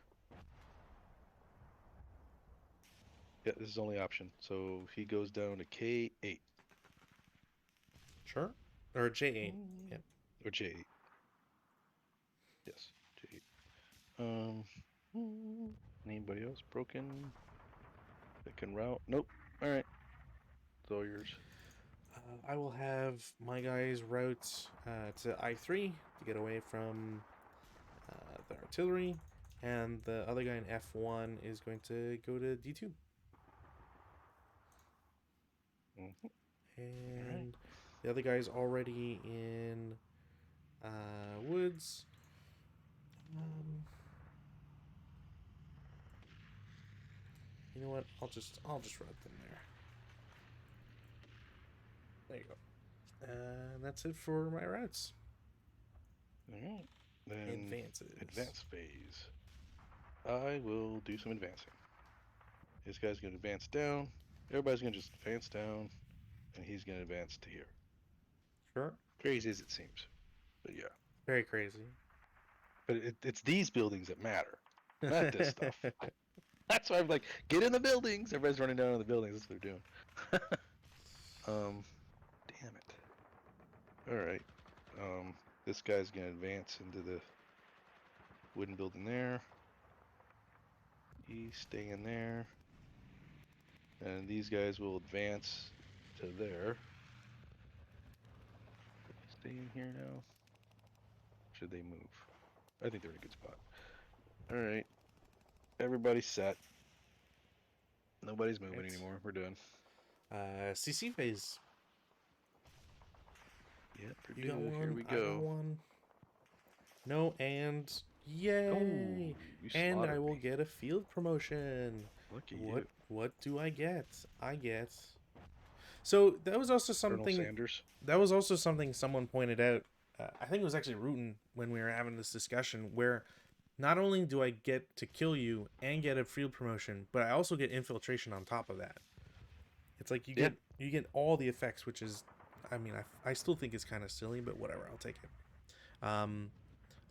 Yeah, this is the only option. So he goes down to K8. Sure. Or J8. Yeah. Or J8. Yes, J8. Anybody else broken? That can route? Nope. All right. It's all yours. I will have my guys route to I3 to get away from the artillery, and the other guy in F1 is going to go to D2. And the other guy's already in woods. You know what? I'll just route them there. There you go. And that's it for my routes. All right. Then Advances. Advance phase. I will do some advancing. This guy's going to advance down. Everybody's going to just advance down. And he's going to advance to here. Sure. Crazy as it seems. But yeah. Very crazy. But it's these buildings that matter. Not this stuff. That's why I'm like, get in the buildings. Everybody's running down in the buildings. That's what they're doing. Damn it. Alright. This guy's going to advance into the wooden building there. He's staying there. And these guys will advance to there. Stay in here now. Should they move? I think they're in a good spot. Alright. Everybody's set. Nobody's moving anymore. We're done. CC phase. Yep, You got one. Here we go. I got one. No, and yay! And I will get a field promotion. Lucky you. What do I get? I get So that was also Colonel something. Sanders. That was also something someone pointed out. I think it was actually Rutan when we were having this discussion, where not only do I get to kill you and get a field promotion, but I also get infiltration on top of that. It's like Yeah. you get all the effects, which is, I mean, I still think it's kind of silly, but whatever, I'll take it.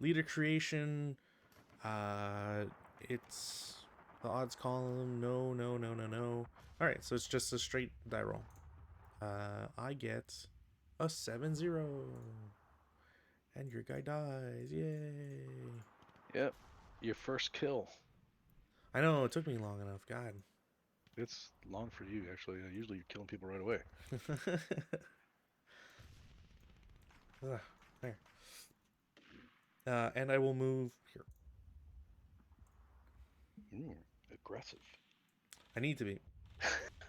Leader creation, uh, it's the odds column. No, no, no, no, no. All right, so it's just a straight die roll. I get a 7-0. And your guy dies. Yay. Yep. Your first kill. I know, it took me long enough. God. It's long for you, actually. Usually you're killing people right away. Ugh, there. And I will move here. Aggressive. I need to be.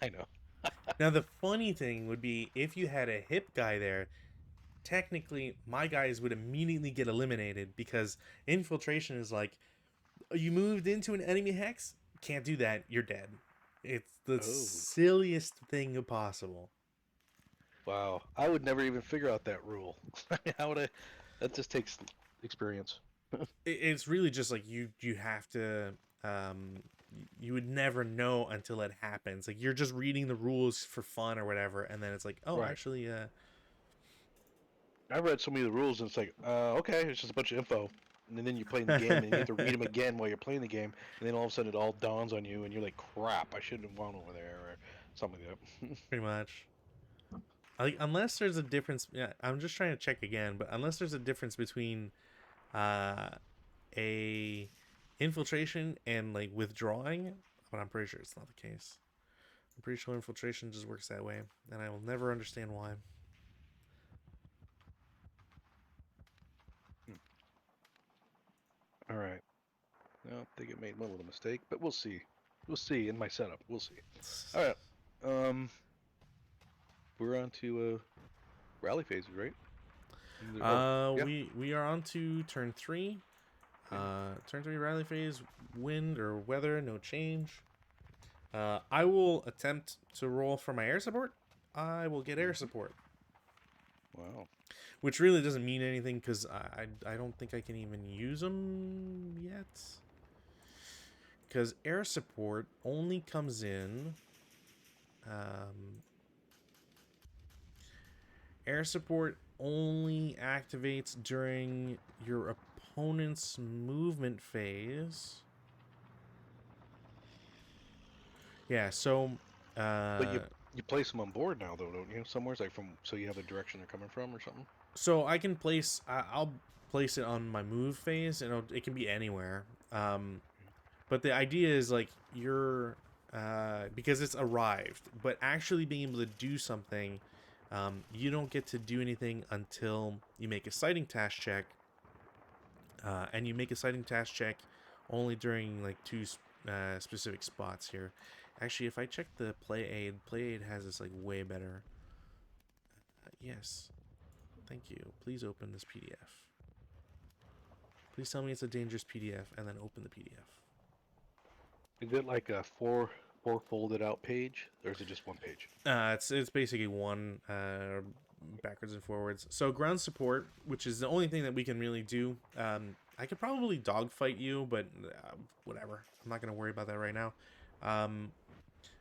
I know. Now, the funny thing would be if you had a hip guy there, technically my guys would immediately get eliminated because infiltration is like, you moved into an enemy hex? Can't do that. You're dead. It's the Oh, silliest thing possible. wow. I would never even figure out that rule. How would I? That just takes experience. It's really just like you have to um you would never know until it happens. Like you're just reading the rules for fun or whatever, and then it's like, oh, Right. actually, I read so many of the rules, and it's like, okay, it's just a bunch of info. And then you're playing the game, and you have to read them again while you're playing the game, and then all of a sudden it all dawns on you, and you're like, crap, I shouldn't have gone over there, or something like that. pretty much. Like unless there's a difference, yeah, I'm just trying to check again, but unless there's a difference between uh a infiltration and like withdrawing, but I'm pretty sure it's not the case. I'm pretty sure infiltration just works that way, and I will never understand why. All right. I think it made one little mistake, but we'll see. We'll see in my setup. We'll see. All right. We're on to rally phases, right? Oh, yeah. We are on to turn 3. Yeah. Turn 3 rally phase, wind or weather, no change. I will attempt to roll for my air support. I will get air support, Wow. which really doesn't mean anything because I don't think I can even use them yet. Because air support only comes in. Air support only activates during your opponent's movement phase. Yeah, so But uh you place them on board now, though, don't you? Somewhere's like from so you have the direction they're coming from or something. so I can place I'll place it on my move phase and it can be anywhere. But the idea is like you're because it's arrived, but actually being able to do something, you don't get to do anything until you make a sighting task check, and you make a sighting task check only during like two specific spots here. Actually, if I check the play aid has this like way better. Yes, thank you. Please open this PDF. Please tell me it's a dangerous PDF, and then open the PDF. Is it like a four folded out page, or is it just one page? It's basically one backwards and forwards. So ground support, which is the only thing that we can really do. I could probably dogfight you, but whatever. I'm not gonna worry about that right now.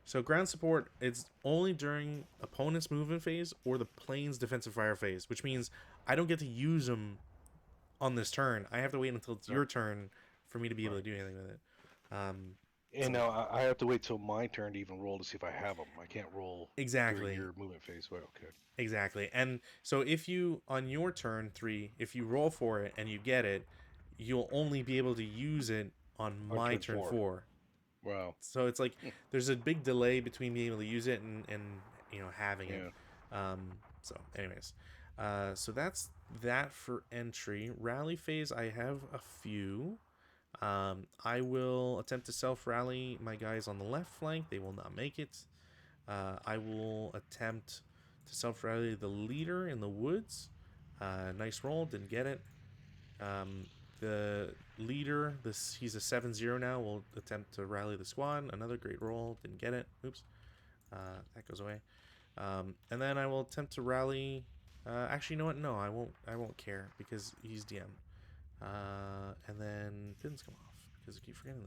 So ground support, it's only during opponent's movement phase or the plane's defensive fire phase, which means I don't get to use them on this turn. I have to wait until it's your turn for me to be able to Right. do anything with it. And So now I have to wait till my turn to even roll to see if I have them. I can't roll during exactly. your movement phase. Well, okay. Exactly. And so if you on your turn 3, if you roll for it and you get it, you'll only be able to use it on On my turn turn four. 4. Wow. So it's like Hmm. there's a big delay between being able to use it and having it. Yeah. So anyways, so that's that for entry. Rally phase, I have a few. I will attempt to self rally my guys on the left flank. They will not make it. I will attempt to self rally the leader in the woods. Nice roll, didn't get it. The leader, he's a 7-0 now, will attempt to rally the squad. Another great roll, didn't get it. Oops. That goes away. And then I will attempt to rally. Actually, you know what? No, I won't. I won't care because he's DM. And then pins come off because I keep forgetting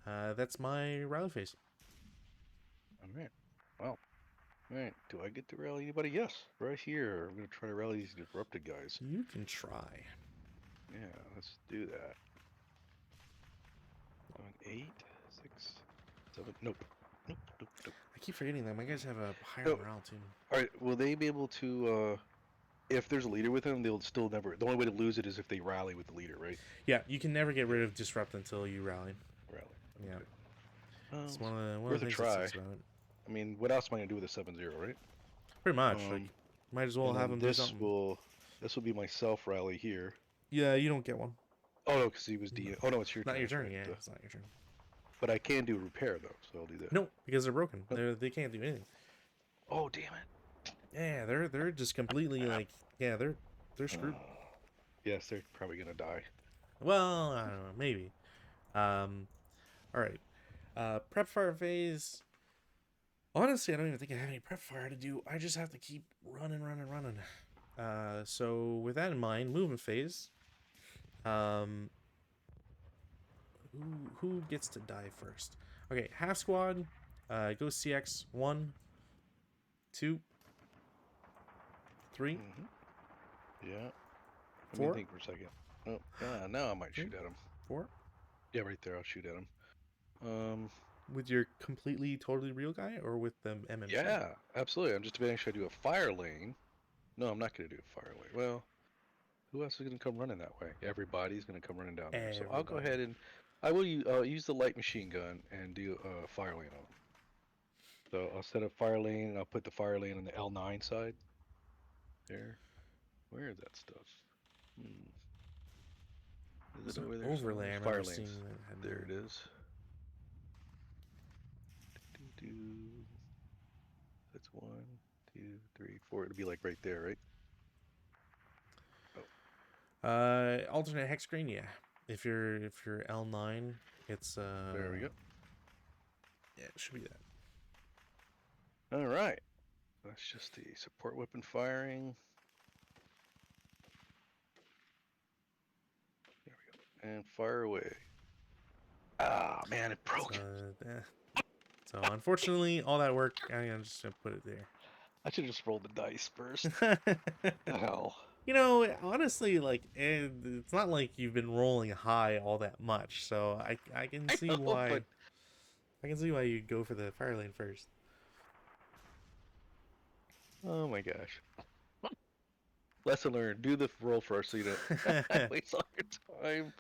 that. That's my rally phase. All right. Well. All right. Do I get to rally anybody? Yes. Right here. I'm gonna try to rally these disrupted guys. You can try. Yeah. Let's do that. 8, 6, 7. Nope. Nope. Nope. Nope. I keep forgetting that my guys have a higher No. morale too. All right. Will they be able to? If there's a leader with them, they'll still never. The only way to lose it is if they rally with the leader, right? Yeah, you can never get rid of disrupt until you rally. Rally. Yeah. Okay. It's one of Worth the a things try. that sucks about it. I mean, what else am I gonna do with a 7-0, right? Pretty much. Like, might as well have him do something. This will be my self rally here. Yeah, you don't get one. Oh no, because he was DM. Oh no, it's your turn. Not your turn. Right? Yeah, it's not your turn. But I can do repair though, so I'll do that. No, because they're broken. Oh. They can't do anything. Oh damn it. Yeah, they're just completely like they're screwed. Yes, they're probably gonna die. Well, I don't know, maybe. All right. Prep fire phase. Honestly, I don't even think I have any prep fire to do. I just have to keep running. So with that in mind, movement phase. Who gets to die first? Okay, half squad. Go CX 1, 2, 3. Yeah. Let 4. me think for a second. Oh, now I might shoot at him. 4. Yeah, right there. I'll shoot at him. With your completely, totally real guy, or with the MMG? Yeah, absolutely. I'm just debating should I do a fire lane. No, I'm not going to do a fire lane. Well, who else is going to come running that way? Everybody's going to come running down there. So I'll go ahead and I will use the light machine gun and do a fire lane on them. So I'll set up fire lane. And I'll put the fire lane on the L9 side. There. Where is that stuff? Is it over there? Overlay. I Fire remember seeing lanes. that. There it is. That's 1, 2, 3, 4. It'll be like right there, right? Alternate hex screen, yeah. If you're L9, it's There we go. Yeah, it should be that. All right. That's just the support weapon firing. There we go. And fire away. Ah, man, it broke. So unfortunately, all that work, I'm just gonna put it there. I should have just rolled the dice first. The hell. You know, honestly, like it's not like you've been rolling high all that much, so I can see why. But... I can see why you'd go for the fire lane first. Oh my gosh. Lesson learned. Do the roll first so you don't waste all your time.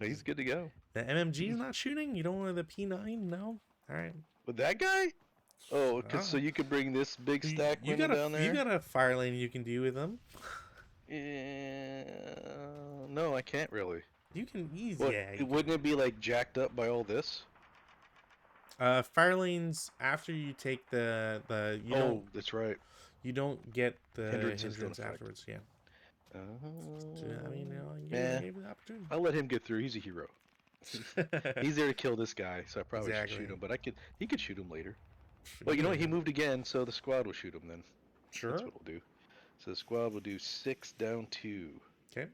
He's good to go. The MMG is not shooting? You don't want the P9? No? Alright. With that guy? Oh, because so you could bring this big stack down there? You got a fire lane you can do with them. Yeah. No, I can't really. You can easy. Well, yeah. Wouldn't it be like jacked up by all this? Fire lanes after you take the that's right. You don't get the hindrance afterwards. Effect. Yeah. I mean, gave the opportunity. I'll let him get through. He's a hero. He's there to kill this guy, so I probably should shoot him. But he could shoot him later. Well, you know what? He moved again, so the squad will shoot him then. Sure. That's what we'll do. So the squad will do 6 down 2. Okay.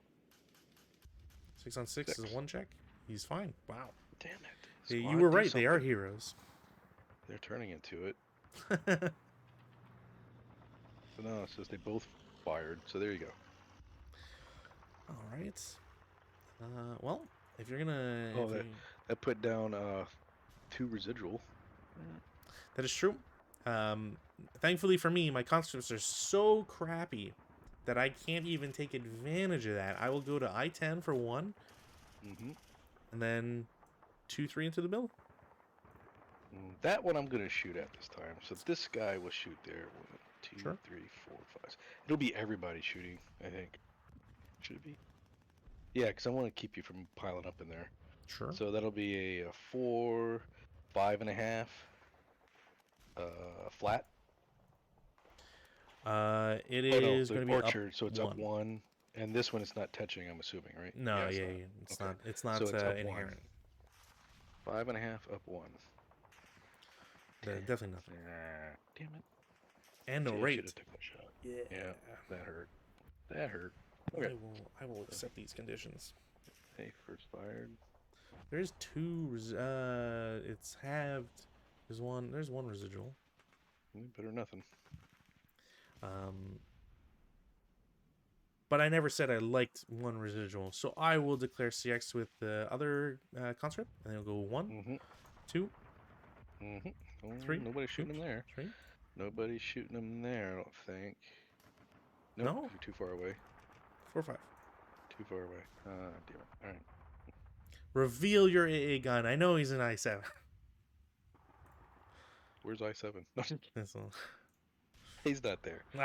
6 on 6 is 1 check. He's fine. Wow. Damn it. You were right. They are heroes. They're turning into it. So no, it says they both fired. So there you go. All right. Well, if you're gonna... that put down 2 residual. That is true. Thankfully for me, my conscripts are so crappy that I can't even take advantage of that. I will go to I-10 for 1. And then 2, 3 into the middle. That one I'm going to shoot at this time. So this guy will shoot there. 1, 2, 3, 4, 5. It'll be everybody shooting, I think. Should it be? Yeah, because I want to keep you from piling up in there. Sure. So that'll be a 4, 5.5. Flat. It is going to be orchard, up so it's 1. up 1, and this one is not touching. I'm assuming, right? No, yeah, it's not. It's not so it's inherent. 5.5 up 1. Definitely nothing. Nah, damn it. And no See, I should have rate. took that shot. Yeah. Yeah, that hurt. That hurt. Okay. I will So, accept these conditions. hey, first fired. There's two. It's halved. There's one residual. Better nothing. But I never said I liked one residual, so I will declare CX with the other conscript, and it'll go 1, Mm-hmm. 2, Mm-hmm. Oh, 3. nobody's Two, shooting him there. 3. Nobody's shooting him there, I don't think. Nope, No, you're too far away. 4, 5. Too far away. Damn it. All right. Reveal your AA gun. I know he's an I7. Where's I7? This one. He's not there. You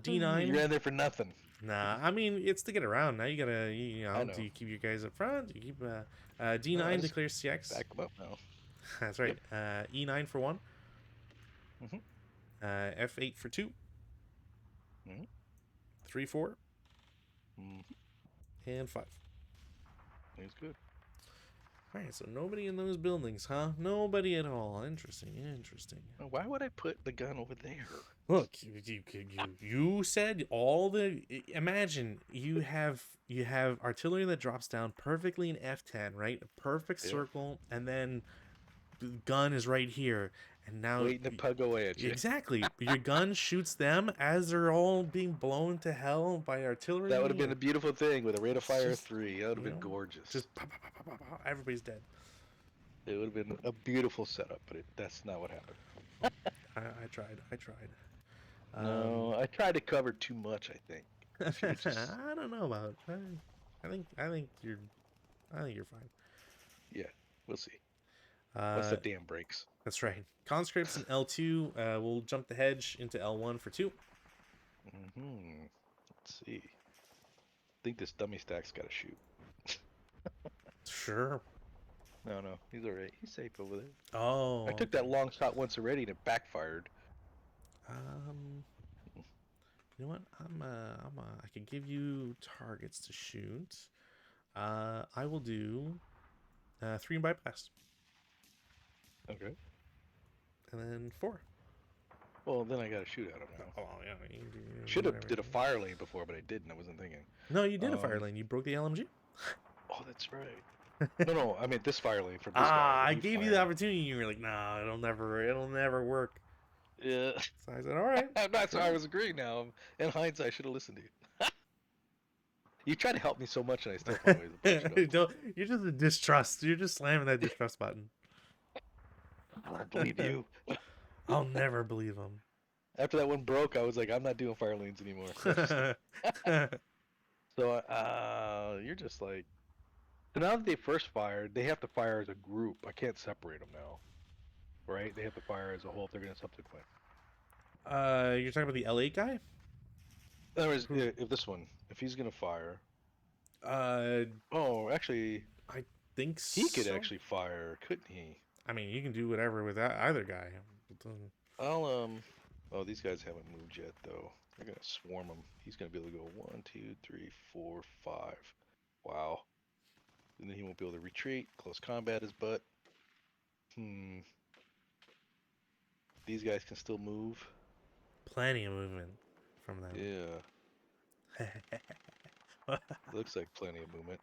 D9. ran there for nothing. Nah, I mean it's to get around. Now you gotta, I know. do you keep your guys up front? Do you keep D9 No, declares CX? back him up now. That's right. E9 for 1. Mm-hmm. F8 for 2. Mm-hmm. 3, 4. Mm-hmm. And 5. He's good. All right, so nobody in those buildings, huh? Nobody at all. Interesting. Why would I put the gun over there? Look, you said all the. Imagine you have artillery that drops down perfectly in F10, right? A perfect circle, and then the gun is right here, and now waiting to pug away at you. Exactly, your gun shoots them as they're all being blown to hell by artillery. That would have been a beautiful thing with a rate of fire of 3. That would have been gorgeous. Just pow, pow, pow, pow, pow, everybody's dead. It would have been a beautiful setup, but that's not what happened. I tried. No, I tried to cover too much, I think. I don't know about. I think you're fine. Yeah, we'll see. Once the dam breaks. That's right. Conscripts in L2 will jump the hedge into L1 for 2. Let's see. I think this dummy stack's got to shoot. Sure. No, he's alright. He's safe over there. Oh. I took that long shot once already and it backfired. You know what? I could give you targets to shoot. I will do 3 in bypass. Okay. And then 4. Well, then I got to shoot at him now. Oh yeah. Should have did a fire lane before, but I didn't. I wasn't thinking. No, you did a fire lane. You broke the LMG. Oh, that's right. no, I meant this fire lane from this guy. I gave you the opportunity. You were like, "No, it'll never work." Yeah. So I said, "All right." That's why I was agreeing now. In hindsight, I should have listened to you. You try to help me so much, and I still find ways to Don't, you're just a distrust. You're just slamming that distrust button. I believe you. I'll never believe him. After that one broke, I was like, I'm not doing fire lanes anymore. So you're just like. So now that they first fired, they have to fire as a group. I can't separate them now. Right? They have to fire as a whole if they're going to subsequent. You're talking about the L8 guy? In other words, if he's going to fire. Oh, actually. I think so. He could actually fire, couldn't he? I mean, you can do whatever with either guy. Oh, these guys haven't moved yet, though. They're going to swarm him. He's going to be able to go 1, 2, 3, 4, 5. Wow. And then he won't be able to retreat. Close combat his butt. These guys can still move. Plenty of movement from them. Yeah. Looks like plenty of movement.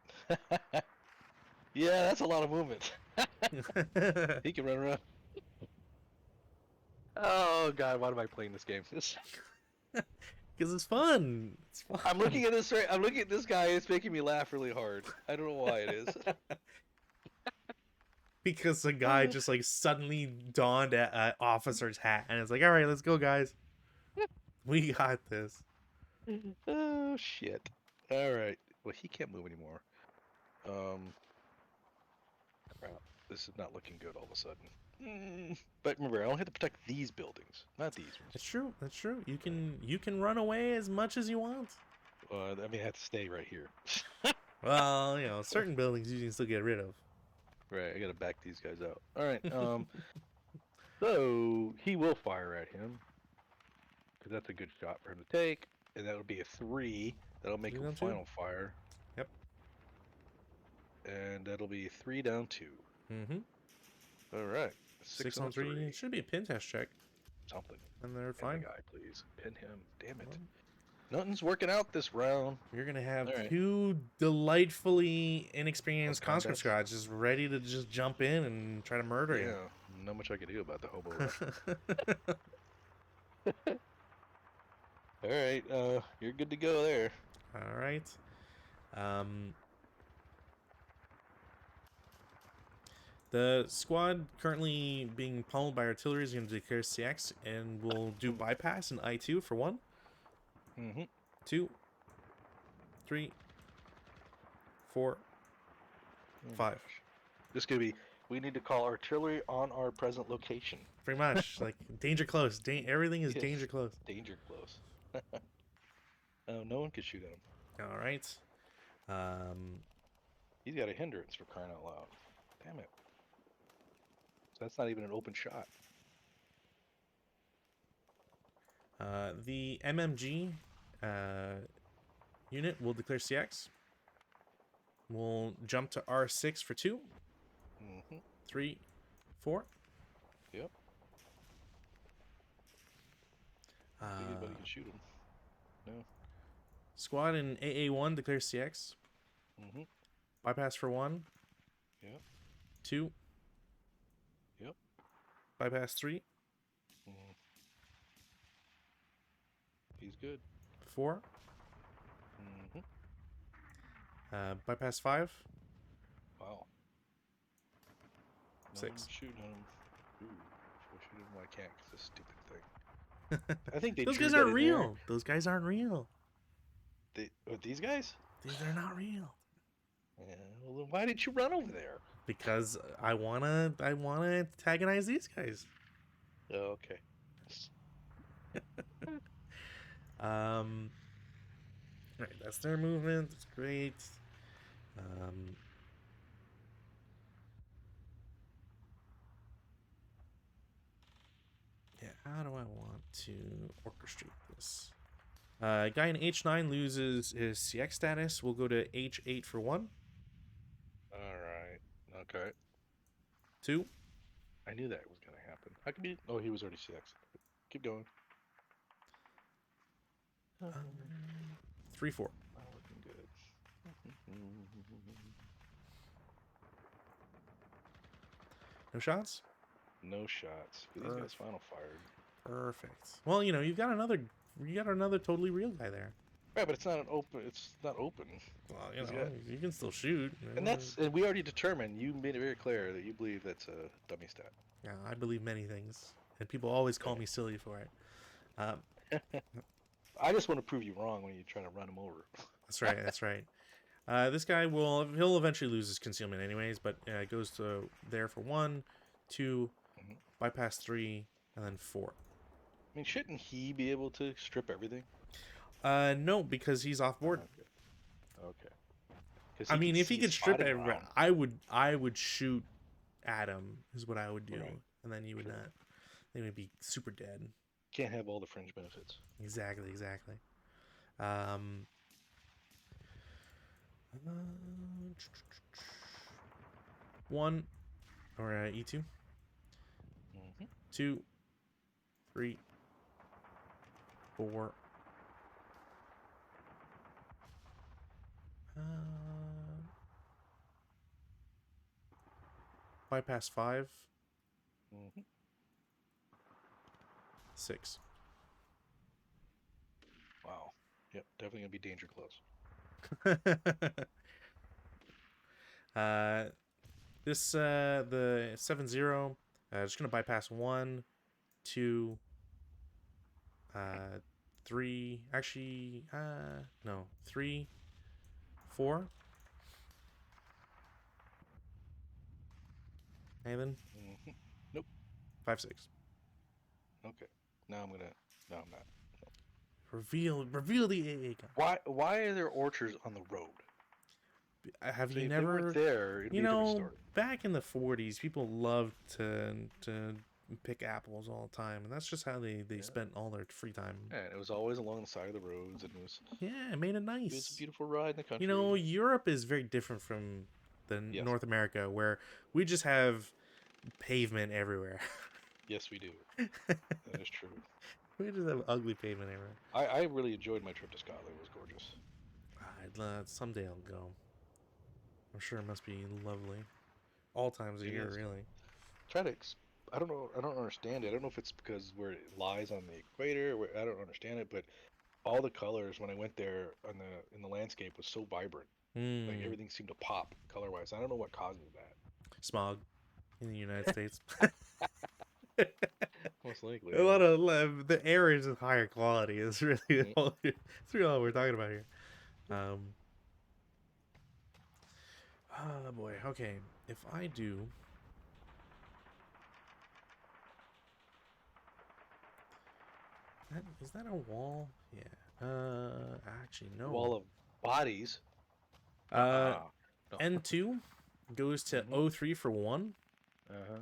Yeah, that's a lot of movement. He can run around. Oh God, why am I playing this game? Because it's fun. It's fun. I'm looking at this right. I'm looking at this guy. It's making me laugh really hard. I don't know why it is. Because the guy just like suddenly donned an officer's hat and it's like, all right, let's go, guys. We got this. Oh shit! All right. Well, he can't move anymore. Crap. This is not looking good all of a sudden. But remember, I only have to protect these buildings, not these ones. That's true. That's true. You can run away as much as you want. I mean, I have to stay right here. Well, certain buildings you can still get rid of. Right, I gotta back these guys out. All right. So he will fire at him because that's a good shot for him to take, and that'll be a 3. That'll make him final fire. Yep. And that'll be 3 down 2. Mm-hmm. All right. Six 6 and on a 3. three. It should be a pin test check. Something. And they're Pin the fine. guy, please. Pin him. Damn it. Well, Nothing's working out this round. you're going to have All right. 2 delightfully inexperienced conscript Combats? squads just ready to just jump in and try to murder Yeah. Not much I can do about the hobo rifle. you. All right. You're good to go there. All right. The squad currently being pummeled by artillery is going to declare CX and will do bypass in I2 for 1, Mm-hmm. 2, 3, 4, 5. This could be. We need to call artillery on our present location. Pretty much. Like, danger close. Everything is Yes. danger close. Danger close. Oh, no one could shoot at him. All right. He's got a hindrance for crying out loud. Damn it. So that's not even an open shot. The MMG unit will declare CX. We'll jump to R6 for 2, Mm-hmm. 3, 4. Yep. Anybody can shoot him. No. Squad in AA1 declares CX. Mm-hmm. Bypass for 1. Yep. 2. Yep. Bypass 3. Mm. He's good. 4. Mm-hmm. Bypass 5. Wow. No 6. one's shooting at him. Ooh. Should I shoot him? I can't 'cause this stupid thing. I think they Those drew guys that aren't in real. there. Those guys aren't real. These guys? They're not real. Yeah. Well, then why didn't you run over there? Because I wanna antagonize these guys. Oh, okay. Right, that's their movement. That's great. Yeah, how do I want to orchestrate this? Guy in H9 loses his CX status. We'll go to H8 for 1. All right. Okay. 2. I knew that was gonna happen. I could be. Oh, he was already CX. Keep going. 3, 4. Not looking good. No shots? No shots. These guys final fired. Perfect. Well, you've got another totally real guy there. Right, but it's not an open. It's not open. Well, He's got- you can still shoot. And we already determined. You made it very clear that you believe that's a dummy stat. Yeah, I believe many things, and people always call me silly for it. I just want to prove you wrong when you try to run him over. That's right. That's right. This guy he'll eventually lose his concealment anyways, but it goes to there for 1, 2, bypass 3, and then 4. I mean, shouldn't he be able to strip everything? No, because he's off board. Okay. I mean, if he could strip everything, I would shoot at him. Is what I would do, Right. and then you would not. They would be super dead. Can't have all the fringe benefits. Exactly. One or E2. 2, 3, 4. Bypass 5. 6. Wow. Yep, definitely gonna be danger close. This the 7-0. Just gonna bypass 1, 2, 3. Actually, no, 3, 4. Nathan. Nope. 5, 6. Okay. Now I'm gonna. No, I'm not. Reveal the AA gun. Why are there orchards on the road? Have So you if they never? weren't there, it'd be a different story. Back in the 40s, people loved to pick apples all the time, and that's just how they spent all their free time. Yeah, and it was always along the side of the roads, and it was It made it nice. it was a beautiful ride in the country. Europe is very different from North America, where we just have pavement everywhere. Yes, we do. That is true. We just have ugly pavement everywhere. I really enjoyed my trip to Scotland. It was gorgeous. Someday I'll go. I'm sure it must be lovely. All times of It year, is. really. Try to. I don't know. I don't understand it. I don't know if it's because where it lies on the equator. Where I don't understand it, but all the colors when I went there on the in the landscape was so vibrant. Like Hmm. everything seemed to pop color wise. I don't know what causes that. Smog in the United States. Most likely, A lot of the air is of higher quality. It's really yeah. all, it's really all we're talking about here. Um. Oh boy. Okay. If I do, is that a wall? Yeah. Actually no. Wall of bodies. Uh, No. N2 goes to Mm-hmm. O3 for 1, Uh-huh.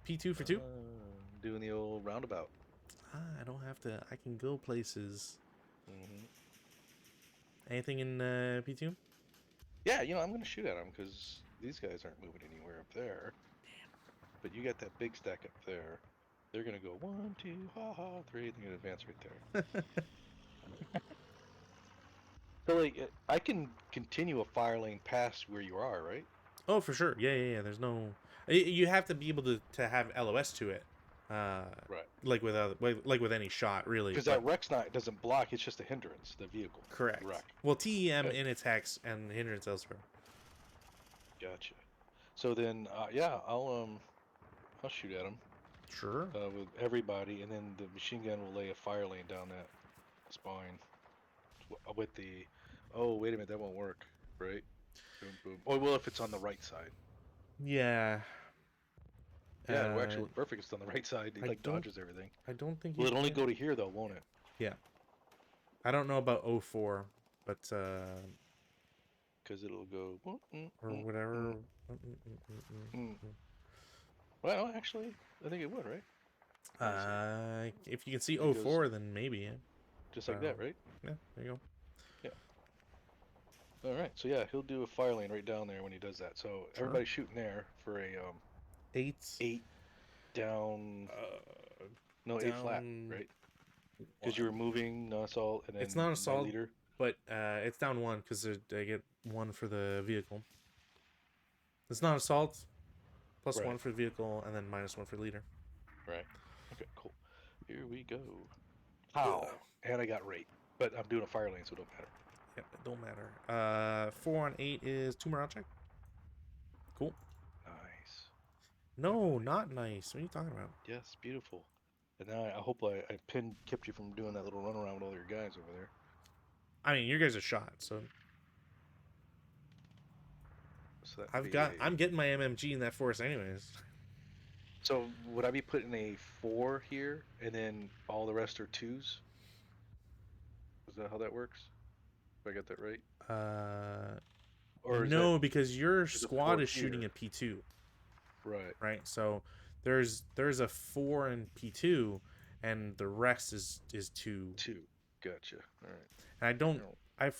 P2 for 2. Doing the old roundabout. I don't have to. I can go places. Mm-hmm. Anything in P2? Yeah, I'm gonna shoot at them because these guys aren't moving anywhere up there. But you got that big stack up there. They're gonna go 1, 2, ha ha, 3. They're gonna advance right there. So like, I can continue a fire lane past where you are, right? Oh, for sure. Yeah. There's no. You have to be able to have LOS to it. Uh, Right. like with any shot, really. Because But that Rex Knight doesn't block; it's just a hindrance. The vehicle, correct. the wreck. Well, TEM Okay, in its hex and hindrance elsewhere. gotcha. So then, yeah, I'll shoot at them Sure. with everybody, and then the machine gun will lay a fire lane down that spine with the. Oh, wait a minute, that won't work, right? Boom, boom. Oh, well, if it's on the right side. Yeah. Yeah, it'll actually Uh, look perfect. It's on the right side. It I like don't. dodges everything. I don't think Will you it only can. go to here though, won't it? Yeah. I don't know about O4, but Because it'll go. or Mm, whatever. mm. Well, actually, I think it would, right? Let me see. If you can see It goes O4, then maybe. Yeah. just So like that, right? yeah, there you go. Yeah. All right. So yeah, he'll do a fire lane right down there when he does that. So Sure. everybody's shooting there for a 8 8 down. No, 8 flat, down right? Because you were 1. moving non-assault and It's then not my assault, leader. but it's down 1 because I get 1 for the vehicle. It's not assault, plus Right. 1 for the vehicle, and then minus 1 for leader. Right. Okay. Cool. Here we go. Ugh. Pow! And I got rate, but I'm doing a fire lane, so it don't matter. Yep, it don't matter. 4 on 8 is 2 morale check. Cool. Nice. No, not nice. What are you talking about? Yes, beautiful. And now I hope I kept you from doing that little run around with all your guys over there. I mean, your guys are shot, so So that'd be I'm a. getting my MMG in that forest anyways. So would I be putting a 4 here, and then all the rest are 2s? Is that how that works? If I got that right? Uh, Or is that no, because your there's a squad 4 is shooting here? at P2, Right. right? So there's a 4 in P2, and the rest is 2. 2. Gotcha. All right. And No. I'm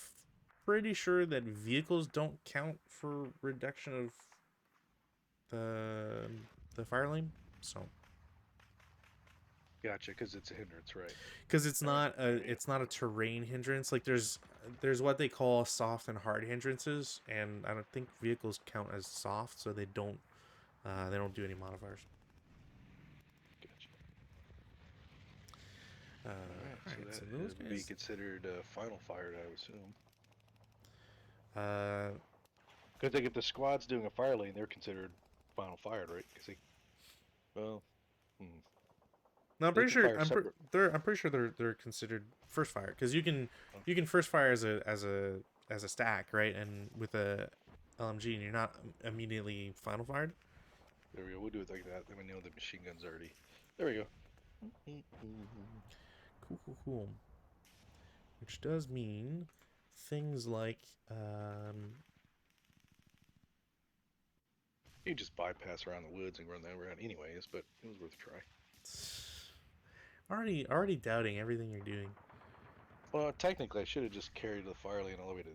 pretty sure that vehicles don't count for reduction of the the fire lane. So Gotcha, because it's a hindrance, right? because All right. it's not a terrain hindrance. Like there's what they call soft and hard hindrances, and I don't think vehicles count as soft, so they don't do any modifiers. Gotcha. Uh, All right. all So right, so that those would be guys. considered final fired, I would assume. Uh, Because like if the squad's doing a fire lane, they're considered final fired, right? Because well, no, I'm they pretty can sure fire separate. I'm pretty sure they're considered first fire because Oh, you can first fire as a stack, right? And with a LMG, and you're not immediately final fired. there we go. We'll do it like that. Then we know the machine gun's already. There we go. Cool. Which does mean things like You just bypass around the woods and run that around anyways, but it was worth a try. already doubting everything you're doing. Well, technically, I should have just carried the fire lane all the way to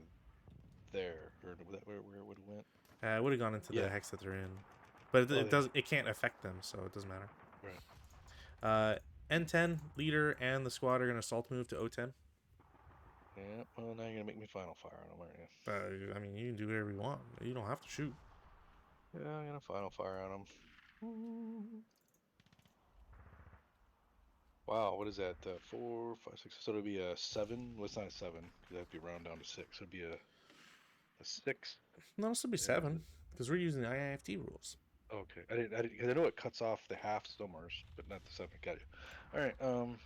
there, or where it would have went. I would have gone into Yeah. the hex that they're in. but Oh, it does. It can't affect them, so it doesn't matter. right. N10 leader and the squad are gonna assault move to O10. Yeah. Well, now you're gonna make me final fire on them, aren't you? I mean, you can do whatever you want. You don't have to shoot. Yeah, I'm gonna final fire on them. Wow, what is that? 4, 5, 6. So it'll be a 7. Well, it's not a 7 because that'd be round down to 6. So it'd be a 6. No, this will be And 7 because we're using the IIFT rules. okay, because I know it cuts off the half somewhere, but not the 7. Got you. All right.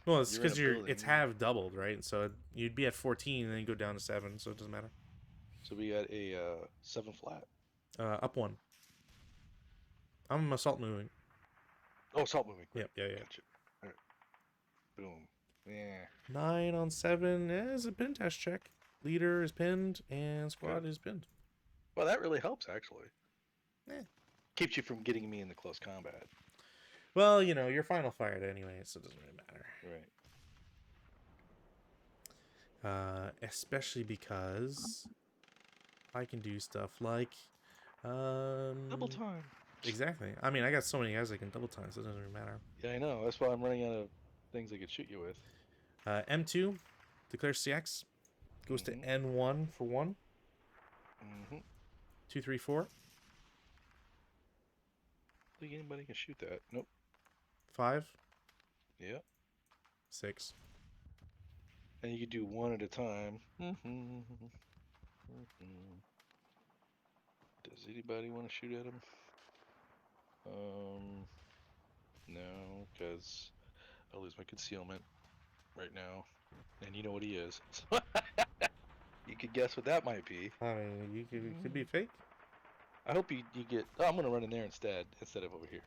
Well, it's You're in a because it's building, half doubled, right? So you'd be at 14 and then you go down to 7, so it doesn't matter. so we got a 7 flat. Up 1. I'm assault moving. Oh, salt moving. Right. Yep, yeah. Gotcha. All right. Boom. Yeah. 9 on 7 is a pin test check. Leader is pinned and squad Good. is pinned. Well, that really helps actually. Eh. Keeps you from getting me in the close combat. Well, you're final fired anyway, so it doesn't really matter. Right. Especially because I can do stuff like Double time. exactly. I mean, I got so many guys I can double time, so it doesn't really matter. Yeah, I know. That's why I'm running out of things I could shoot you with. M2 declares CX, goes to N1 for 1. 2, 3, 4. I think anybody can shoot that. Nope. 5. Yeah. 6. And you could do one at a time. Does anybody want to shoot at him? No, because I'll lose my concealment right now. And you know what he is. You could guess what that might be. I mean, it could be fake. I hope you get... Oh, I'm going to run in there instead of over here.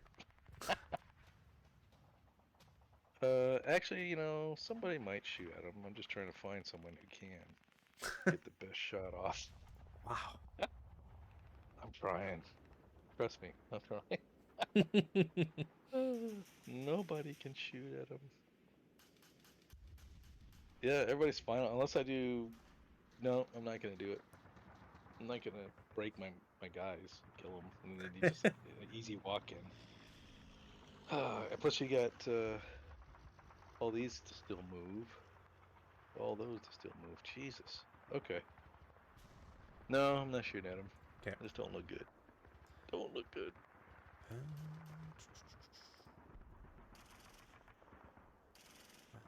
Actually, somebody might shoot at him. I'm just trying to find someone who can get the best shot off. Wow. I'm trying. Trust me, I'm trying. Nobody can shoot at him. Yeah, everybody's final. Unless I do... No, I'm not going to do it. I'm not going to break my guys, kill them, and then they just an easy walk-in. And plus you got all these to still move. All those to still move. Jesus. Okay. No, I'm not shooting at them. Okay. Just don't look good. Don't look good.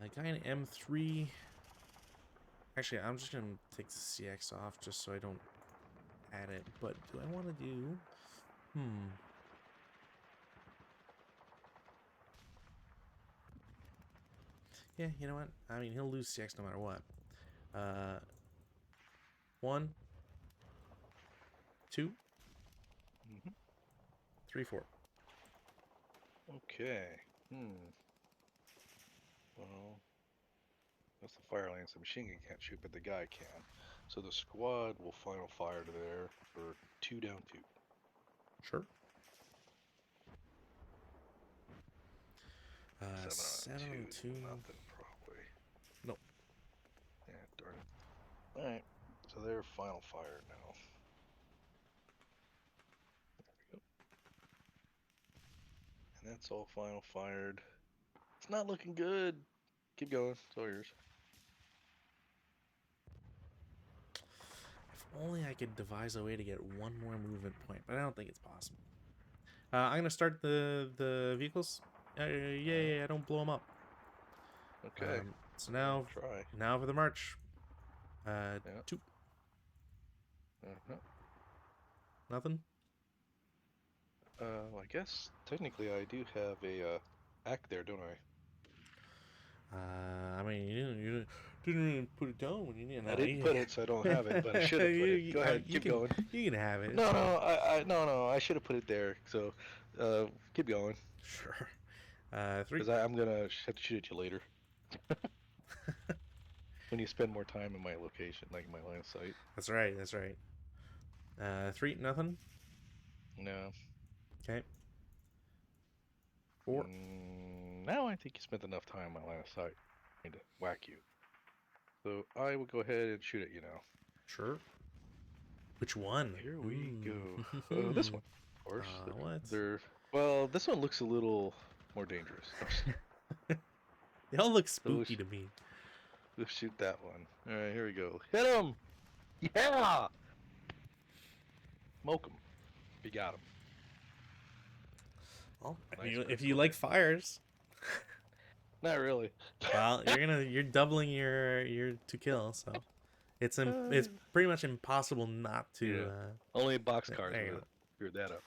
I got an M3. Actually, I'm just going to take the CX off just so I don't add it. But do I want to do... Yeah, you know what? I mean, he'll lose CX no matter what. 1, 2, 3, 4. Okay. Well, that's the fire lane, so the machine gun can't shoot, but the guy can. So the squad will final fire to there for 2 down 2. Sure. 7 on 2. 2. Nothing, probably. Nope. Yeah, darn it. Alright, so they're final fire now. There we go. And that's all final fired. It's not looking good. Keep going. It's all yours. If only I could devise a way to get one more movement point, but I don't think it's possible. I'm going to start the vehicles. Yay, I don't blow them up. Okay. So now, try. Now for the march. Yeah. 2. Nothing? I guess technically I do have a act there, don't I? I mean, you didn't really put it down when you didn't. I didn't put it, so I don't have it, but I should have put it. Go ahead, keep going. You can have it. No, I should have put it there. So, keep going. Sure. 3. Because I'm gonna have to shoot at you later. When you spend more time in my location, like my line of sight. That's right. 3. Nothing. No. Okay. 4. Now I think you spent enough time in my line of sight. I need to whack you. So I will go ahead and shoot at you now. Sure. Which one? Here we go. This one, of course. What? Well, this one looks a little more dangerous. They all look So spooky to me. we'll shoot that one. All right, here we go. Hit him! Yeah! Smoke him. You got him. Well, Nice if you pistol. like fires, Not really. well, you're doubling your to kill, so it's pretty much impossible not to. Yeah. Only boxcars there you would have screwed that up.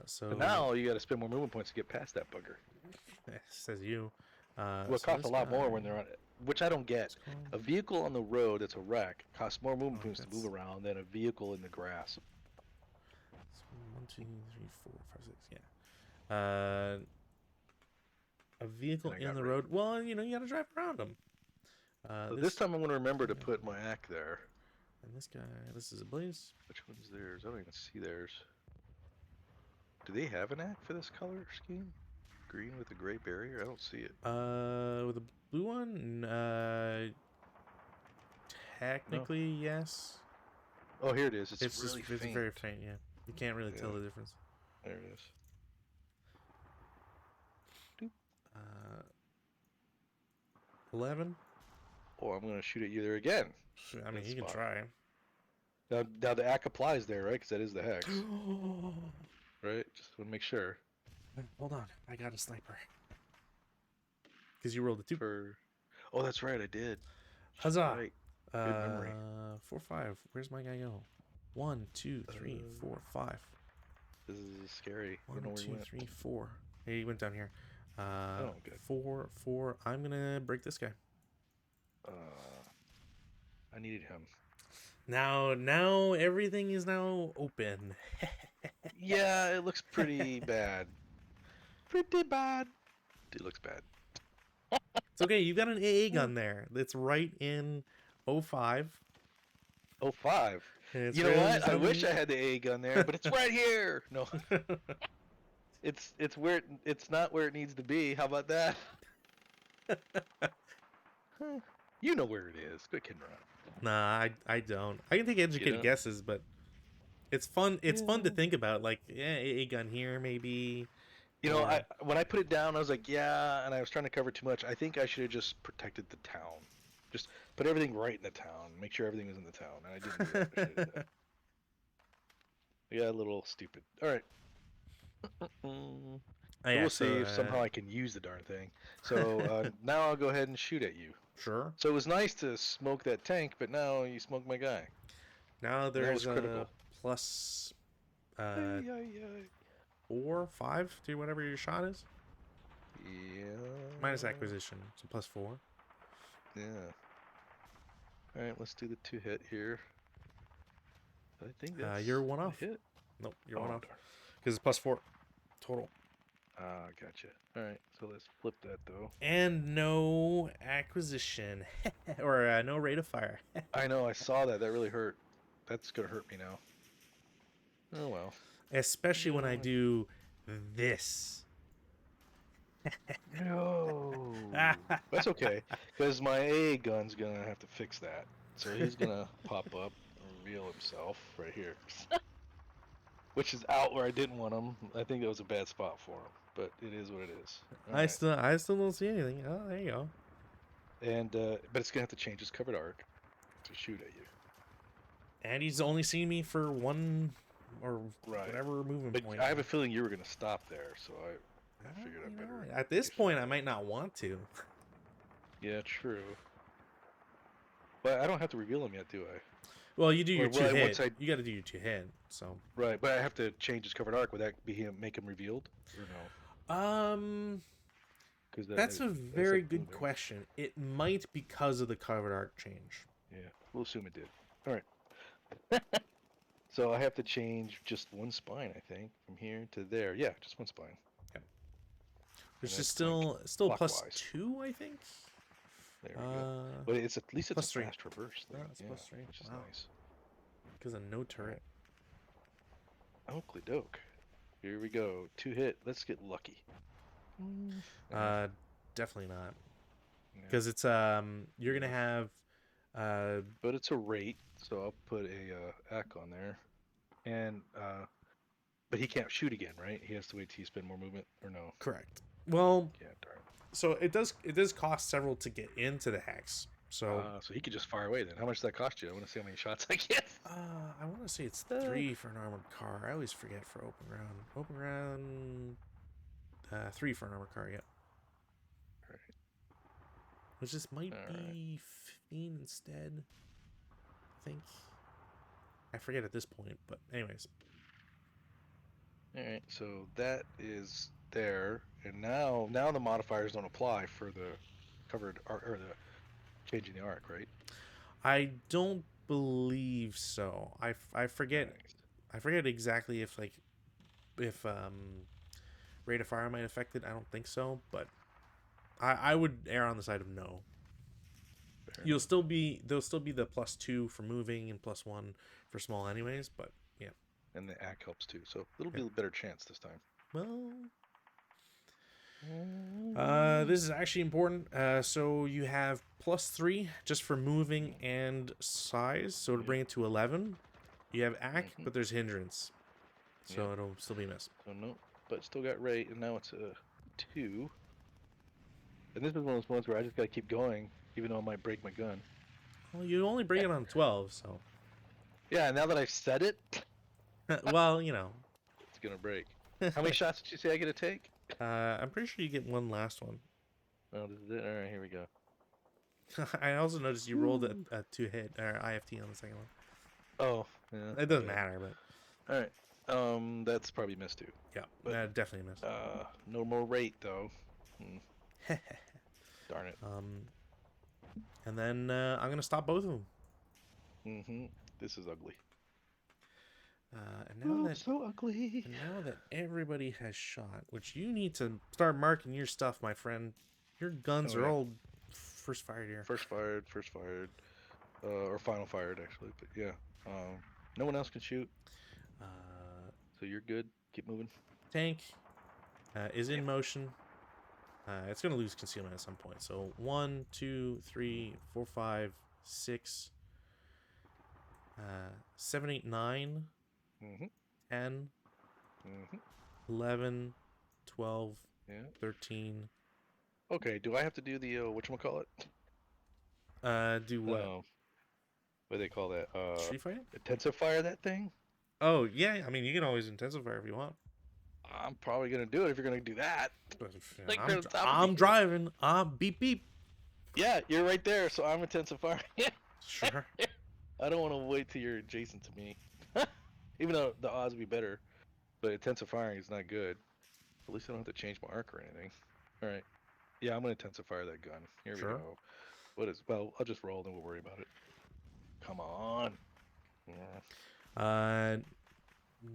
So But now you got to spend more movement points to get past that bugger. says you. Well, it So costs a this lot more when guy- they're on it, which I don't get. let's go- A vehicle on the road that's a wreck costs more movement points to that's- move around than a vehicle in the grass. So 1, 2, 3, 4, 5, 6. Yeah. A vehicle And I in got the rid. road. Well, you gotta drive around them. So this time I'm going to remember to put my ack there. And this guy, this is a blaze. Which one's theirs? I don't even see theirs. Do they have an ack for this color scheme? Green with a gray barrier? I don't see it. With the blue one, technically yes. Oh, here it is. It's It's really just it's faint. very faint. Yeah, you can't really tell Yeah. the difference. There it is. 11. Oh, I'm going to shoot at you there again. I mean, Good you can spot. try. Now the ack applies there, right? Because that is the hex, right? Just want to make sure. Hold on, I got a sniper. Because you rolled a 2. Oh, that's right, I did. Huzzah! Right. Good memory. 4, 5. Where's my guy go? 1, 2, 3, 4, 5. This is scary. I 1, don't know where 2, he went. 3, 4. Hey, he went down here. Oh, good. 4, 4. I'm gonna break this guy. I needed him. Now everything is now open. Yeah, it looks pretty bad. Pretty bad. It looks bad. It's okay. You got an AA gun there. That's right in 05. Oh, 5. And it's You know right what? I underneath- wish I had the A gun there, but it's right here. No, it's where it's not where it needs to be. How about that? You know where it is. Quit kidding around. Nah, I don't. I can take educated don't? guesses, but it's fun. It's fun to Yeah. think about. Like, yeah, AA gun here, maybe. You know, or- when I put it down, I was like, yeah, and I was trying to cover too much. I think I should have just protected the town. Just put everything right in the town. Make sure everything was in the town. And I didn't do that. I should've done that. I got a little stupid. All right. Oh, yeah, We'll see so, if somehow I can use the darn thing. So now I'll go ahead and shoot at you. Sure. So it was nice to smoke that tank, but now you smoked my guy. Now there's a critical. plus Ay, ay, ay. 4, 5 to whatever your shot is. Yeah. Minus acquisition, so plus 4. Yeah. All right, let's do the 2-hit here. I think that's You're one a off. hit. Nope, you're Oh, one off darn. because it's plus 4 total. Ah, gotcha. All right, so let's flip that though. And no acquisition or no rate of fire. I know, I saw that. That really hurt. That's gonna hurt me now. Oh well. Especially when I Yeah. do this. No. That's okay, because my AA gun's gonna have to fix that. So he's gonna pop up and reveal himself right here. Which is out where I didn't want him. I think it was a bad spot for him, but it is what it is. All I right. still don't see anything. Oh, there you go. And but it's gonna have to change his covered arc to shoot at you. And he's only seen me for one or Right. whatever movement But point. I have a feeling you were gonna stop there, so I figured I You know, better. at this be sure. point, I might not want to. Yeah, true. But I don't have to reveal him yet, do I? Well, you do your Or two will I hit. once I- You got to do your 2 hit. So, Right, but I have to change his covered arc. Would that be him? Make him revealed, or no? Because that's a very good question. It might because of the covered arc change. Yeah, we'll assume it did. All right. So I have to change just one spine, I think, from here to there. Yeah, just one spine. Which is that's still plus clockwise. 2, I think. There we go. Uh, But it's at least it's plus a 3. fast reverse thing. Yeah, it's plus 3. Which is Wow. nice. Because of no turret. Oakley doke. Here we go. 2 hit. Let's get lucky. Definitely not. Yeah. Because it's you're gonna have But it's a rate, so I'll put a ACK on there. And But he can't shoot again, right? He has to wait till you spend more movement, or no? Correct. Well, Yeah, darn. so it does cost several to get into the hex. So So he could just fire away then. How much does that cost you? I want to see how many shots I get. I want to say it's 3 for an armored car. I always forget for open round. Open round 3 for an armored car. Yeah. Right. Which this might All be 15 instead. I think. I forget at this point, but anyways. All right, so that is there, and now the modifiers don't apply for the covered arc or the changing the arc, right? I don't believe so. I forget Nice. I forget exactly if rate of fire might affect it. I don't think so, but I would err on the side of no. Fair There'll still be the +2 for moving and +1 for small anyways, but yeah. and the AC helps too, so it'll Yeah. be a better chance this time. Well, Mm-hmm. this is actually important. So you have +3 just for moving and size, so to bring it to 11. You have AC, but there's hindrance, so Yep. it'll still be missed. So no, but still got rate, and now it's a 2. And this is one of those ones where I just gotta keep going, even though I might break my gun. Well, you only bring it on 12, so Yeah, now that I've said it, well, you know. it's gonna break. How many shots did you say I get to take? I'm pretty sure you get one last one. Oh, this is it. All right, here we go. I also noticed you rolled a 2-hit or IFT on the second one. Oh, yeah. It doesn't matter, but All right. That's probably missed too. yeah, But definitely missed. no more rate though. Darn it. And then I'm gonna stop both of them. This is ugly. And now so ugly. And now that everybody has shot, which you need to start marking your stuff, my friend. Your guns are all first fired here. First fired. Or final fired actually. But yeah. No one else can shoot. So you're good. Keep moving. Tank is in motion. It's gonna lose concealment at some point. So 1, 2, 3, 4, 5, 6, 7, 8, 9, 10, 11, 12, 13. Okay, do I have to do the whatchamacallit? Do what? What do they call that? Street fighting? Intensify that thing? Oh yeah, I mean you can always intensify if you want. I'm probably gonna do it if you're gonna do that. But Like, I'm driving. Beep beep. Yeah, you're right there, so I'm intensifying. Sure. I don't want to wait till you're adjacent to me. Even though the odds would be better, but intensifying is not good. At least I don't have to change my arc or anything. All right. Yeah, I'm gonna intensify that gun. Here we go. What is? Well, I'll just roll, then we'll worry about it. Come on. Yeah.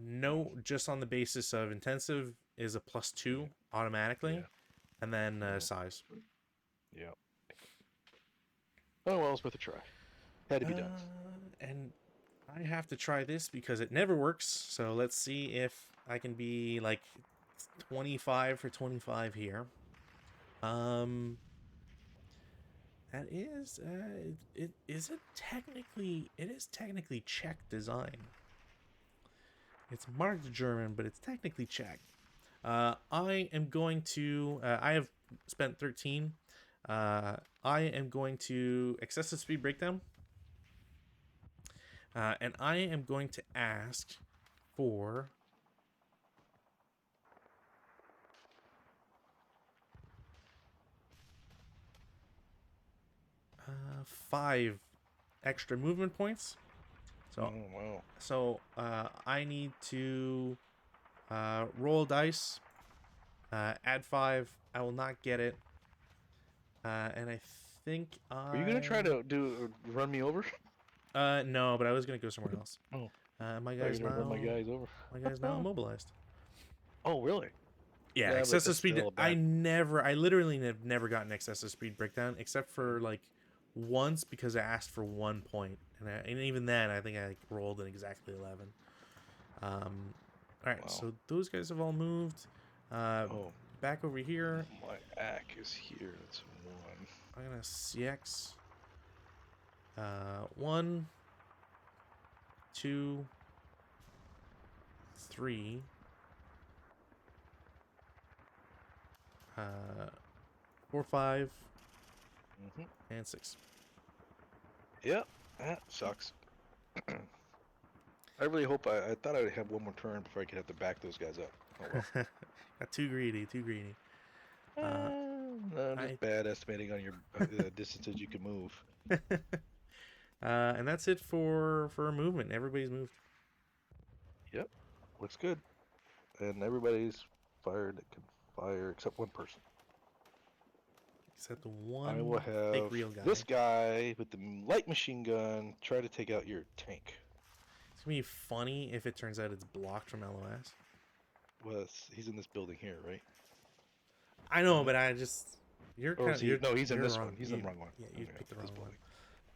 No, just on the basis of intensive is a +2 automatically, and then size. Yeah. Oh well, it's worth a try. Had to be done. And I have to try this because it never works. So let's see if I can be like 25 for 25 here. That is it is technically Czech design. It's marked German, but it's technically Czech. I am going to I have spent 13. I am going to excessive speed breakdown. And I am going to ask for 5 extra movement points. So, I need to roll dice, add 5. I will not get it, and I think Are you gonna try to run me over? No, but I was gonna go somewhere else. Oh, my guy's now run my guys over. My guy's now immobilized. Oh, really? Yeah, excessive speed. I literally have never gotten excessive speed breakdown except for like once because I asked for 1 point, and even then I think I rolled an exactly 11. All right, so those guys have all moved. Back over here. My AC is here. That's 1. I'm gonna CX. 1, 2, 3. 4, 5, Mm-hmm. and 6. Yep, that sucks. I really hope I thought I would have one more turn before I could have to back those guys up. Oh well. Got too greedy, too greedy. No, I just bad estimating on your distances you can move. and that's it for movement. Everybody's moved. Yep, looks good. And everybody's fired that can fire except one person. Except the I will one fake have real guy. this guy with the light machine gun try to take out your tank. It's gonna be funny if it turns out it's blocked from LOS. Well, he's in this building here, right? I know, but I just Or is he? No, he's in you're this wrong. one. He's in the wrong one. Yeah, you Okay, picked the this wrong one. building.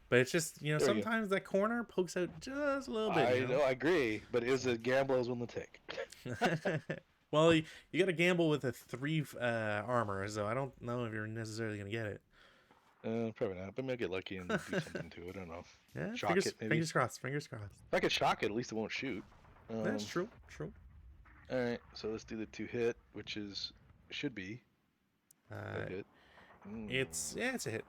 But it's just, you know, There we go. sometimes that corner pokes out just a little bit. I know, I agree, but it was a gamble I was willing to take. Well, you got to gamble with a 3 armor, so I don't know if you're necessarily gonna get it. Probably not. But maybe I'll get lucky and do something to it. I don't know. Yeah, Shock it, maybe. fingers crossed. Fingers crossed. If I could shock it, at least it won't shoot. That's true. True. All right, so let's do the 2-hit, which should be a hit. It's a hit.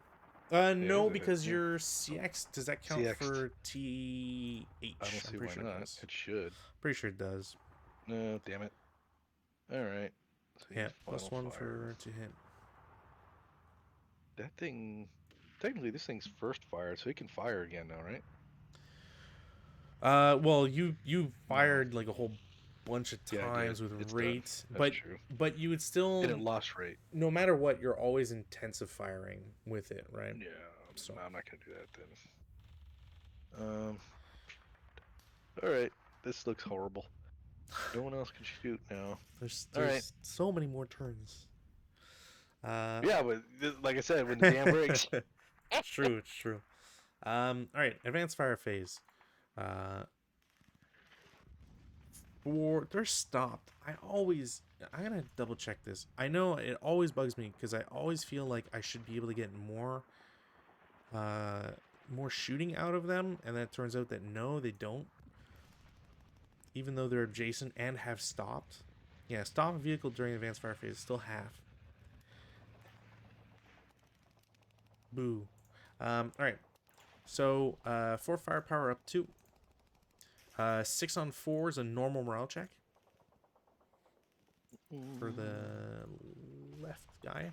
Yeah, No, it's a hit, because yeah. your CX, does that count CX'd. for TH? I don't see I'm why pretty sure it not. does. It should. Pretty sure it does. No, damn it. All right. So Yeah, final +1 fire. to hit. That thing. Technically, this thing's first fire, so it can fire again now, right? Well, you fired like a whole bunch of Yeah, I times did. with It's rate, done. That's true. but you would still, And it lost rate. no matter what, you're always intensive firing with it, right? Yeah. So No, I'm not gonna do that then. All right. This looks horrible. No one else can shoot now. there's All right. so many more turns. Yeah, but like I said, when the dam breaks. It's true. It's true. All right, advanced fire phase. For they're stopped. I'm gonna double check this. I know it always bugs me because I always feel like I should be able to get more shooting out of them, and then it turns out that no, they don't. Even though they're adjacent and have stopped. Yeah, stop a vehicle during advanced fire phase is still half. Boo. All right. So 4 firepower up 2. 6 on 4 is a normal morale check for the left guy.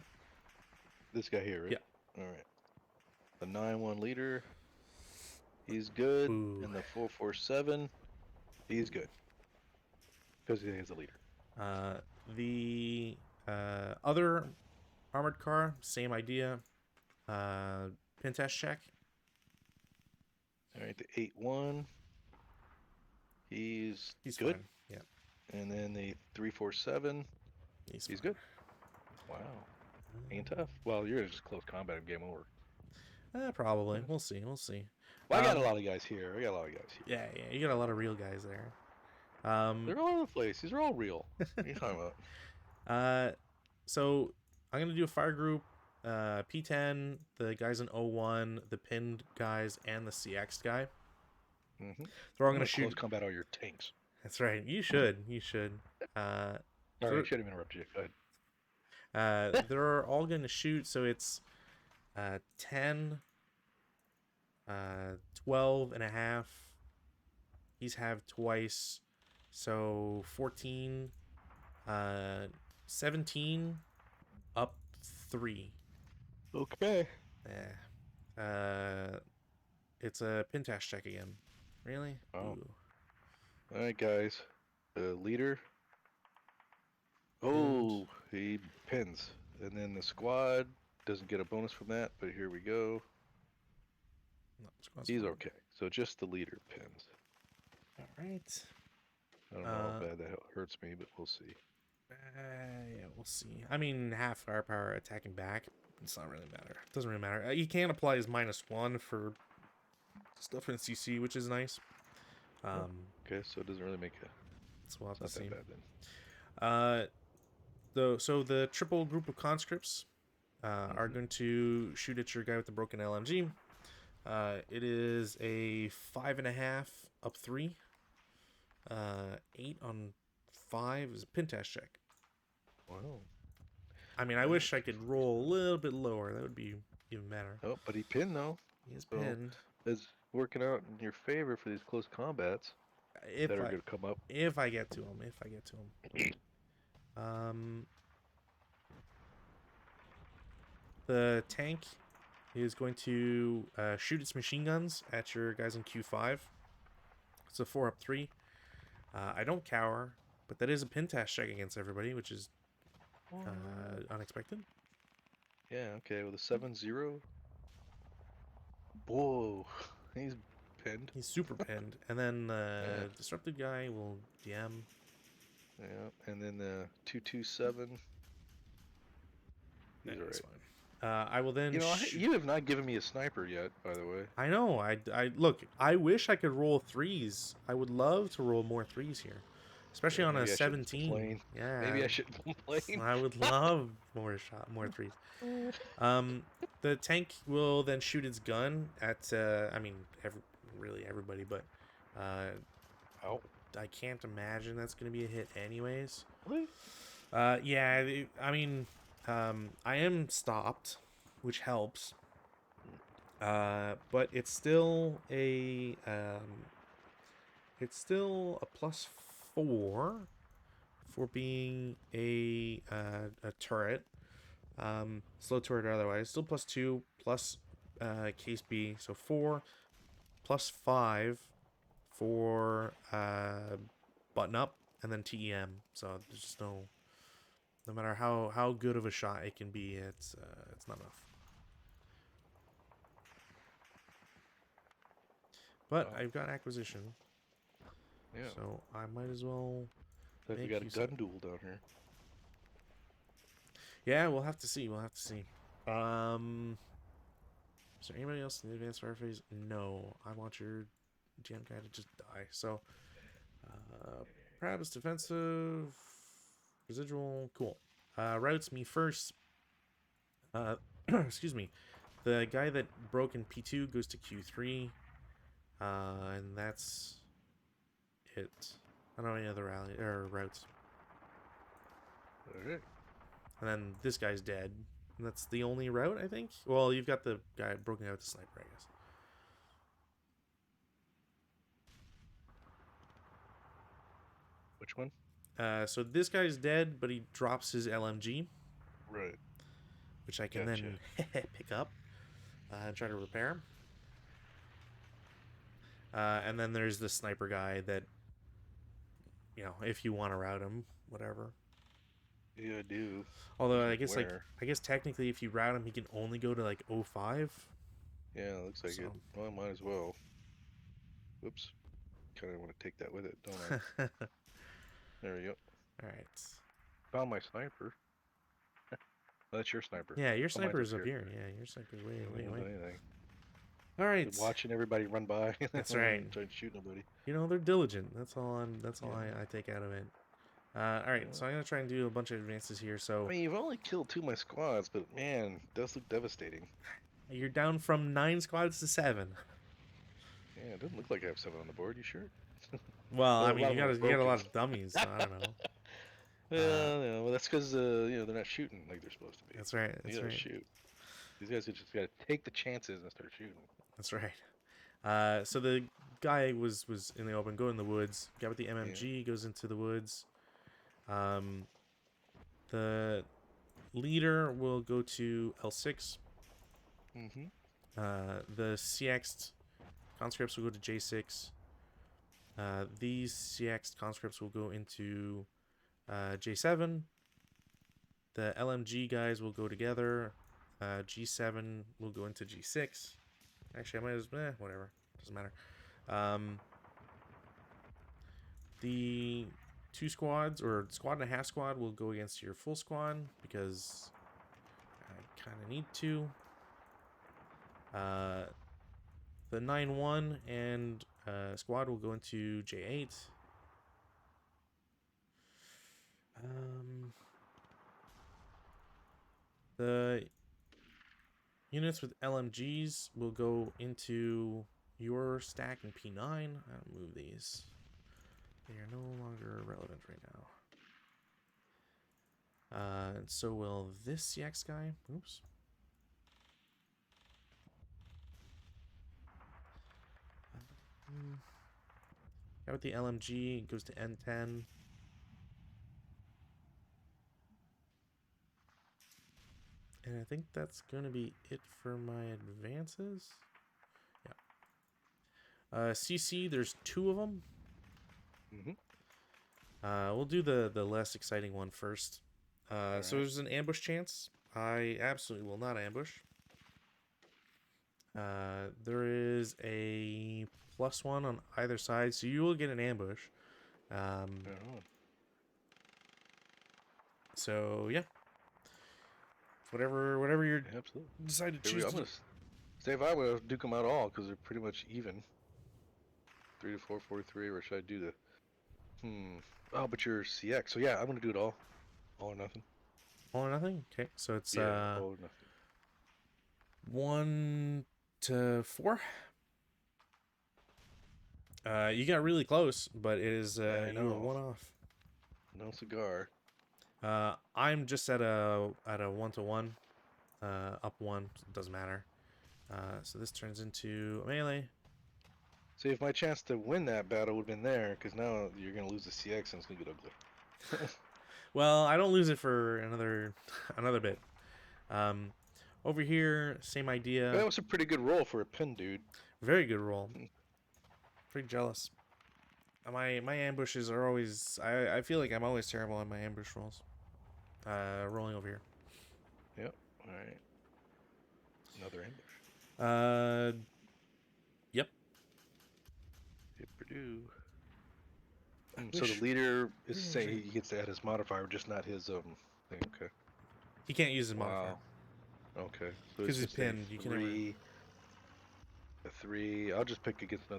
This guy here, right? Yeah. All right. The 9-1 leader, he's good. Ooh. And the 447, he's good. Because he is the leader. The other armored car, same idea. Pin test check. All right, the 8-1, he's good. Fine. Yeah. And then the 347, he's fine. good. Wow. Ain't tough. Well, you're just close combat and game over. Probably. We'll see. We'll see. Well, I got a lot of guys here. Yeah. You got a lot of real guys there. They're all over the place. These are all real. What are you talking about? So I'm gonna do a fire group. P10, the guys in 01, the pinned guys, and the CX guy. Mm-hmm. They're all gonna shoot. Close combat all your tanks. That's right. You should. You should. Sorry, I should have interrupted you. Go ahead. They're all gonna shoot. So it's 10, 12 and a half. He's have twice. So 14, 17, up 3. Okay. Yeah. It's a pin test check again. Really? Oh. Ooh. All right, guys. The leader. Oh, he pins. And then the squad doesn't get a bonus from that, but here we go. No, squad's He's fine. okay. So just the leader pins. All right. I don't know how bad that hurts me, but we'll see. Yeah, we'll see. I mean, half firepower attacking back. It's not really matter. It doesn't really matter. He can apply his -1 for stuff in CC, which is nice. Okay, so it doesn't really make a. So we'll have It's to not see. that bad then. So the triple group of conscripts are going to shoot at your guy with the broken LMG. It is a 5.5 up 3. 8 on 5 is a pin test check. Wow. I mean, I wish I could roll a little bit lower. That would be even better. Oh, but he pinned though. He is So pinned. it's working out in your favor for these close combats that If are I going to come up. if I get to him, if I get to him. The tank is going to shoot its machine guns at your guys in Q5. It's a 4-up-3. I don't cower, but that is a pin task check against everybody, which is unexpected. Yeah, okay, with a 7-0. Whoa, he's pinned. He's super pinned. And then Yeah, disrupted guy will DM. yeah, and then the 227. He's That's alright. fine. I will then. You have not given me a sniper yet, by the way. I know. I look. I wish I could roll threes. I would love to roll more threes here, especially Yeah, on a maybe I shouldn't 17. complain. Yeah. Maybe I shouldn't complain. I would love more threes. The tank will then shoot its gun at. I mean, really everybody, but Oh, I can't imagine that's going to be a hit anyways. really? Yeah. I mean, I am stopped, which helps. But it's still a +4 for being a turret. Slow turret or otherwise. Still +2 plus case B, so 4 +5 for button up and then TEM. So there's just no matter how good of a shot it can be, it's not enough. But I've got acquisition. Yeah. So I might as well. We got a gun duel down here. Yeah, we'll have to see. Is there anybody else in the advanced fire phase? No. I want your GM guy to just die. So, perhaps defensive, residual, cool. Routes me first. Excuse me. The guy that broke in P2 goes to Q3. And that's it. I don't know any other routes. Alright. And then this guy's dead. And that's the only route, I think. Well, you've got the guy broken out with the sniper, I guess. Which one? So this guy's dead, but he drops his LMG. Right. Which I can then pick up and try to repair. And then there's the sniper guy that, if you want to route him, whatever. Yeah, I do. Although I guess technically if you route him, he can only go to like 05. Yeah, looks like it. Well, I might as well. Whoops. Kind of want to take that with it, don't I? There we go. All right. Found my sniper. Oh, that's your sniper. Yeah, your sniper is up here. Yeah, your sniper is way. Anything. All right. Watching everybody run by. That's right. Trying to shoot nobody. They're diligent. That's all. I take out of it. All right, so I'm gonna try and do a bunch of advances here. So I mean, you've only killed 2 of my squads, but man, it does look devastating. you're down from 9 squads to 7. Yeah, it doesn't look like I have 7 on the board. You sure? Well, I mean, you got a lot of dummies. So I don't know. Yeah, well, that's because they're not shooting like they're supposed to be. That's right. You gotta shoot. These guys just gotta take the chances and start shooting. That's right. So the guy was in the open, go in the woods. Guy with the MMG goes into the woods. The leader will go to L6. Mm-hmm. The CX conscripts will go to J6. These CX conscripts will go into J7. The LMG guys will go together. G7 will go into G6. Actually, I might as well, whatever. Doesn't matter. The 2 squads, or squad and a half squad, will go against your full squad because I kind of need to. The 9-1 and squad will go into J8. The units with LMGs will go into your stack in P9. I'll move these. They are no longer relevant right And so will this CX guy. Oops. Guy with the LMG goes to N10. And I think that's going to be it for my advances. Yeah. CC, there's 2 of them. We'll do the less exciting one first. So there's an ambush chance. I absolutely will not ambush. There is a +1 on either side, so you will get an ambush. So yeah, whatever you decide to choose. I'm gonna say if I would duke them out all because they're pretty much even. 3 to 4, 43, or should I do the? Oh, but you're CX, so yeah, I'm gonna do it all or nothing. All or nothing. Okay, so it's all or nothing. 1 to 4. You got really close, but it is you were 1 off. No cigar. I'm just at a 1 to 1, up 1. It doesn't matter. So this turns into a melee. See, if my chance to win that battle would have been there, because now you're gonna lose the CX and it's gonna get ugly. Well, I don't lose it for another bit. Over here, same idea. That was a pretty good roll for a pin, dude. Very good roll. Pretty jealous. My ambushes are always. I feel like I'm always terrible on my ambush rolls. Rolling over here. Yep. All right. Another ambush. Yep. Purdue. So the leader is saying he gets to add his modifier, just not his thing. Okay. He can't use his modifier. Okay. Because he's pinned. You can never. A 3. I'll just pick against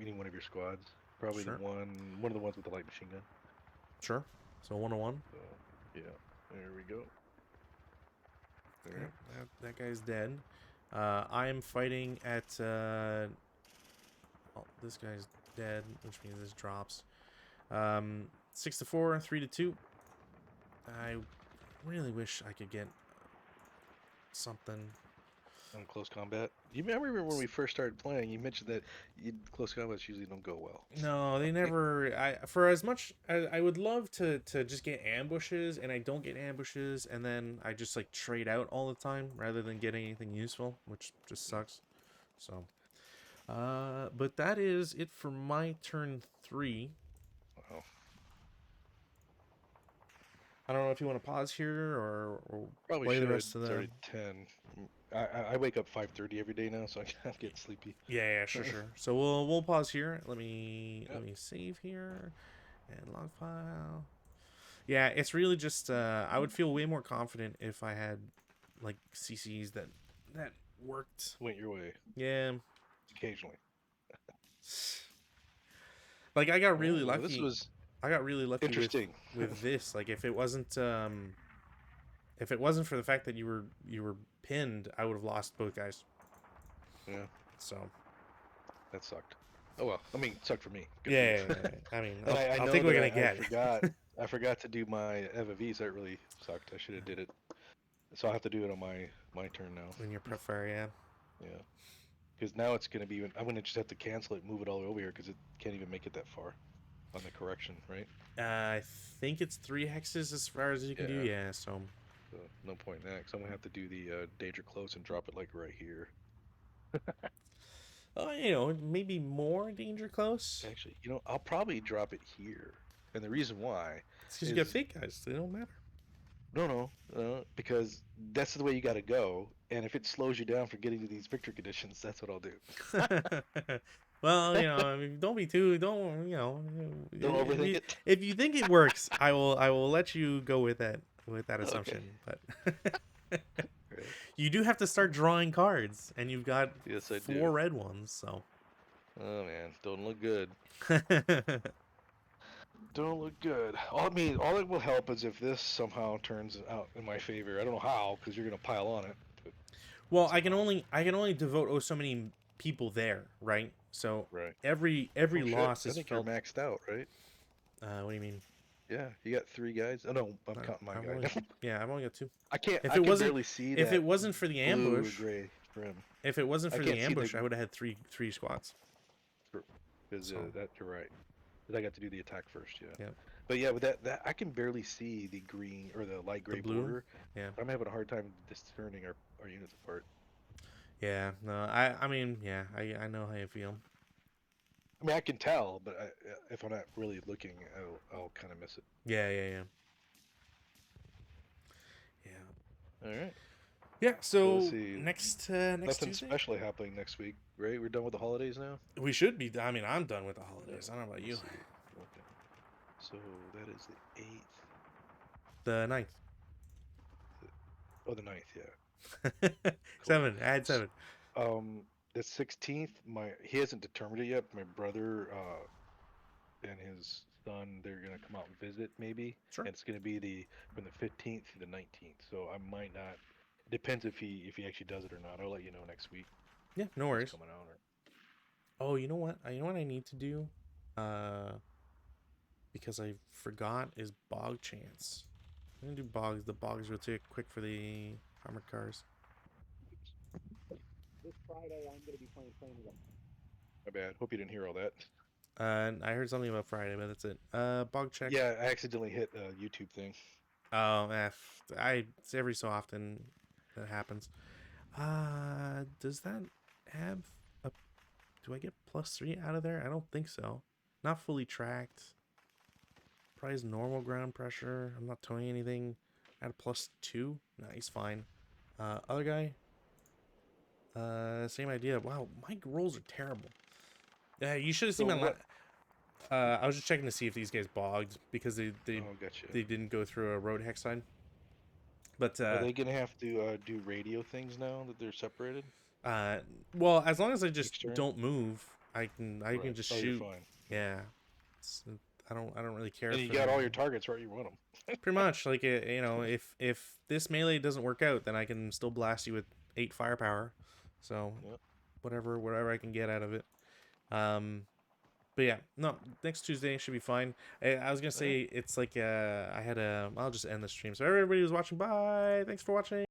any one of your squads. Probably the one of the ones with the light machine gun. Sure. So 1 to 1. So, yeah. There we go. Okay. That guy's dead. I'm fighting at. Well, this guy's dead, which means this drops. 6 to 4, 3 to 2. I really wish I could get something. On close combat. You remember when we first started playing? You mentioned that close combats usually don't go well. No, they never. For as much as I would love to just get ambushes, and I don't get ambushes, and then I just like trade out all the time rather than getting anything useful, which just sucks. So, but that is it for my turn 3. Wow. I don't know if you want to pause here or probably play should. the rest of the. 10. I wake up 5:30 every day now, so I get sleepy. Yeah, sure. So we'll pause here. Let me save here and log file. Yeah, it's really just I would feel way more confident if I had like CCs that worked. Went your way. Yeah. Occasionally. Like I got really lucky. This was I got really lucky interesting with this. Like if it wasn't for the fact that you were pinned, I would have lost both guys. Yeah. So that sucked. Oh well. I mean, it sucked for me. Yeah. I mean, I'll I take what we're gonna get. I forgot to do my Eva V, so that really sucked. I should have did it. So I have to do it on my turn now. When you prefer, yeah. Yeah. Because now it's gonna be. I'm gonna just have to cancel it, and move it all over here, because it can't even make it that far on the correction, right? I think it's 3 hexes as far as you can do. Yeah. So no point in that, because I'm gonna have to do the danger close and drop it like right here. Oh, maybe more danger close. Actually, I'll probably drop it here, and the reason why is because you got fake guys. They don't matter. No, because that's the way you got to go, and if it slows you down for getting to these victory conditions, that's what I'll do. Well, I mean, don't overthink it. If you think it works, I will let you go with that assumption. Okay. But you do have to start drawing cards, and you've got 4 red ones. So. Oh man, don't look good. Don't look good. All it will help is if this somehow turns out in my favor. I don't know how, because you're gonna pile on it. But well, I can only devote so many people there, right? So every loss is I think you're maxed out, right? What do you mean? Yeah, you got 3 guys. Oh no, I'm counting my I've guy. only, yeah, I've only got 2. I can't. If I it can wasn't, barely see if that it wasn't for the blue or ambush, gray trim. if it wasn't I for the can't see the ambush, I would have had three squads. because So that you're right. 'Cause I got to do the attack first. Yeah. yeah, But yeah, with that I can barely see the green or the light the gray blue, border. yeah, I'm having a hard time discerning our units apart. yeah. No, I mean, yeah, I know how you feel. I mean, I can tell, but if I'm not really looking, I'll kind of miss it. Yeah, yeah, yeah, yeah. All right. Yeah. So let's So see. next Nothing Tuesday, special happening next week, right? We're done with the holidays now. we should be. I mean, I'm done with the holidays. I don't know about Let's you. see. Okay. So that is the 8th. The ninth. Oh, the 9th. Yeah. 7. Cool. Add 7. Um, the 16th. He hasn't determined it yet. My brother and his son, they're gonna come out and visit maybe, Sure. and it's gonna be from the 15th to the 19th. So I might not. It depends if he actually does it or not. I'll let you know next week. Yeah, no If he's worries. coming out or. Oh, you know what? You know what I need to do? Uh, because I forgot is bog chance. I'm gonna do bogs. The bogs real quick for the armored cars. This Friday, I'm going to be playing Flame. My bad. Hope you didn't hear all that. I heard something about Friday, but that's it. Bog check. Yeah, I accidentally hit a YouTube thing. Oh, it's every so often that happens. Does that have a? Do I get +3 out of there? I don't think so. Not fully tracked. Probably is normal ground pressure. I'm not towing anything. At a +2. No, he's fine. Other guy. Same idea. Wow, my rolls are terrible. You should have seen my. I was just checking to see if these guys bogged because they Oh, gotcha. they didn't go through a road hex sign. But Are they gonna have to do radio things now that they're separated? well, as long as I just Extern? don't move, I can Right. just Oh, you're shoot. fine. Yeah, I don't really care. And you for got all your targets right. You want them. pretty much like you know, if this melee doesn't work out, then I can still blast you with 8 firepower. So Yep. whatever I can get out of it. But yeah, no, next Tuesday should be fine. I was gonna say it's like I had a. I'll just end the stream. So everybody who's watching, bye. Thanks for watching.